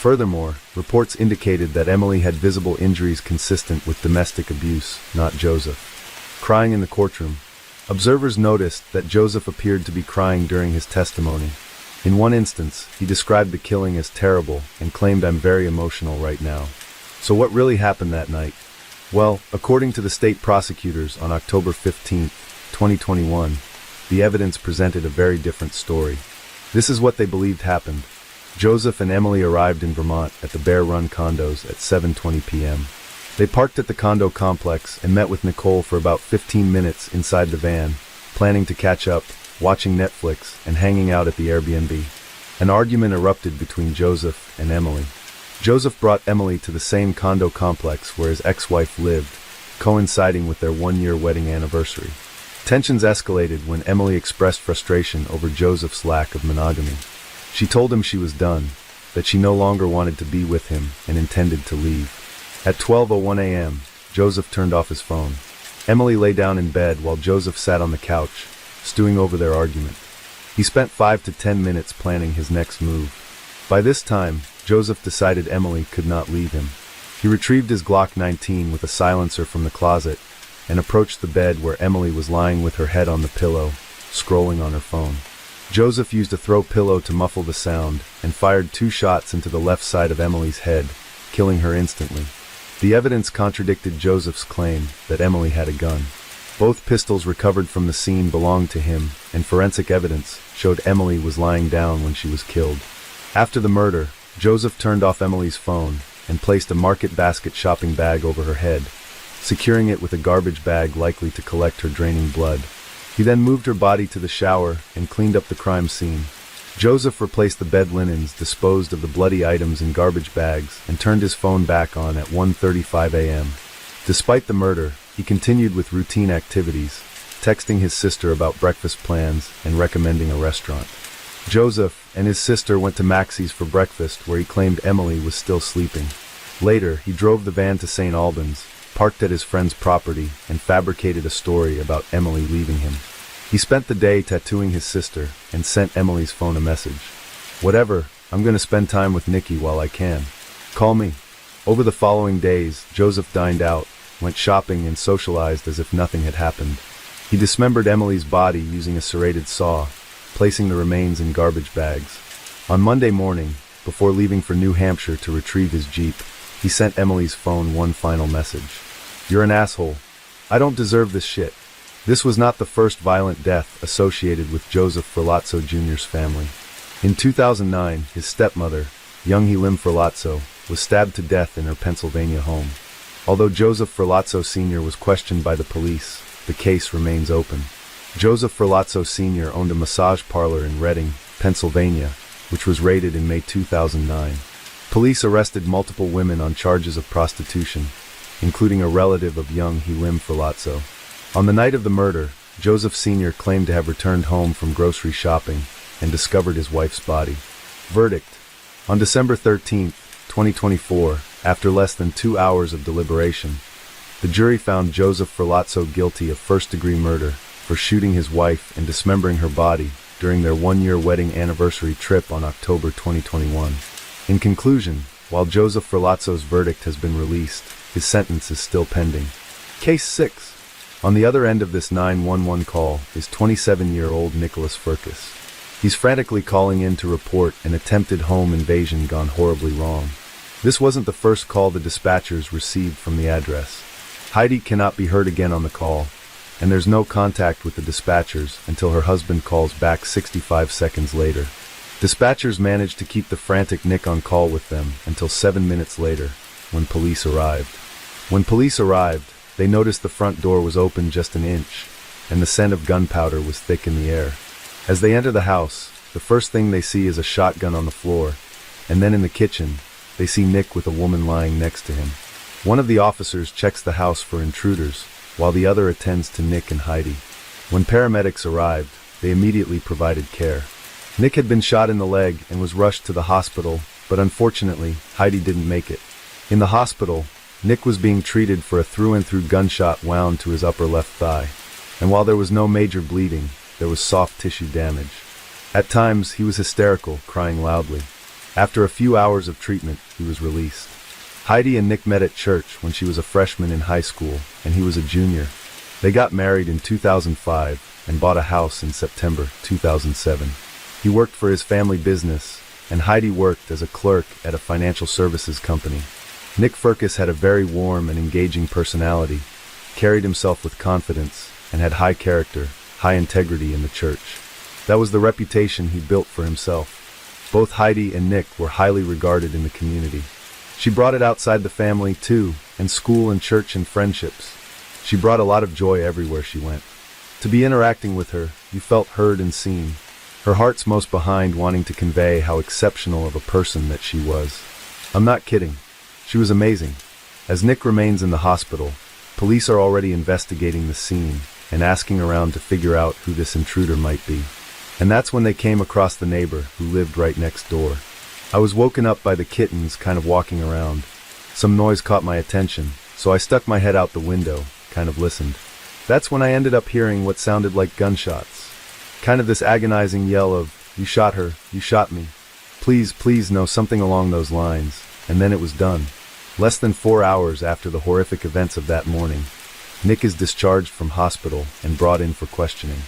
Furthermore, reports indicated that Emily had visible injuries consistent with domestic abuse, not Joseph. Crying in the courtroom. Observers noticed that Joseph appeared to be crying during his testimony. In one instance, he described the killing as terrible and claimed, "I'm very emotional right now." So what really happened that night? Well, according to the state prosecutors on October 15, 2021, the evidence presented a very different story. This is what they believed happened. Joseph and Emily arrived in Vermont at the Bear Run condos at 7:20 p.m. They parked at the condo complex and met with Nicole for about 15 minutes inside the van, planning to catch up, watching Netflix, and hanging out at the Airbnb. An argument erupted between Joseph and Emily. Joseph brought Emily to the same condo complex where his ex-wife lived, coinciding with their one-year wedding anniversary. Tensions escalated when Emily expressed frustration over Joseph's lack of monogamy. She told him she was done, that she no longer wanted to be with him and intended to leave. At 12:01 a.m., Joseph turned off his phone. Emily lay down in bed while Joseph sat on the couch, stewing over their argument. He spent 5 to 10 minutes planning his next move. By this time, Joseph decided Emily could not leave him. He retrieved his Glock 19 with a silencer from the closet and approached the bed where Emily was lying with her head on the pillow, scrolling on her phone. Joseph used a throw pillow to muffle the sound and fired 2 shots into the left side of Emily's head, killing her instantly. The evidence contradicted Joseph's claim that Emily had a gun. Both pistols recovered from the scene belonged to him, and forensic evidence showed Emily was lying down when she was killed. After the murder, Joseph turned off Emily's phone and placed a market basket shopping bag over her head, securing it with a garbage bag likely to collect her draining blood. He then moved her body to the shower and cleaned up the crime scene. Joseph replaced the bed linens, disposed of the bloody items in garbage bags, and turned his phone back on at 1:35 a.m. Despite the murder, he continued with routine activities, texting his sister about breakfast plans and recommending a restaurant. Joseph and his sister went to Maxie's for breakfast, where he claimed Emily was still sleeping. Later, he drove the van to St. Albans, parked at his friend's property, and fabricated a story about Emily leaving him. He spent the day tattooing his sister and sent Emily's phone a message. "Whatever, I'm going to spend time with Nikki while I can. Call me." Over the following days, Joseph dined out, went shopping, and socialized as if nothing had happened. He dismembered Emily's body using a serrated saw, placing the remains in garbage bags. On Monday morning, before leaving for New Hampshire to retrieve his Jeep, he sent Emily's phone one final message. "You're an asshole. I don't deserve this shit." This was not the first violent death associated with Joseph Ferlazzo Jr.'s family. In 2009, his stepmother, young Helene Ferlazzo, was stabbed to death in her Pennsylvania home. Although Joseph Ferlazzo Sr. was questioned by the police, the case remains open. Joseph Ferlazzo Sr. owned a massage parlor in Reading, Pennsylvania, which was raided in May 2009. Police arrested multiple women on charges of prostitution, including a relative of young Helene Ferlazzo. On the night of the murder, Joseph Sr. claimed to have returned home from grocery shopping and discovered his wife's body. Verdict. On December 13, 2024, after less than 2 hours of deliberation, the jury found Joseph Ferlazzo guilty of first-degree murder for shooting his wife and dismembering her body during their one-year wedding anniversary trip on October 2021. In conclusion, while Joseph Ferlazzo's verdict has been released, his sentence is still pending. Case 6. On the other end of this 911 call is 27-year-old Nicholas Furcus. He's frantically calling in to report an attempted home invasion gone horribly wrong. This wasn't the first call the dispatchers received from the address. Heidi cannot be heard again on the call, and there's no contact with the dispatchers until her husband calls back 65 seconds later. Dispatchers managed to keep the frantic Nick on call with them until 7 minutes later, when police arrived. When police arrived, they noticed the front door was open just an inch, and the scent of gunpowder was thick in the air. As they enter the house, the first thing they see is a shotgun on the floor, and then in the kitchen, they see Nick with a woman lying next to him. One of the officers checks the house for intruders, while the other attends to Nick and Heidi. When paramedics arrived, they immediately provided care. Nick had been shot in the leg and was rushed to the hospital, but unfortunately, Heidi didn't make it. In the hospital, Nick was being treated for a through-and-through gunshot wound to his upper left thigh, and while there was no major bleeding, there was soft tissue damage. At times, he was hysterical, crying loudly. After a few hours of treatment, he was released. Heidi and Nick met at church when she was a freshman in high school, and he was a junior. They got married in 2005 and bought a house in September 2007. He worked for his family business, and Heidi worked as a clerk at a financial services company. Nick Furcus had a very warm and engaging personality, carried himself with confidence, and had high character, high integrity in the church. That was the reputation he built for himself. Both Heidi and Nick were highly regarded in the community. She brought it outside the family, too, and school and church and friendships. She brought a lot of joy everywhere she went. To be interacting with her, you felt heard and seen. Her heart's most behind wanting to convey how exceptional of a person that she was. I'm not kidding. She was amazing. As Nick remains in the hospital, police are already investigating the scene and asking around to figure out who this intruder might be. And that's when they came across the neighbor who lived right next door. I was woken up by the kittens kind of walking around. Some noise caught my attention, so I stuck my head out the window, kind of listened. That's when I ended up hearing what sounded like gunshots. Kind of this agonizing yell of, "You shot her, you shot me. Please, please," no, something along those lines. And then it was done. Less than 4 hours after the horrific events of that morning, Nick is discharged from hospital and brought in for questioning.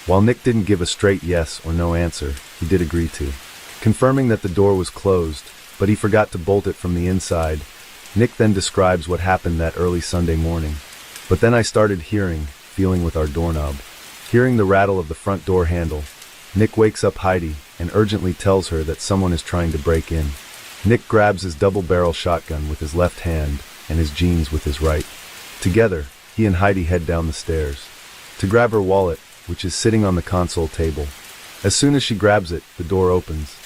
While Nick didn't give a straight yes or no answer, he did agree to, confirming that the door was closed, but he forgot to bolt it from the inside. Nick then describes what happened that early Sunday morning. But then I started feeling with our doorknob. Hearing the rattle of the front door handle, Nick wakes up Heidi and urgently tells her that someone is trying to break in. Nick grabs his double-barrel shotgun with his left hand and his jeans with his right. Together, he and Heidi head down the stairs to grab her wallet, which is sitting on the console table. As soon as she grabs it, the door opens.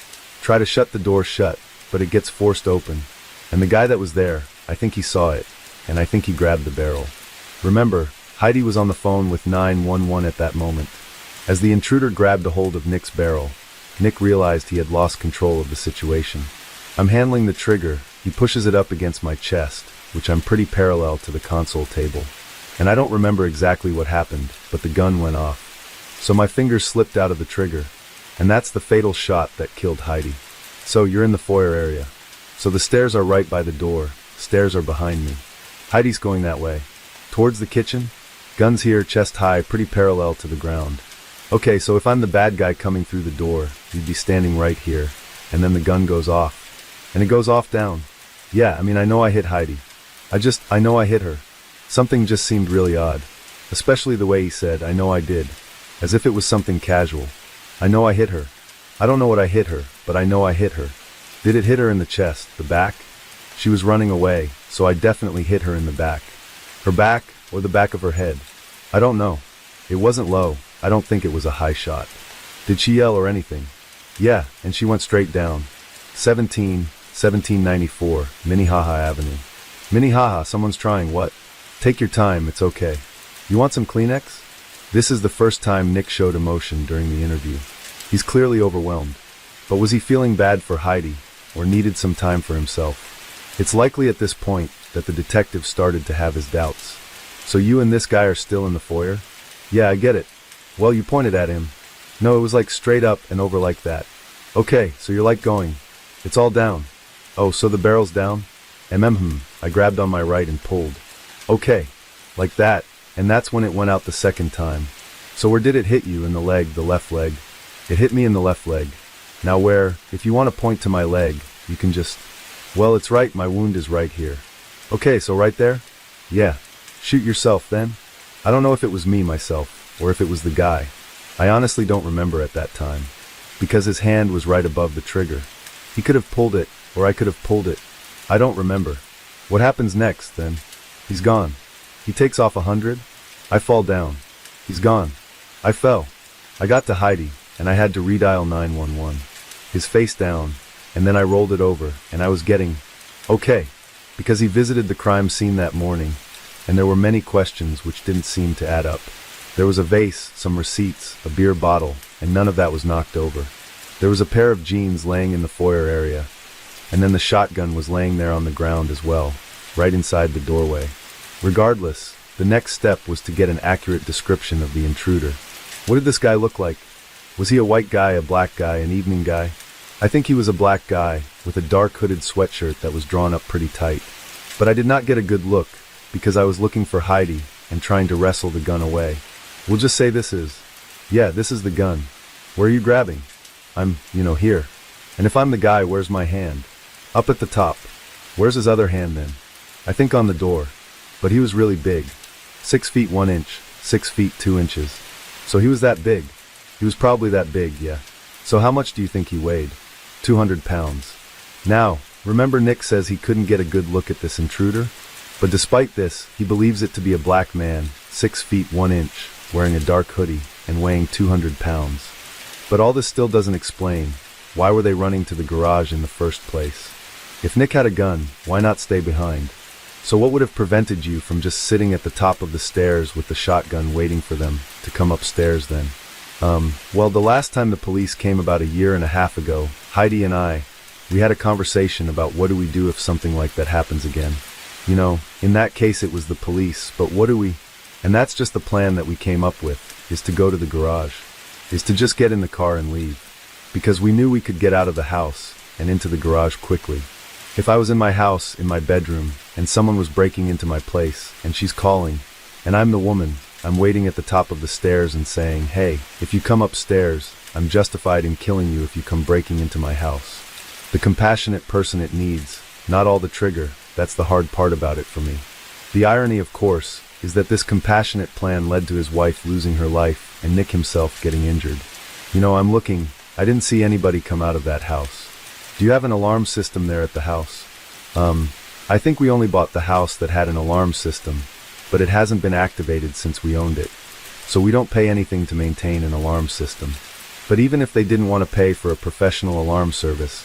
Try to shut the door shut, but it gets forced open. And the guy that was there, I think he saw it, and I think he grabbed the barrel. Remember, Heidi was on the phone with 911 at that moment. As the intruder grabbed a hold of Nick's barrel, Nick realized he had lost control of the situation. I'm handling the trigger. He pushes it up against my chest, which I'm pretty parallel to the console table. And I don't remember exactly what happened, but the gun went off. So my fingers slipped out of the trigger, and that's the fatal shot that killed Heidi. So you're in the foyer area. So the stairs are right by the door. Stairs are behind me. Heidi's going that way. Towards the kitchen. Guns here, chest high, pretty parallel to the ground. Okay, so if I'm the bad guy coming through the door, you'd be standing right here, and then the gun goes off. And it goes off down. Yeah, I know I hit Heidi. I know I hit her. Something just seemed really odd. Especially the way he said, "I know I did." As if it was something casual. I know I hit her. I don't know what I hit her, but I know I hit her. Did it hit her in the chest, the back? She was running away, so I definitely hit her in the back. Her back, or the back of her head. I don't know. It wasn't low. I don't think it was a high shot. Did she yell or anything? Yeah, and she went straight down. 1794, Minnehaha Avenue. Minnehaha, someone's trying what? Take your time, it's okay. You want some Kleenex? This is the first time Nick showed emotion during the interview. He's clearly overwhelmed. But was he feeling bad for Heidi, or needed some time for himself? It's likely at this point that the detective started to have his doubts. So you and this guy are still in the foyer? Yeah, I get it. Well, you pointed at him. No, it was like straight up and over like that. Okay, so you're like going. It's all down. Oh, so the barrel's down? I grabbed on my right and pulled. Okay, like that, and that's when it went out the second time. So where did it hit you? In the leg, the left leg? It hit me in the left leg. Now where, if you want to point to my leg, you can just... Well, it's right, my wound is right here. Okay, so right there? Yeah. Shoot yourself then? I don't know if it was me myself, or if it was the guy. I honestly don't remember at that time. Because his hand was right above the trigger. He could have pulled it, or I could have pulled it. I don't remember. What happens next, then? He's gone. He takes off 100. I fall down. He's gone. I fell. I got to Heidi, and I had to redial 911. His face down, and then I rolled it over, and I was getting... Okay, because he visited the crime scene that morning, and there were many questions which didn't seem to add up. There was a vase, some receipts, a beer bottle, and none of that was knocked over. There was a pair of jeans laying in the foyer area, and then the shotgun was laying there on the ground as well, right inside the doorway. Regardless, the next step was to get an accurate description of the intruder. What did this guy look like? Was he a white guy, a black guy, an evening guy? I think he was a black guy, with a dark hooded sweatshirt that was drawn up pretty tight. But I did not get a good look, because I was looking for Heidi, and trying to wrestle the gun away. We'll just say this is... Yeah, this is the gun. Where are you grabbing? I'm, here. And if I'm the guy, where's my hand? Up at the top. Where's his other hand then? I think on the door. But he was really big. 6 feet 1 inch, 6 feet 2 inches. So he was that big. He was probably that big, yeah. So how much do you think he weighed? 200 pounds. Now, remember Nick says he couldn't get a good look at this intruder? But despite this, he believes it to be a black man, 6 feet 1 inch, wearing a dark hoodie, and weighing 200 pounds. But all this still doesn't explain, why were they running to the garage in the first place? If Nick had a gun, why not stay behind? So what would have prevented you from just sitting at the top of the stairs with the shotgun waiting for them to come upstairs then? Well, the last time the police came about 1.5 years ago, Heidi and we had a conversation about what do we do if something like that happens again. You know, in that case it was the police, but what do we? And that's just the plan that we came up with, is to go to the garage, is to just get in the car and leave. Because we knew we could get out of the house and into the garage quickly. If I was in my house, in my bedroom, and someone was breaking into my place, and she's calling, and I'm the woman, I'm waiting at the top of the stairs and saying, hey, if you come upstairs, I'm justified in killing you if you come breaking into my house. The compassionate person it needs, not all the trigger, that's the hard part about it for me. The irony, of course, is that this compassionate plan led to his wife losing her life and Nick himself getting injured. You know, I'm looking, I didn't see anybody come out of that house. Do you have an alarm system there at the house? I think we only bought the house that had an alarm system, but it hasn't been activated since we owned it. So we don't pay anything to maintain an alarm system. But even if they didn't want to pay for a professional alarm service,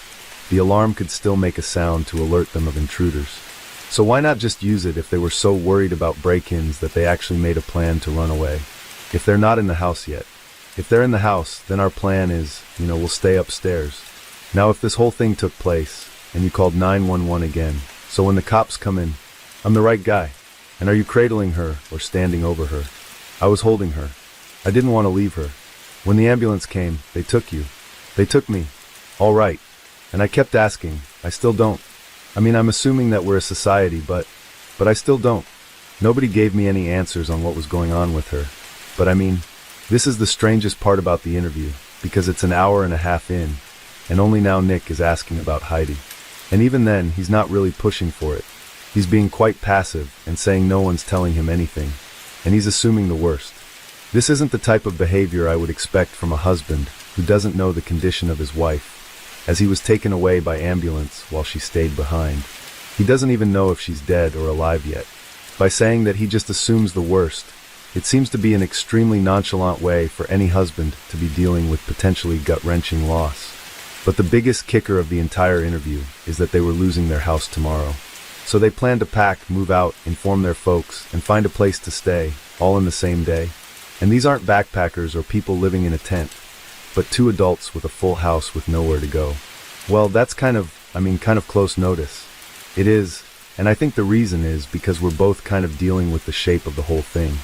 the alarm could still make a sound to alert them of intruders. So why not just use it if they were so worried about break-ins that they actually made a plan to run away? If they're not in the house yet. If they're in the house, then our plan is, we'll stay upstairs. Now if this whole thing took place, and you called 911 again, so when the cops come in, I'm the right guy. And are you cradling her or standing over her? I was holding her. I didn't want to leave her. When the ambulance came, they took you. They took me. All right. And I kept asking. I still don't. I'm assuming that we're a society, but I still don't. Nobody gave me any answers on what was going on with her. But this is the strangest part about the interview, because it's 1.5 hours in, and only now Nick is asking about Heidi. And even then, he's not really pushing for it. He's being quite passive and saying no one's telling him anything, and he's assuming the worst. This isn't the type of behavior I would expect from a husband who doesn't know the condition of his wife, as he was taken away by ambulance while she stayed behind. He doesn't even know if she's dead or alive yet. By saying that he just assumes the worst, it seems to be an extremely nonchalant way for any husband to be dealing with potentially gut-wrenching loss. But the biggest kicker of the entire interview is that they were losing their house tomorrow. So they planned to pack, move out, inform their folks, and find a place to stay, all in the same day. And these aren't backpackers or people living in a tent, but 2 adults with a full house with nowhere to go. Well, that's kind of close notice. It is, and I think the reason is because we're both kind of dealing with the shape of the whole thing.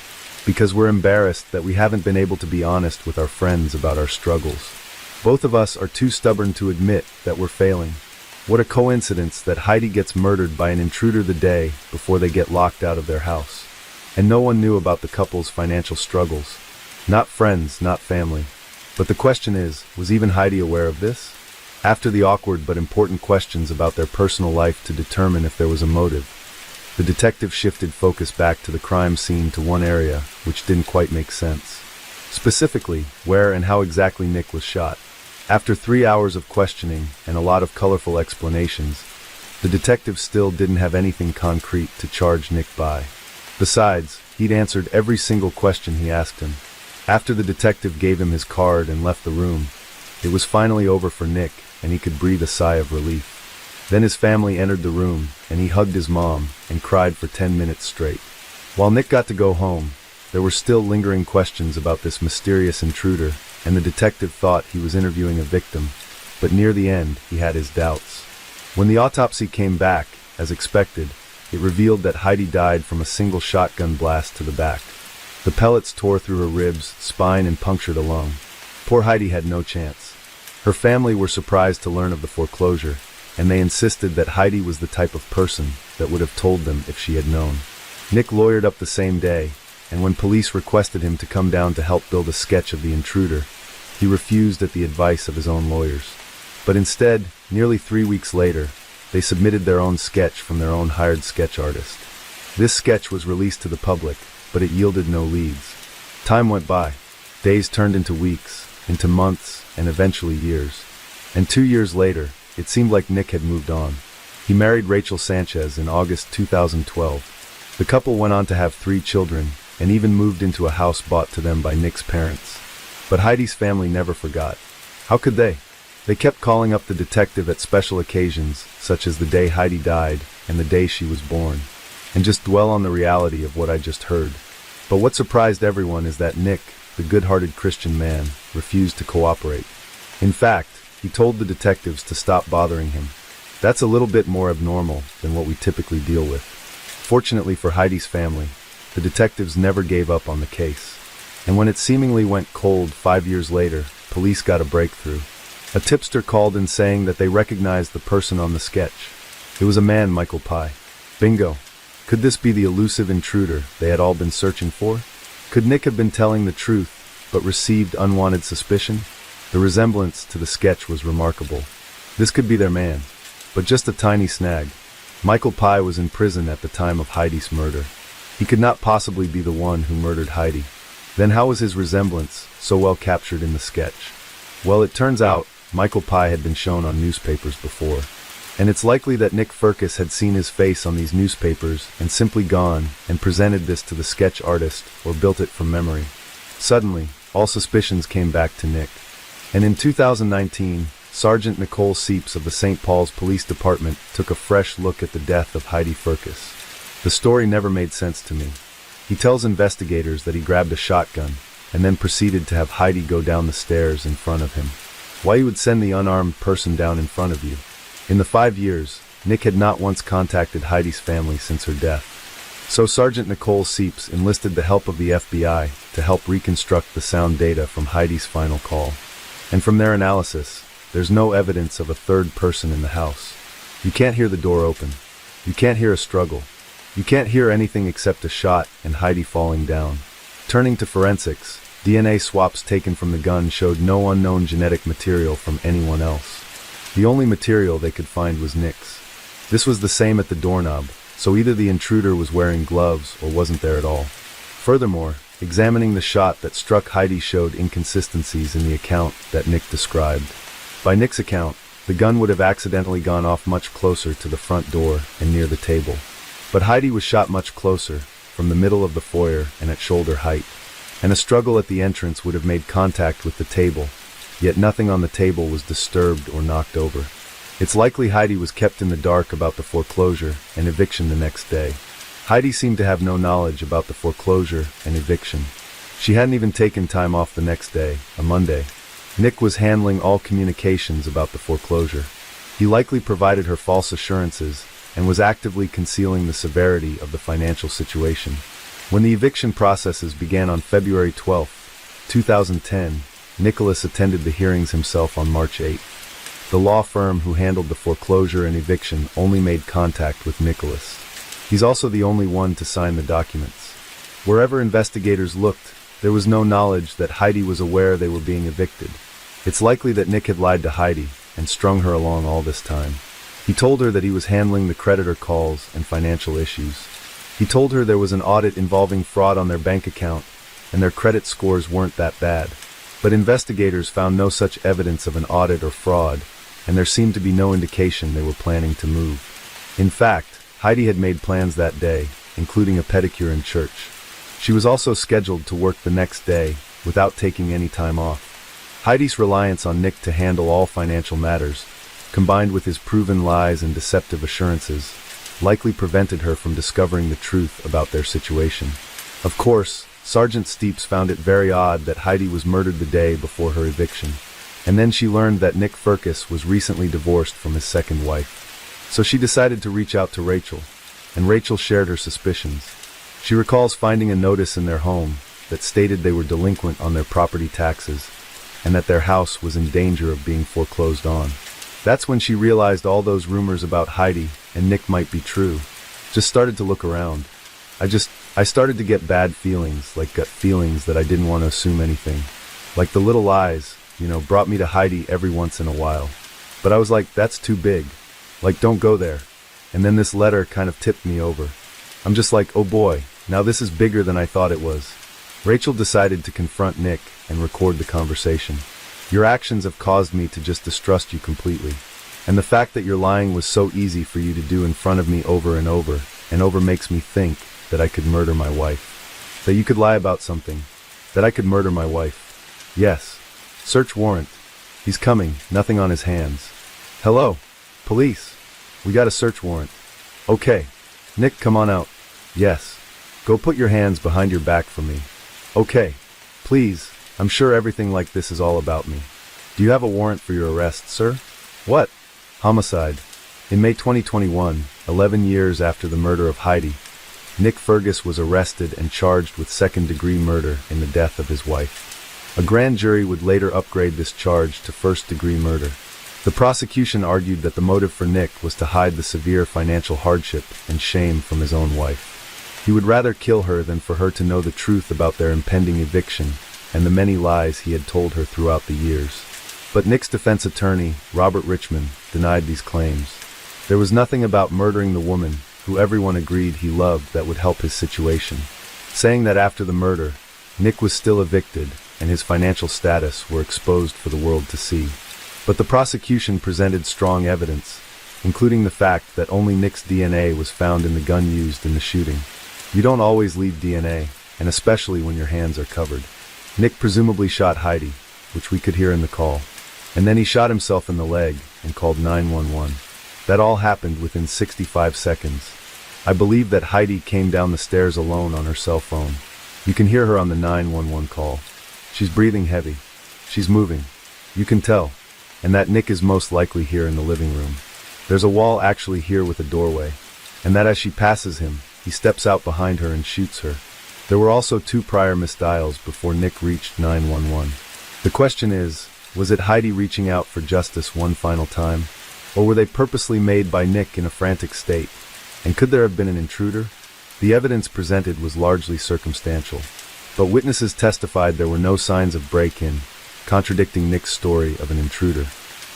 Because we're embarrassed that we haven't been able to be honest with our friends about our struggles. Both of us are too stubborn to admit that we're failing. What a coincidence that Heidi gets murdered by an intruder the day before they get locked out of their house. And no one knew about the couple's financial struggles. Not friends, not family. But the question is, was even Heidi aware of this? After the awkward but important questions about their personal life to determine if there was a motive, the detective shifted focus back to the crime scene to one area which didn't quite make sense. Specifically, where and how exactly Nick was shot. After 3 hours of questioning and a lot of colorful explanations, the detective still didn't have anything concrete to charge Nick by. Besides, he'd answered every single question he asked him. After the detective gave him his card and left the room, it was finally over for Nick, and he could breathe a sigh of relief. Then his family entered the room, and he hugged his mom and cried for 10 minutes straight. While Nick got to go home, there were still lingering questions about this mysterious intruder, and the detective thought he was interviewing a victim, but near the end, he had his doubts. When the autopsy came back, as expected, it revealed that Heidi died from a single shotgun blast to the back. The pellets tore through her ribs, spine, and punctured a lung. Poor Heidi had no chance. Her family were surprised to learn of the foreclosure, and they insisted that Heidi was the type of person that would have told them if she had known. Nick lawyered up the same day, and when police requested him to come down to help build a sketch of the intruder, he refused at the advice of his own lawyers. But instead, nearly 3 weeks later, they submitted their own sketch from their own hired sketch artist. This sketch was released to the public, but it yielded no leads. Time went by. Days turned into weeks, into months, and eventually years. And 2 years later, it seemed like Nick had moved on. He married Rachel Sanchez in August 2012. The couple went on to have 3 children, and even moved into a house bought to them by Nick's parents. But Heidi's family never forgot. How could they? They kept calling up the detective at special occasions, such as the day Heidi died and the day she was born, and just dwell on the reality of what I just heard. But what surprised everyone is that Nick, the good-hearted Christian man, refused to cooperate. In fact, he told the detectives to stop bothering him. That's a little bit more abnormal than what we typically deal with. Fortunately for Heidi's family, the detectives never gave up on the case. And when it seemingly went cold 5 years later, police got a breakthrough. A tipster called in saying that they recognized the person on the sketch. It was a man, Michael Pye. Bingo. Could this be the elusive intruder they had all been searching for? Could Nick have been telling the truth, but received unwanted suspicion? The resemblance to the sketch was remarkable. This could be their man. But just a tiny snag. Michael Pye was in prison at the time of Heidi's murder. He could not possibly be the one who murdered Heidi. Then how was his resemblance so well captured in the sketch? Well, it turns out Michael Pye had been shown on newspapers before. And it's likely that Nick Firkus had seen his face on these newspapers and simply gone and presented this to the sketch artist or built it from memory. Suddenly, all suspicions came back to Nick. And in 2019, Sergeant Nicole Seeps of the St. Paul's Police Department took a fresh look at the death of Heidi Firkus. The story never made sense to me. He tells investigators that he grabbed a shotgun and then proceeded to have Heidi go down the stairs in front of him. Why he would send the unarmed person down in front of you? In the 5 years, Nick had not once contacted Heidi's family since her death. So Sergeant Nicole Seeps enlisted the help of the FBI to help reconstruct the sound data from Heidi's final call. And from their analysis, there's no evidence of a third person in the house. You can't hear the door open. You can't hear a struggle. You can't hear anything except a shot and Heidi falling down. Turning to forensics, DNA swabs taken from the gun showed no unknown genetic material from anyone else. The only material they could find was Nick's. This was the same at the doorknob, so either the intruder was wearing gloves or wasn't there at all. Furthermore, examining the shot that struck Heidi showed inconsistencies in the account that Nick described. By Nick's account, the gun would have accidentally gone off much closer to the front door and near the table. But Heidi was shot much closer, from the middle of the foyer and at shoulder height. And a struggle at the entrance would have made contact with the table, yet nothing on the table was disturbed or knocked over. It's likely Heidi was kept in the dark about the foreclosure and eviction the next day. Heidi seemed to have no knowledge about the foreclosure and eviction. She hadn't even taken time off the next day, a Monday. Nick was handling all communications about the foreclosure. He likely provided her false assurances and was actively concealing the severity of the financial situation. When the eviction processes began on February 12, 2010, Nicholas attended the hearings himself on March 8. The law firm who handled the foreclosure and eviction only made contact with Nicholas. He's also the only one to sign the documents. Wherever investigators looked, there was no knowledge that Heidi was aware they were being evicted. It's likely that Nick had lied to Heidi and strung her along all this time. He told her that he was handling the creditor calls and financial issues. He told her there was an audit involving fraud on their bank account, and their credit scores weren't that bad. But investigators found no such evidence of an audit or fraud, and there seemed to be no indication they were planning to move. In fact, Heidi had made plans that day, including a pedicure in church. She was also scheduled to work the next day, without taking any time off. Heidi's reliance on Nick to handle all financial matters, combined with his proven lies and deceptive assurances, likely prevented her from discovering the truth about their situation. Of course, Sergeant Steeps found it very odd that Heidi was murdered the day before her eviction, and then she learned that Nick Firkus was recently divorced from his second wife. So she decided to reach out to Rachel, and Rachel shared her suspicions. She recalls finding a notice in their home that stated they were delinquent on their property taxes, and that their house was in danger of being foreclosed on. That's when she realized all those rumors about Heidi and Nick might be true. Just started to look around. I started to get bad feelings, like gut feelings that I didn't want to assume anything. Like the little lies, brought me to Heidi every once in a while. But I was like, that's too big. Like, don't go there. And then this letter kind of tipped me over. I'm just like, oh boy, now this is bigger than I thought it was. Rachel decided to confront Nick and record the conversation. Your actions have caused me to just distrust you completely. And the fact that your lying was so easy for you to do in front of me over and over makes me think that I could murder my wife. That you could lie about something. That I could murder my wife. Yes. Search warrant. He's coming, nothing on his hands. Hello? Police. We got a search warrant. Okay. Nick, come on out. Yes. Go put your hands behind your back for me. Okay. Please, I'm sure everything like this is all about me. Do you have a warrant for your arrest, sir? What? Homicide. In May 2021, 11 years after the murder of Heidi, Nick Fergus was arrested and charged with second-degree murder in the death of his wife. A grand jury would later upgrade this charge to first-degree murder. The prosecution argued that the motive for Nick was to hide the severe financial hardship and shame from his own wife. He would rather kill her than for her to know the truth about their impending eviction and the many lies he had told her throughout the years. But Nick's defense attorney, Robert Richmond, denied these claims. There was nothing about murdering the woman, who everyone agreed he loved, that would help his situation, saying that after the murder, Nick was still evicted and his financial status were exposed for the world to see. But the prosecution presented strong evidence, including the fact that only Nick's DNA was found in the gun used in the shooting. You don't always leave DNA, and especially when your hands are covered. Nick presumably shot Heidi, which we could hear in the call, and then he shot himself in the leg and called 911. That all happened within 65 seconds. I believe that Heidi came down the stairs alone on her cell phone. You can hear her on the 911 call. She's breathing heavy. She's moving. You can tell. And that Nick is most likely here in the living room. There's a wall actually here with a doorway, and that as she passes him, he steps out behind her and shoots her. There were also 2 prior misdials before Nick reached 911. The question is, was it Heidi reaching out for justice one final time? Or were they purposely made by Nick in a frantic state? And could there have been an intruder? The evidence presented was largely circumstantial, but witnesses testified there were no signs of break-in, contradicting Nick's story of an intruder.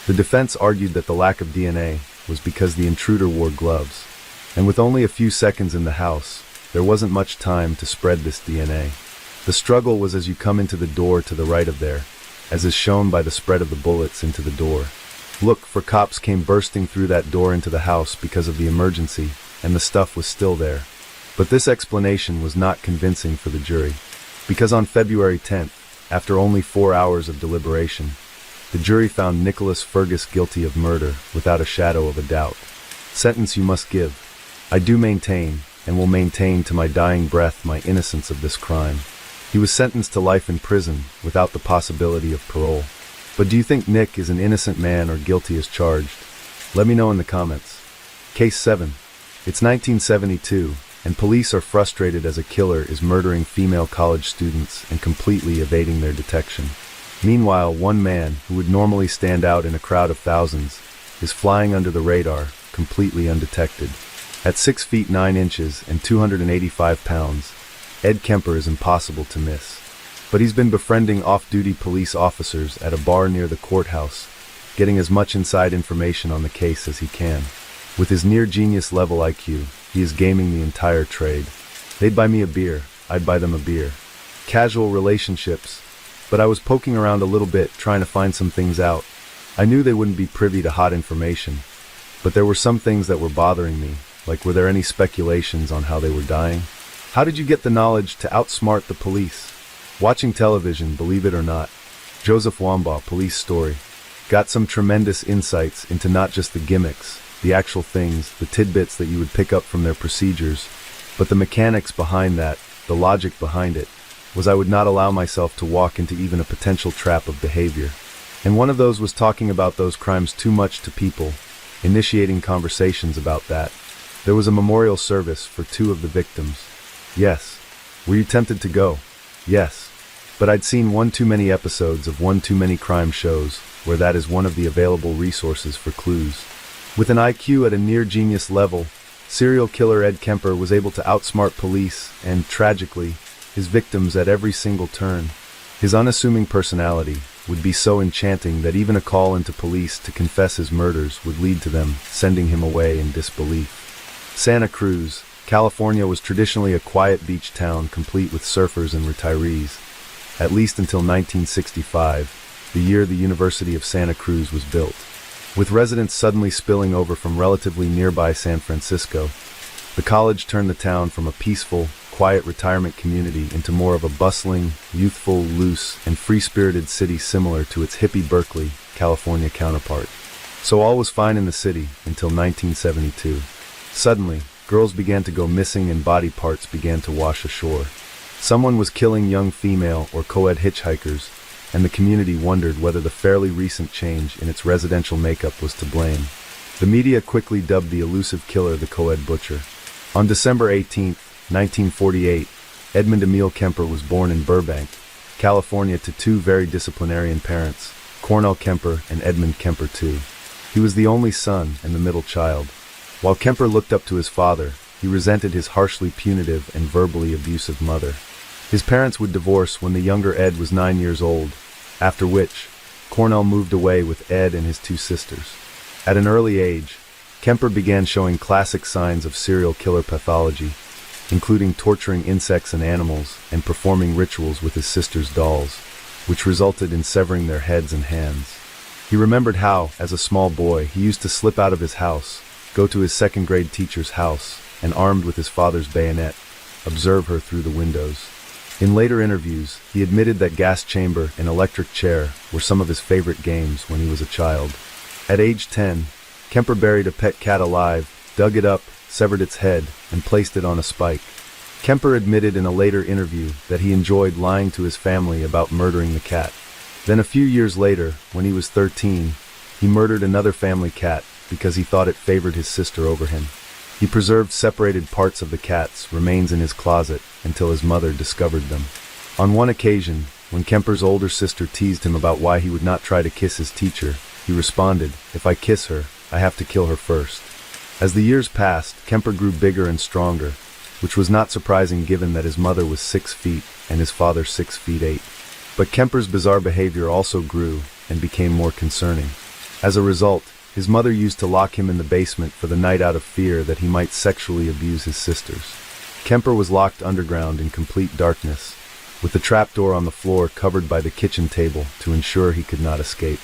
The defense argued that the lack of DNA was because the intruder wore gloves, and with only a few seconds in the house, there wasn't much time to spread this DNA. The struggle was as you come into the door to the right of there, as is shown by the spread of the bullets into the door. Look, for cops came bursting through that door into the house because of the emergency, and the stuff was still there. But this explanation was not convincing for the jury, because on February 10th, after only 4 hours of deliberation, the jury found Nicholas Fergus guilty of murder without a shadow of a doubt. Sentence you must give. I do maintain, and will maintain to my dying breath, my innocence of this crime. He was sentenced to life in prison without the possibility of parole. But do you think Nick is an innocent man or guilty as charged? Let me know in the comments. Case 7. It's 1972, and police are frustrated as a killer is murdering female college students and completely evading their detection. Meanwhile, one man, who would normally stand out in a crowd of thousands, is flying under the radar, completely undetected. At 6 feet 9 inches and 285 pounds, Ed Kemper is impossible to miss. But he's been befriending off-duty police officers at a bar near the courthouse, getting as much inside information on the case as he can. With his near-genius level IQ, he is gaming the entire trade. They'd buy me a beer, I'd buy them a beer. Casual relationships, but I was poking around a little bit trying to find some things out. I knew they wouldn't be privy to hot information, but there were some things that were bothering me, like were there any speculations on how they were dying? How did you get the knowledge to outsmart the police? Watching television, believe it or not. Joseph Wambaugh, Police Story. Got some tremendous insights into not just the gimmicks, the actual things, the tidbits that you would pick up from their procedures, but the mechanics behind that, the logic behind it, was I would not allow myself to walk into even a potential trap of behavior. And one of those was talking about those crimes too much to people, initiating conversations about that. There was a memorial service for 2 of the victims. Yes. Were you tempted to go? Yes. But I'd seen one too many episodes of one too many crime shows, where that is one of the available resources for clues. With an IQ at a near-genius level, serial killer Ed Kemper was able to outsmart police and, tragically, his victims at every single turn. His unassuming personality, would be so enchanting that even a call into police to confess his murders would lead to them sending him away in disbelief. Santa Cruz, California was traditionally a quiet beach town complete with surfers and retirees, at least until 1965, the year the University of Santa Cruz was built. With residents suddenly spilling over from relatively nearby San Francisco, the college turned the town from a peaceful, quiet retirement community into more of a bustling, youthful, loose, and free-spirited city similar to its hippie Berkeley, California counterpart. So all was fine in the city until 1972. Suddenly, girls began to go missing and body parts began to wash ashore. Someone was killing young female or co-ed hitchhikers, and the community wondered whether the fairly recent change in its residential makeup was to blame. The media quickly dubbed the elusive killer the co-ed butcher. On December 18, 1948, Edmund Emil Kemper was born in Burbank, California to two very disciplinarian parents, Cornell Kemper and Edmund Kemper II. He was the only son and the middle child. While Kemper looked up to his father, he resented his harshly punitive and verbally abusive mother. His parents would divorce when the younger Ed was 9 years old, after which, Cornell moved away with Ed and his two sisters. At an early age, Kemper began showing classic signs of serial killer pathology, including torturing insects and animals and performing rituals with his sister's dolls, which resulted in severing their heads and hands. He remembered how, as a small boy, he used to slip out of his house, go to his second-grade teacher's house, and armed with his father's bayonet, observe her through the windows. In later interviews, he admitted that gas chamber and electric chair were some of his favorite games when he was a child. At age 10, Kemper buried a pet cat alive, dug it up, severed its head, and placed it on a spike. Kemper admitted in a later interview that he enjoyed lying to his family about murdering the cat. Then a few years later, when he was 13, he murdered another family cat because he thought it favored his sister over him. He preserved separated parts of the cat's remains in his closet until his mother discovered them. On one occasion, when Kemper's older sister teased him about why he would not try to kiss his teacher, he responded, "If I kiss her, I have to kill her first." As the years passed, Kemper grew bigger and stronger, which was not surprising given that his mother was 6 feet and his father 6 feet 8. But Kemper's bizarre behavior also grew and became more concerning. As a result, his mother used to lock him in the basement for the night out of fear that he might sexually abuse his sisters. Kemper was locked underground in complete darkness, with the trapdoor on the floor covered by the kitchen table to ensure he could not escape.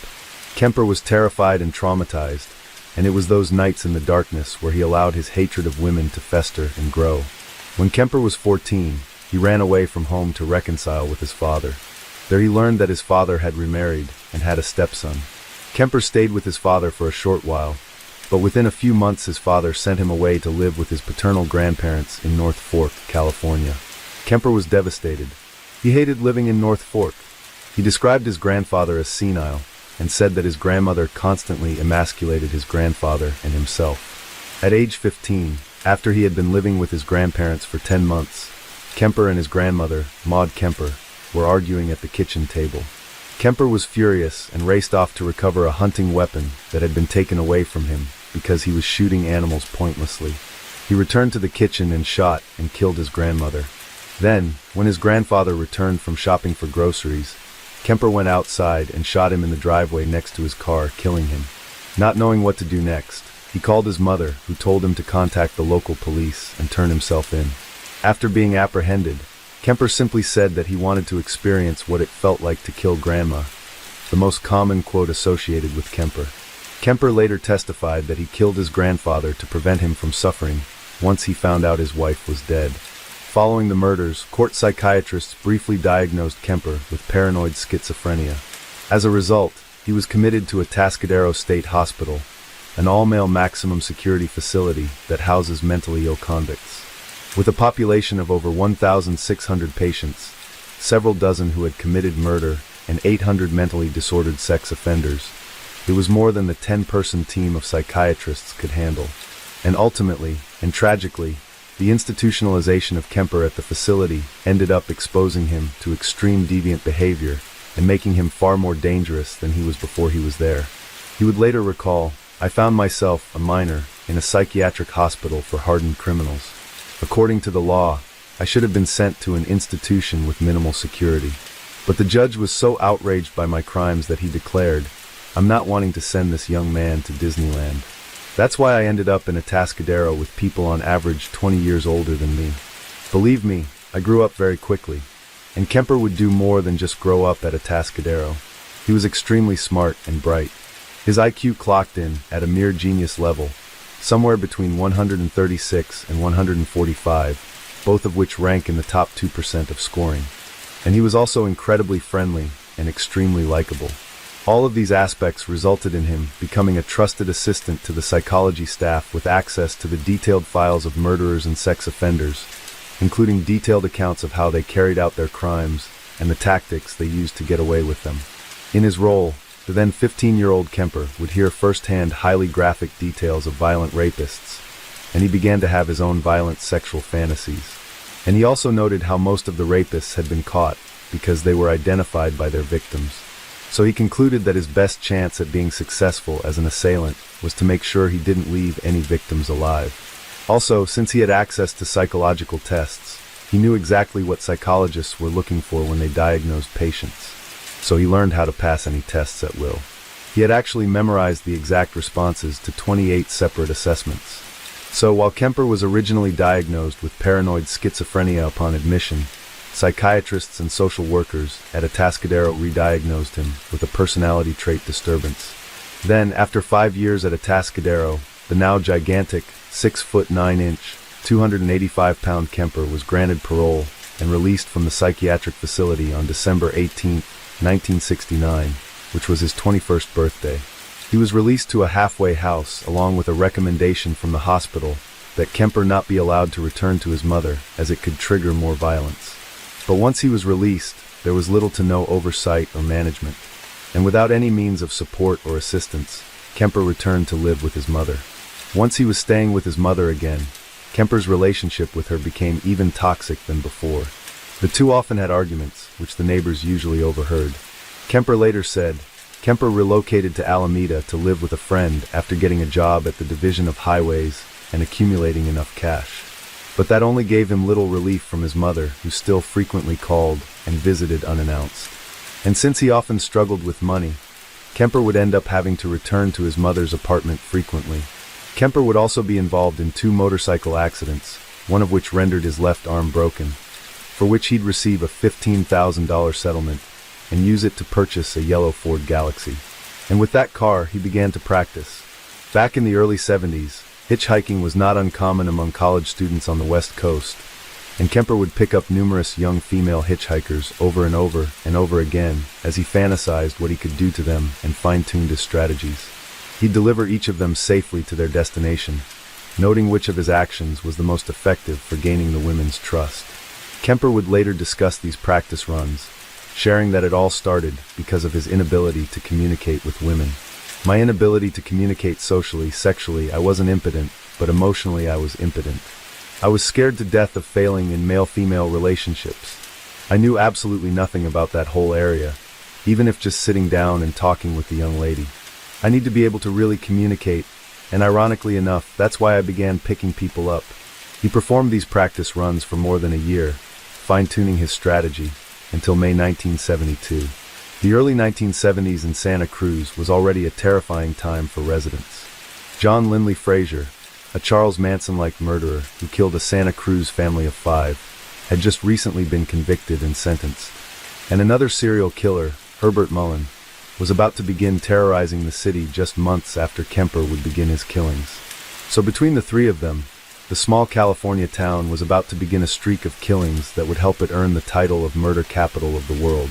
Kemper was terrified and traumatized, and it was those nights in the darkness where he allowed his hatred of women to fester and grow. When Kemper was 14, he ran away from home to reconcile with his father. There he learned that his father had remarried and had a stepson. Kemper stayed with his father for a short while, but within a few months his father sent him away to live with his paternal grandparents in North Fork, California. Kemper was devastated. He hated living in North Fork. He described his grandfather as senile, and said that his grandmother constantly emasculated his grandfather and himself. At age 15, after he had been living with his grandparents for 10 months, Kemper and his grandmother, Maud Kemper, were arguing at the kitchen table. Kemper was furious and raced off to recover a hunting weapon that had been taken away from him because he was shooting animals pointlessly. He returned to the kitchen and shot and killed his grandmother. Then, when his grandfather returned from shopping for groceries, Kemper went outside and shot him in the driveway next to his car, killing him. Not knowing what to do next, he called his mother, who told him to contact the local police and turn himself in. After being apprehended, Kemper simply said that he wanted to experience what it felt like to kill Grandma, the most common quote associated with Kemper. Kemper later testified that he killed his grandfather to prevent him from suffering once he found out his wife was dead. Following the murders, court psychiatrists briefly diagnosed Kemper with paranoid schizophrenia. As a result, he was committed to Atascadero State Hospital, an all-male maximum security facility that houses mentally ill convicts. With a population of over 1,600 patients, several dozen who had committed murder, and 800 mentally disordered sex offenders, it was more than the 10-person team of psychiatrists could handle. And ultimately, and tragically, the institutionalization of Kemper at the facility ended up exposing him to extreme deviant behavior and making him far more dangerous than he was before he was there. He would later recall, "I found myself, a minor, in a psychiatric hospital for hardened criminals. According to the law, I should have been sent to an institution with minimal security. But the judge was so outraged by my crimes that he declared, "I'm not wanting to send this young man to Disneyland." That's why I ended up in a Atascadero with people on average 20 years older than me. Believe me, I grew up very quickly. And Kemper would do more than just grow up at a Atascadero. He was extremely smart and bright. His IQ clocked in at a mere genius level, somewhere between 136 and 145, both of which rank in the top 2% of scoring. And he was also incredibly friendly and extremely likable. All of these aspects resulted in him becoming a trusted assistant to the psychology staff with access to the detailed files of murderers and sex offenders, including detailed accounts of how they carried out their crimes and the tactics they used to get away with them. In his role, the then 15-year-old Kemper would hear firsthand highly graphic details of violent rapists, and he began to have his own violent sexual fantasies. And he also noted how most of the rapists had been caught because they were identified by their victims. So he concluded that his best chance at being successful as an assailant was to make sure he didn't leave any victims alive. Also, since he had access to psychological tests, he knew exactly what psychologists were looking for when they diagnosed patients. So he learned how to pass any tests at will. He had actually memorized the exact responses to 28 separate assessments. So while Kemper was originally diagnosed with paranoid schizophrenia upon admission, psychiatrists and social workers at Atascadero re-diagnosed him with a personality trait disturbance. Then, after 5 years at Atascadero, the now gigantic 6'9", 285-pound Kemper was granted parole and released from the psychiatric facility on December 18, 1969, which was his 21st birthday. He was released to a halfway house along with a recommendation from the hospital that Kemper not be allowed to return to his mother as it could trigger more violence. But once he was released, there was little to no oversight or management, and without any means of support or assistance, Kemper returned to live with his mother. Once he was staying with his mother again, Kemper's relationship with her became even toxic than before. The two often had arguments, which the neighbors usually overheard. Kemper later said, Kemper relocated to Alameda to live with a friend after getting a job at the Division of Highways and accumulating enough cash. But that only gave him little relief from his mother, who still frequently called and visited unannounced. And since he often struggled with money, Kemper would end up having to return to his mother's apartment frequently. Kemper would also be involved in 2 motorcycle accidents, one of which rendered his left arm broken, for which he'd receive a $15,000 settlement and use it to purchase a yellow Ford Galaxy. And with that car, he began to practice. Back in the early 70s, hitchhiking was not uncommon among college students on the West Coast, and Kemper would pick up numerous young female hitchhikers over and over again as he fantasized what he could do to them and fine-tuned his strategies. He'd deliver each of them safely to their destination, noting which of his actions was the most effective for gaining the women's trust. Kemper would later discuss these practice runs, sharing that it all started because of his inability to communicate with women. My inability to communicate socially, sexually, I wasn't impotent, but emotionally I was impotent. I was scared to death of failing in male-female relationships. I knew absolutely nothing about that whole area, even if just sitting down and talking with the young lady. I need to be able to really communicate, and ironically enough, that's why I began picking people up. He performed these practice runs for more than a year, fine-tuning his strategy, until May 1972. The early 1970s in Santa Cruz was already a terrifying time for residents. John Lindley Frazier, a Charles Manson-like murderer who killed a Santa Cruz family of 5, had just recently been convicted and sentenced. And another serial killer, Herbert Mullen, was about to begin terrorizing the city just months after Kemper would begin his killings. So between the 3 of them, the small California town was about to begin a streak of killings that would help it earn the title of murder capital of the world.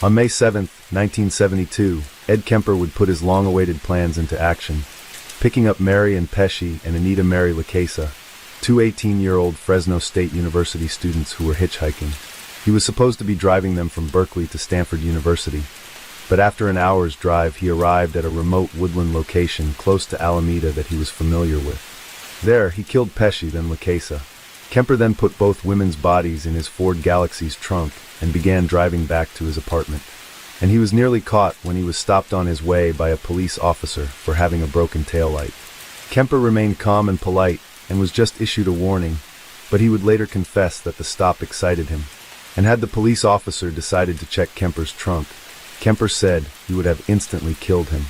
On May 7, 1972, Ed Kemper would put his long-awaited plans into action, picking up Mary and Pesci and Anita Mary LaCasa, 2 18-year-old Fresno State University students who were hitchhiking. He was supposed to be driving them from Berkeley to Stanford University, but after an hour's drive he arrived at a remote woodland location close to Alameda that he was familiar with. There, he killed Pesci, then LaCasa. Kemper then put both women's bodies in his Ford Galaxy's trunk and began driving back to his apartment. And he was nearly caught when he was stopped on his way by a police officer for having a broken taillight. Kemper remained calm and polite and was just issued a warning, but he would later confess that the stop excited him. And had the police officer decided to check Kemper's trunk, Kemper said he would have instantly killed him.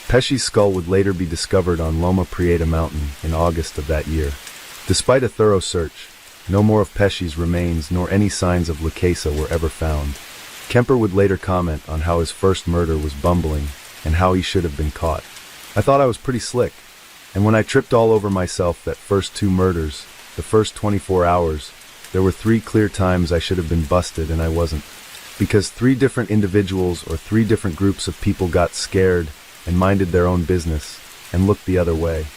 Pesci's skull would later be discovered on Loma Prieta Mountain in August of that year. Despite a thorough search, no more of Pesci's remains nor any signs of Lucchesa were ever found. Kemper would later comment on how his first murder was bumbling and how he should have been caught. I thought I was pretty slick, and when I tripped all over myself that first 2 murders, the first 24 hours, there were 3 clear times I should have been busted and I wasn't. Because 3 different individuals or 3 different groups of people got scared and minded their own business and looked the other way.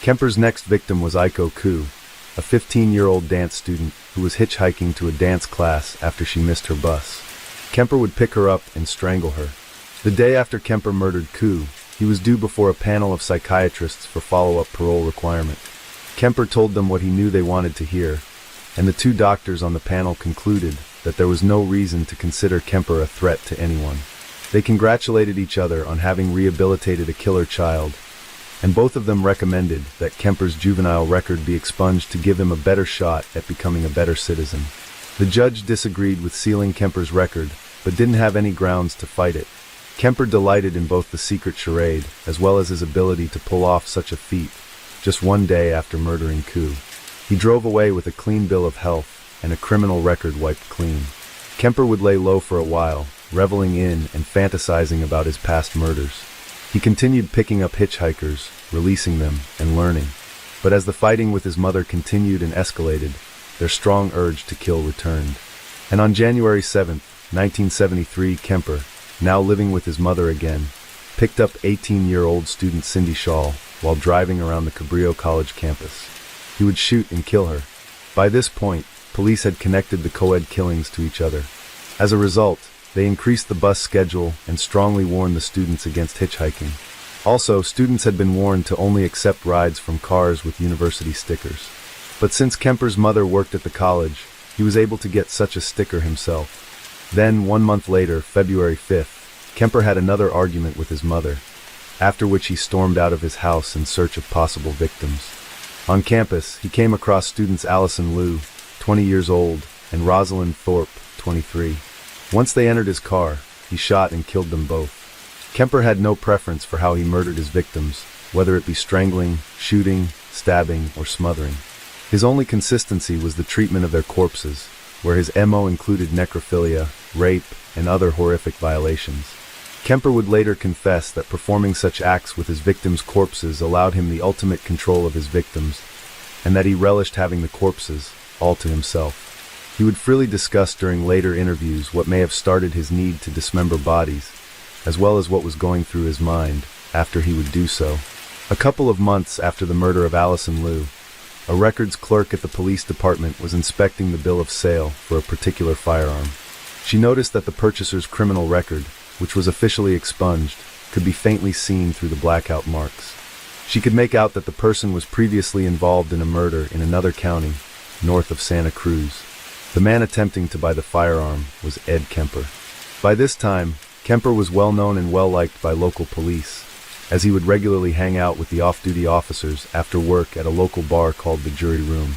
Kemper's next victim was Aiko Ku, a 15-year-old dance student who was hitchhiking to a dance class after she missed her bus. Kemper would pick her up and strangle her. The day after Kemper murdered Ku, he was due before a panel of psychiatrists for follow-up parole requirement. Kemper told them what he knew they wanted to hear, and the 2 doctors on the panel concluded that there was no reason to consider Kemper a threat to anyone. They congratulated each other on having rehabilitated a killer child, and both of them recommended that Kemper's juvenile record be expunged to give him a better shot at becoming a better citizen. The judge disagreed with sealing Kemper's record, but didn't have any grounds to fight it. Kemper delighted in both the secret charade, as well as his ability to pull off such a feat, just 1 day after murdering Ku. He drove away with a clean bill of health and a criminal record wiped clean. Kemper would lay low for a while, reveling in and fantasizing about his past murders. He continued picking up hitchhikers, releasing them, and learning. But as the fighting with his mother continued and escalated, their strong urge to kill returned. And on January 7, 1973, Kemper, now living with his mother again, picked up 18-year-old student Cindy Shaw while driving around the Cabrillo College campus. He would shoot and kill her. By this point, police had connected the co-ed killings to each other. As a result, they increased the bus schedule and strongly warned the students against hitchhiking. Also, students had been warned to only accept rides from cars with university stickers. But since Kemper's mother worked at the college, he was able to get such a sticker himself. Then, 1 month later, February 5th, Kemper had another argument with his mother, after which he stormed out of his house in search of possible victims. On campus, he came across students Allison Liu, 20 years old, and Rosalind Thorpe, 23. Once they entered his car, he shot and killed them both. Kemper had no preference for how he murdered his victims, whether it be strangling, shooting, stabbing, or smothering. His only consistency was the treatment of their corpses, where his MO included necrophilia, rape, and other horrific violations. Kemper would later confess that performing such acts with his victims' corpses allowed him the ultimate control of his victims, and that he relished having the corpses all to himself. He would freely discuss during later interviews what may have started his need to dismember bodies, as well as what was going through his mind after he would do so. A couple of months after the murder of Allison Liu, a records clerk at the police department was inspecting the bill of sale for a particular firearm. She noticed that the purchaser's criminal record, which was officially expunged, could be faintly seen through the blackout marks. She could make out that the person was previously involved in a murder in another county, north of Santa Cruz. The man attempting to buy the firearm was Ed Kemper. By this time, Kemper was well known and well liked by local police, as he would regularly hang out with the off-duty officers after work at a local bar called the Jury Room.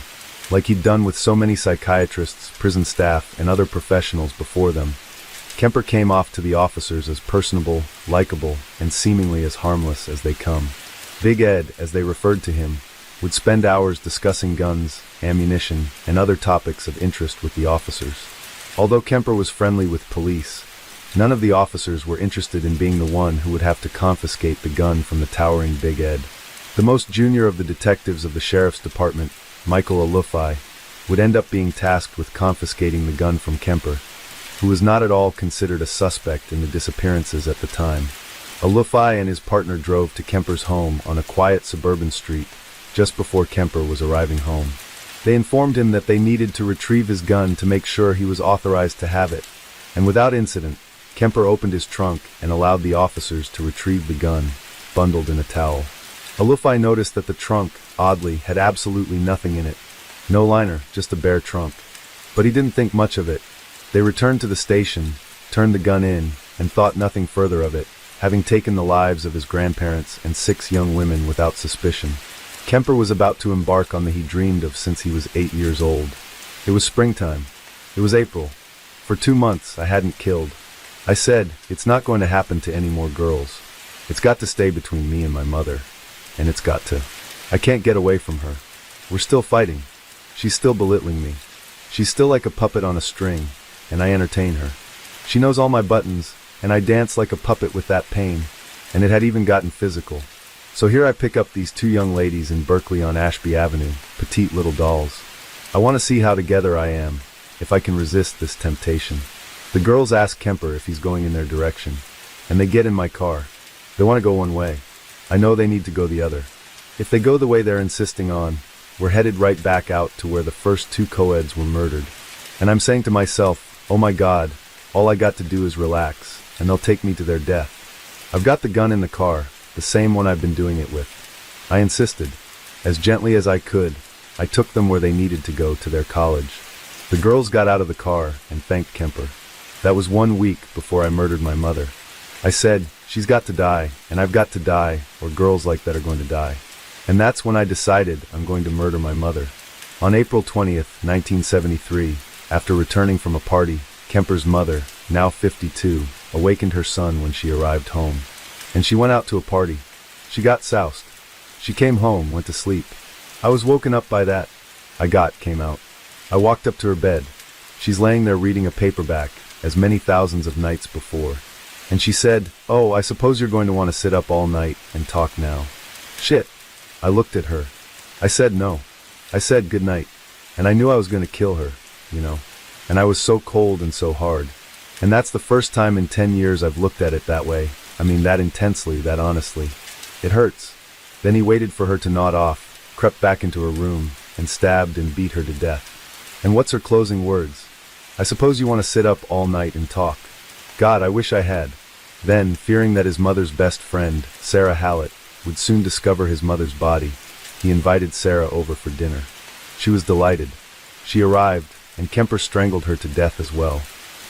Like he'd done with so many psychiatrists, prison staff, and other professionals before them, Kemper came off to the officers as personable, likable, and seemingly as harmless as they come. Big Ed, as they referred to him, would spend hours discussing guns, ammunition, and other topics of interest with the officers. Although Kemper was friendly with police, none of the officers were interested in being the one who would have to confiscate the gun from the towering Big Ed. The most junior of the detectives of the sheriff's department, Michael Alufai, would end up being tasked with confiscating the gun from Kemper, who was not at all considered a suspect in the disappearances at the time. Alufai and his partner drove to Kemper's home on a quiet suburban street just before Kemper was arriving home. They informed him that they needed to retrieve his gun to make sure he was authorized to have it, and without incident, Kemper opened his trunk and allowed the officers to retrieve the gun, bundled in a towel. Alufai noticed that the trunk, oddly, had absolutely nothing in it. No liner, just a bare trunk. But he didn't think much of it. They returned to the station, turned the gun in, and thought nothing further of it, having taken the lives of his grandparents and 6 young women without suspicion. Kemper was about to embark on the he dreamed of since he was 8 years old. It was springtime. It was April. For 2 months, I hadn't killed. I said, it's not going to happen to any more girls. It's got to stay between me and my mother. And it's got to. I can't get away from her. We're still fighting. She's still belittling me. She's still like a puppet on a string, and I entertain her. She knows all my buttons, and I dance like a puppet with that pain, and it had even gotten physical. So here I pick up these 2 young ladies in Berkeley on Ashby Avenue, petite little dolls. I want to see how together I am, if I can resist this temptation. The girls ask Kemper if he's going in their direction, and they get in my car. They want to go one way. I know they need to go the other. If they go the way they're insisting on, we're headed right back out to where the first 2 co-eds were murdered. And I'm saying to myself, oh my God, all I got to do is relax, and they'll take me to their death. I've got the gun in the car, the same one I've been doing it with. I insisted. As gently as I could, I took them where they needed to go to their college. The girls got out of the car and thanked Kemper. That was 1 week before I murdered my mother. I said, she's got to die, and I've got to die, or girls like that are going to die. And that's when I decided I'm going to murder my mother. On April 20th, 1973, after returning from a party, Kemper's mother, now 52, awakened her son when she arrived home. And she went out to a party. She got soused. She came home, went to sleep. I was woken up by that. Came out. I walked up to her bed. She's laying there reading a paperback, as many thousands of nights before. And she said, oh, I suppose you're going to want to sit up all night and talk now. Shit. I looked at her. I said no. I said good night. And I knew I was going to kill her, you know. And I was so cold and so hard. And that's the first time in 10 years I've looked at it that way. I mean, that intensely, that honestly. It hurts. Then he waited for her to nod off, crept back into her room, and stabbed and beat her to death. And what's her closing words? I suppose you want to sit up all night and talk. God, I wish I had. Then, fearing that his mother's best friend, Sarah Hallett, would soon discover his mother's body, he invited Sarah over for dinner. She was delighted. She arrived, and Kemper strangled her to death as well.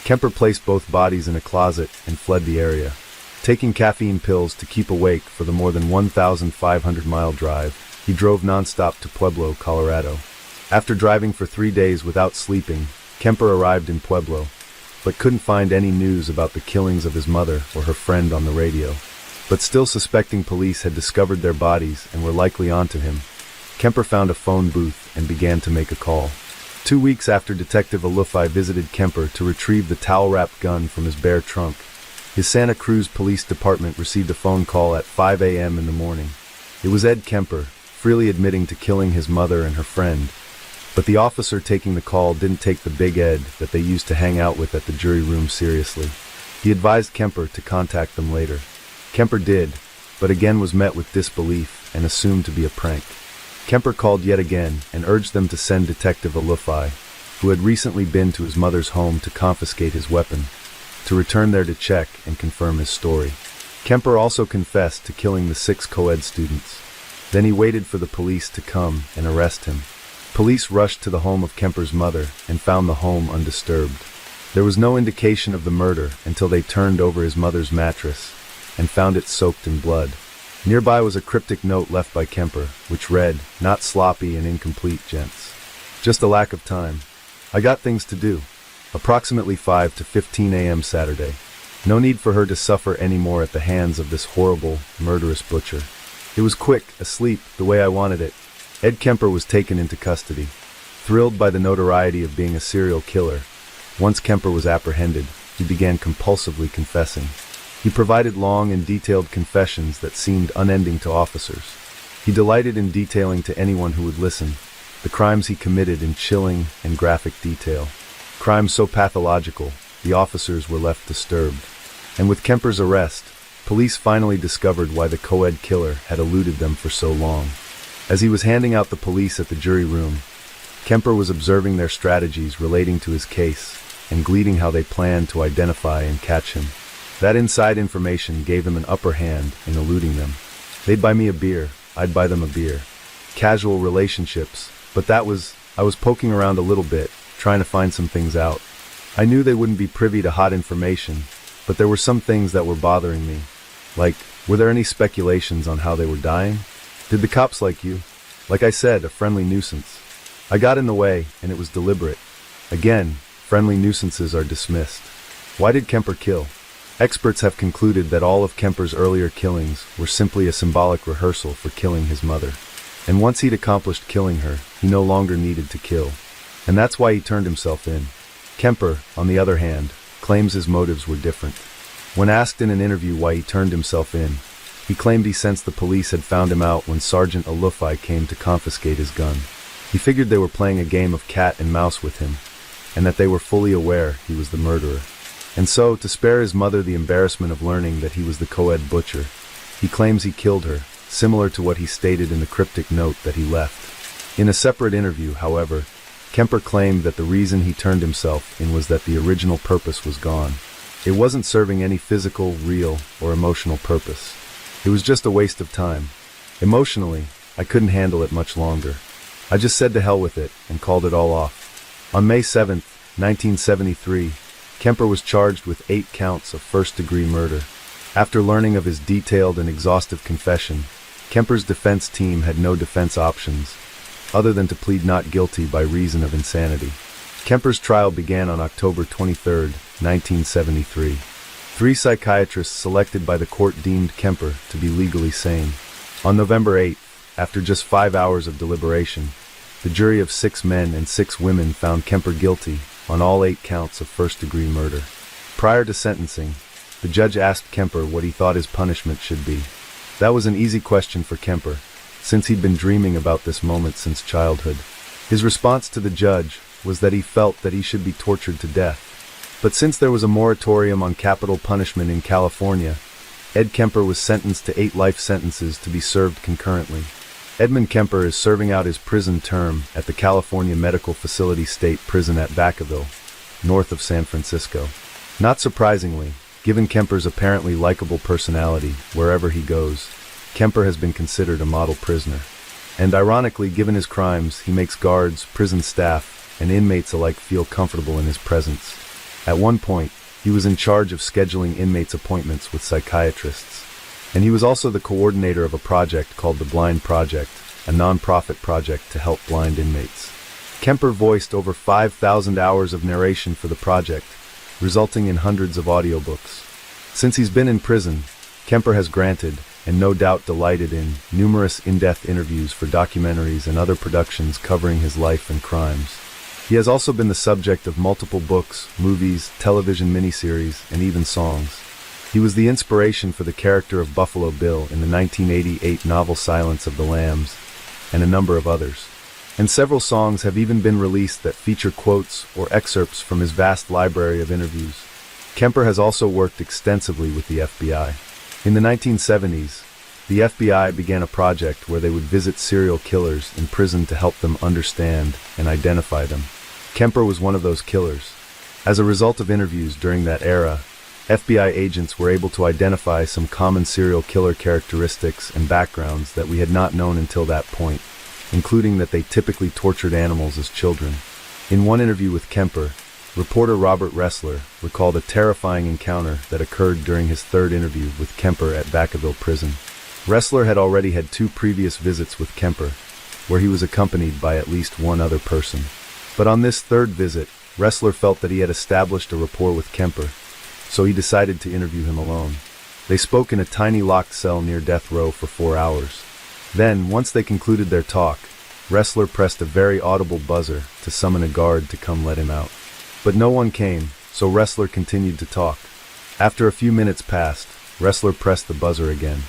Kemper placed both bodies in a closet and fled the area. Taking caffeine pills to keep awake for the more than 1,500-mile drive, he drove nonstop to Pueblo, Colorado. After driving for 3 days without sleeping, Kemper arrived in Pueblo, but couldn't find any news about the killings of his mother or her friend on the radio. But still suspecting police had discovered their bodies and were likely onto him, Kemper found a phone booth and began to make a call. 2 weeks after Detective Alufai visited Kemper to retrieve the towel-wrapped gun from his bare trunk, his Santa Cruz Police Department received a phone call at 5 a.m. in the morning. It was Ed Kemper, freely admitting to killing his mother and her friend. But the officer taking the call didn't take the big Ed that they used to hang out with at the jury room seriously. He advised Kemper to contact them later. Kemper did, but again was met with disbelief and assumed to be a prank. Kemper called yet again and urged them to send Detective Alufai, who had recently been to his mother's home to confiscate his weapon, to return there to check and confirm his story. Kemper also confessed to killing the 6 co-ed students. Then he waited for the police to come and arrest him. Police rushed to the home of Kemper's mother and found the home undisturbed. There was no indication of the murder until they turned over his mother's mattress and found it soaked in blood. Nearby was a cryptic note left by Kemper, which read, "Not sloppy and incomplete, gents. Just a lack of time. I got things to do." Approximately 5 to 15 a.m. Saturday. No need for her to suffer any more at the hands of this horrible, murderous butcher. It was quick, asleep, the way I wanted it. Ed Kemper was taken into custody. Thrilled by the notoriety of being a serial killer, once Kemper was apprehended, he began compulsively confessing. He provided long and detailed confessions that seemed unending to officers. He delighted in detailing to anyone who would listen the crimes he committed in chilling and graphic detail. Crimes so pathological, the officers were left disturbed. And with Kemper's arrest, police finally discovered why the co-ed killer had eluded them for so long. As he was handing out the police at the jury room, Kemper was observing their strategies relating to his case and gleaning how they planned to identify and catch him. That inside information gave him an upper hand in eluding them. They'd buy me a beer, I'd buy them a beer. Casual relationships, but I was poking around a little bit, trying to find some things out. I knew they wouldn't be privy to hot information, but there were some things that were bothering me. Like, were there any speculations on how they were dying? Did the cops like you? Like I said, a friendly nuisance. I got in the way, and it was deliberate. Again, friendly nuisances are dismissed. Why did Kemper kill? Experts have concluded that all of Kemper's earlier killings were simply a symbolic rehearsal for killing his mother. And once he'd accomplished killing her, he no longer needed to kill. And that's why he turned himself in. Kemper, on the other hand, claims his motives were different. When asked in an interview why he turned himself in, he claimed he sensed the police had found him out when Sergeant Alufai came to confiscate his gun. He figured they were playing a game of cat and mouse with him, and that they were fully aware he was the murderer. And so, to spare his mother the embarrassment of learning that he was the co-ed butcher, he claims he killed her, similar to what he stated in the cryptic note that he left. In a separate interview, however, Kemper claimed that the reason he turned himself in was that the original purpose was gone. It wasn't serving any physical, real, or emotional purpose. It was just a waste of time. Emotionally, I couldn't handle it much longer. I just said to hell with it and called it all off. On May 7, 1973, Kemper was charged with 8 counts of first-degree murder. After learning of his detailed and exhaustive confession, Kemper's defense team had no defense options, other than to plead not guilty by reason of insanity. Kemper's trial began on October 23, 1973. 3 psychiatrists selected by the court deemed Kemper to be legally sane. On November 8, after just 5 hours of deliberation, the jury of 6 men and 6 women found Kemper guilty on all 8 counts of first-degree murder. Prior to sentencing, the judge asked Kemper what he thought his punishment should be. That was an easy question for Kemper, since he'd been dreaming about this moment since childhood. His response to the judge was that he felt that he should be tortured to death. But since there was a moratorium on capital punishment in California, Ed Kemper was sentenced to 8 life sentences to be served concurrently. Edmund Kemper is serving out his prison term at the California Medical Facility State Prison at Vacaville, north of San Francisco. Not surprisingly, given Kemper's apparently likable personality, wherever he goes, Kemper has been considered a model prisoner. And ironically, given his crimes, he makes guards, prison staff, and inmates alike feel comfortable in his presence. At one point, he was in charge of scheduling inmates' appointments with psychiatrists. And he was also the coordinator of a project called the Blind Project, a non-profit project to help blind inmates. Kemper voiced over 5,000 hours of narration for the project, resulting in hundreds of audiobooks. Since he's been in prison, Kemper has granted, and no doubt delighted in, numerous in-depth interviews for documentaries and other productions covering his life and crimes. He has also been the subject of multiple books, movies, television miniseries, and even songs. He was the inspiration for the character of Buffalo Bill in the 1988 novel Silence of the Lambs, and a number of others. And several songs have even been released that feature quotes or excerpts from his vast library of interviews. Kemper has also worked extensively with the FBI. In the 1970s, the FBI began a project where they would visit serial killers in prison to help them understand and identify them. Kemper was one of those killers. As a result of interviews during that era, FBI agents were able to identify some common serial killer characteristics and backgrounds that we had not known until that point, including that they typically tortured animals as children. In one interview with Kemper, reporter Robert Ressler recalled a terrifying encounter that occurred during his 3rd interview with Kemper at Vacaville Prison. Ressler had already had 2 previous visits with Kemper, where he was accompanied by at least one other person. But on this 3rd visit, Ressler felt that he had established a rapport with Kemper, so he decided to interview him alone. They spoke in a tiny locked cell near death row for 4 hours. Then, once they concluded their talk, Ressler pressed a very audible buzzer to summon a guard to come let him out. But no one came, so Ressler continued to talk. After a few minutes passed, Ressler pressed the buzzer again.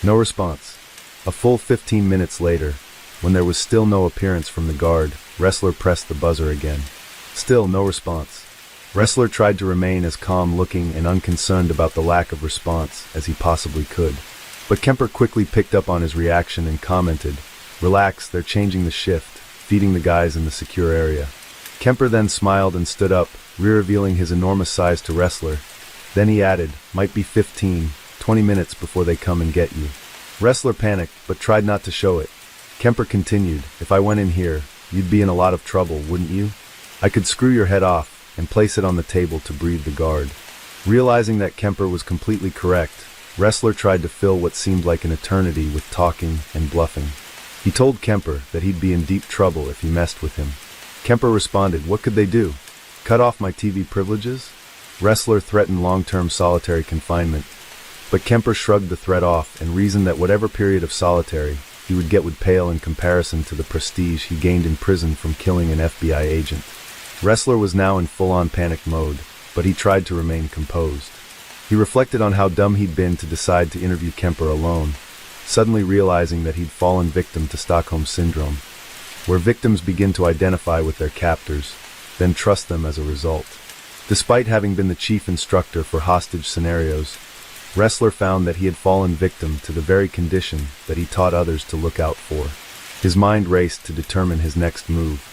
No response. A full 15 minutes later, when there was still no appearance from the guard, Ressler pressed the buzzer again. Still no response. Ressler tried to remain as calm-looking and unconcerned about the lack of response as he possibly could. But Kemper quickly picked up on his reaction and commented, "Relax, they're changing the shift, feeding the guys in the secure area." Kemper then smiled and stood up, revealing his enormous size to Ressler. Then he added, "Might be 15, 20 minutes before they come and get you." Ressler panicked, but tried not to show it. Kemper continued, "If I went in here, you'd be in a lot of trouble, wouldn't you? I could screw your head off and place it on the table to breathe the guard." Realizing that Kemper was completely correct, Ressler tried to fill what seemed like an eternity with talking and bluffing. He told Kemper that he'd be in deep trouble if he messed with him. Kemper responded, "What could they do? Cut off my TV privileges? Ressler threatened long-term solitary confinement, but Kemper shrugged the threat off and reasoned that whatever period of solitary he would get would pale in comparison to the prestige he gained in prison from killing an FBI agent. Ressler was now in full-on panic mode, but he tried to remain composed. He reflected on how dumb he'd been to decide to interview Kemper alone, suddenly realizing that he'd fallen victim to Stockholm Syndrome, where victims begin to identify with their captors, then trust them as a result. Despite having been the chief instructor for hostage scenarios, Ressler found that he had fallen victim to the very condition that he taught others to look out for. His mind raced to determine his next move.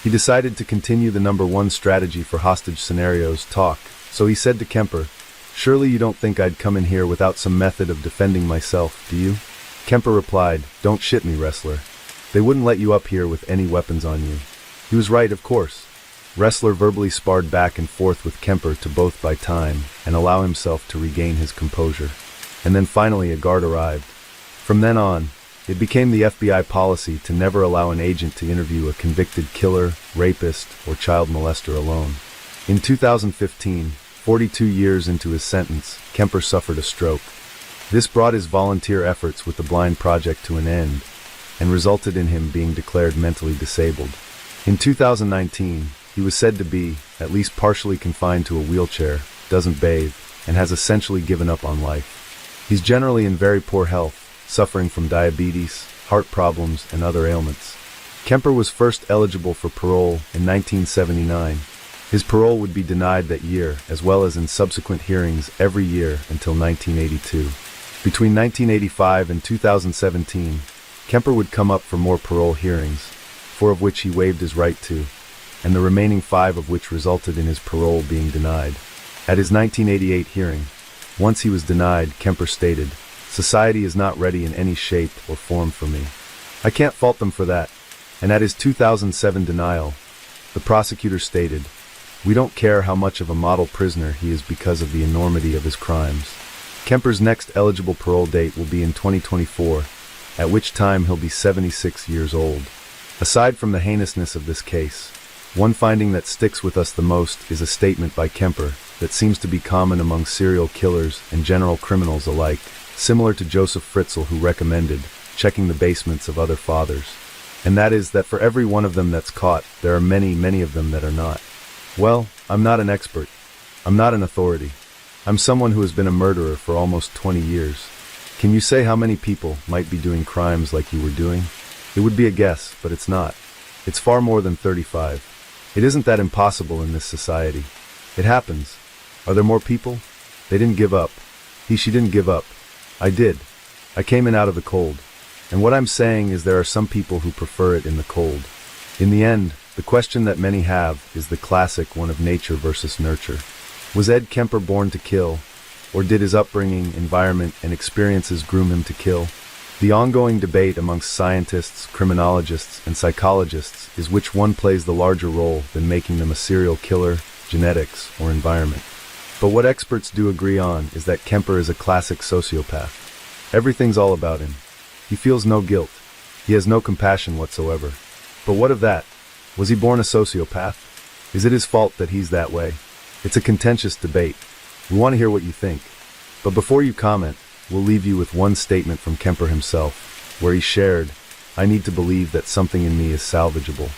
He decided to continue the #1 strategy for hostage scenarios, talk, so he said to Kemper, "Surely you don't think I'd come in here without some method of defending myself, do you?" Kemper replied, "Don't shit me, Ressler. They wouldn't let you up here with any weapons on you." He was right, of course. Ressler verbally sparred back and forth with Kemper to both buy time and allow himself to regain his composure. And then finally a guard arrived. From then on, it became the FBI policy to never allow an agent to interview a convicted killer, rapist, or child molester alone. In 2015, 42 years into his sentence, Kemper suffered a stroke. This brought his volunteer efforts with the Blind Project to an end and resulted in him being declared mentally disabled. In 2019, he was said to be, at least partially confined to a wheelchair, doesn't bathe, and has essentially given up on life. He's generally in very poor health, suffering from diabetes, heart problems, and other ailments. Kemper was first eligible for parole in 1979. His parole would be denied that year, as well as in subsequent hearings every year until 1982. Between 1985 and 2017, Kemper would come up for more parole hearings, 4 of which he waived his right to, and the remaining 5 of which resulted in his parole being denied. At his 1988 hearing, once he was denied, Kemper stated, "Society is not ready in any shape or form for me. I can't fault them for that." And at his 2007 denial, the prosecutor stated, "We don't care how much of a model prisoner he is because of the enormity of his crimes." Kemper's next eligible parole date will be in 2024, at which time he'll be 76 years old. Aside from the heinousness of this case, one finding that sticks with us the most is a statement by Kemper that seems to be common among serial killers and general criminals alike, similar to Joseph Fritzl, who recommended checking the basements of other fathers. And that is that for every one of them that's caught, there are many, many of them that are not. Well, I'm not an expert. I'm not an authority. I'm someone who has been a murderer for almost 20 years. Can you say how many people might be doing crimes like you were doing? It would be a guess, but it's not. It's far more than 35. It isn't that impossible in this society. It happens. Are there more people? They didn't give up. She didn't give up. I did. I came in out of the cold. And what I'm saying is there are some people who prefer it in the cold. In the end, the question that many have is the classic one of nature versus nurture. Was Ed Kemper born to kill, or did his upbringing, environment, and experiences groom him to kill? The ongoing debate amongst scientists, criminologists, and psychologists is which one plays the larger role than making them a serial killer, genetics, or environment. But what experts do agree on is that Kemper is a classic sociopath. Everything's all about him. He feels no guilt. He has no compassion whatsoever. But what of that? Was he born a sociopath? Is it his fault that he's that way? It's a contentious debate. We want to hear what you think. But before you comment, we'll leave you with one statement from Kemper himself, where he shared, "I need to believe that something in me is salvageable."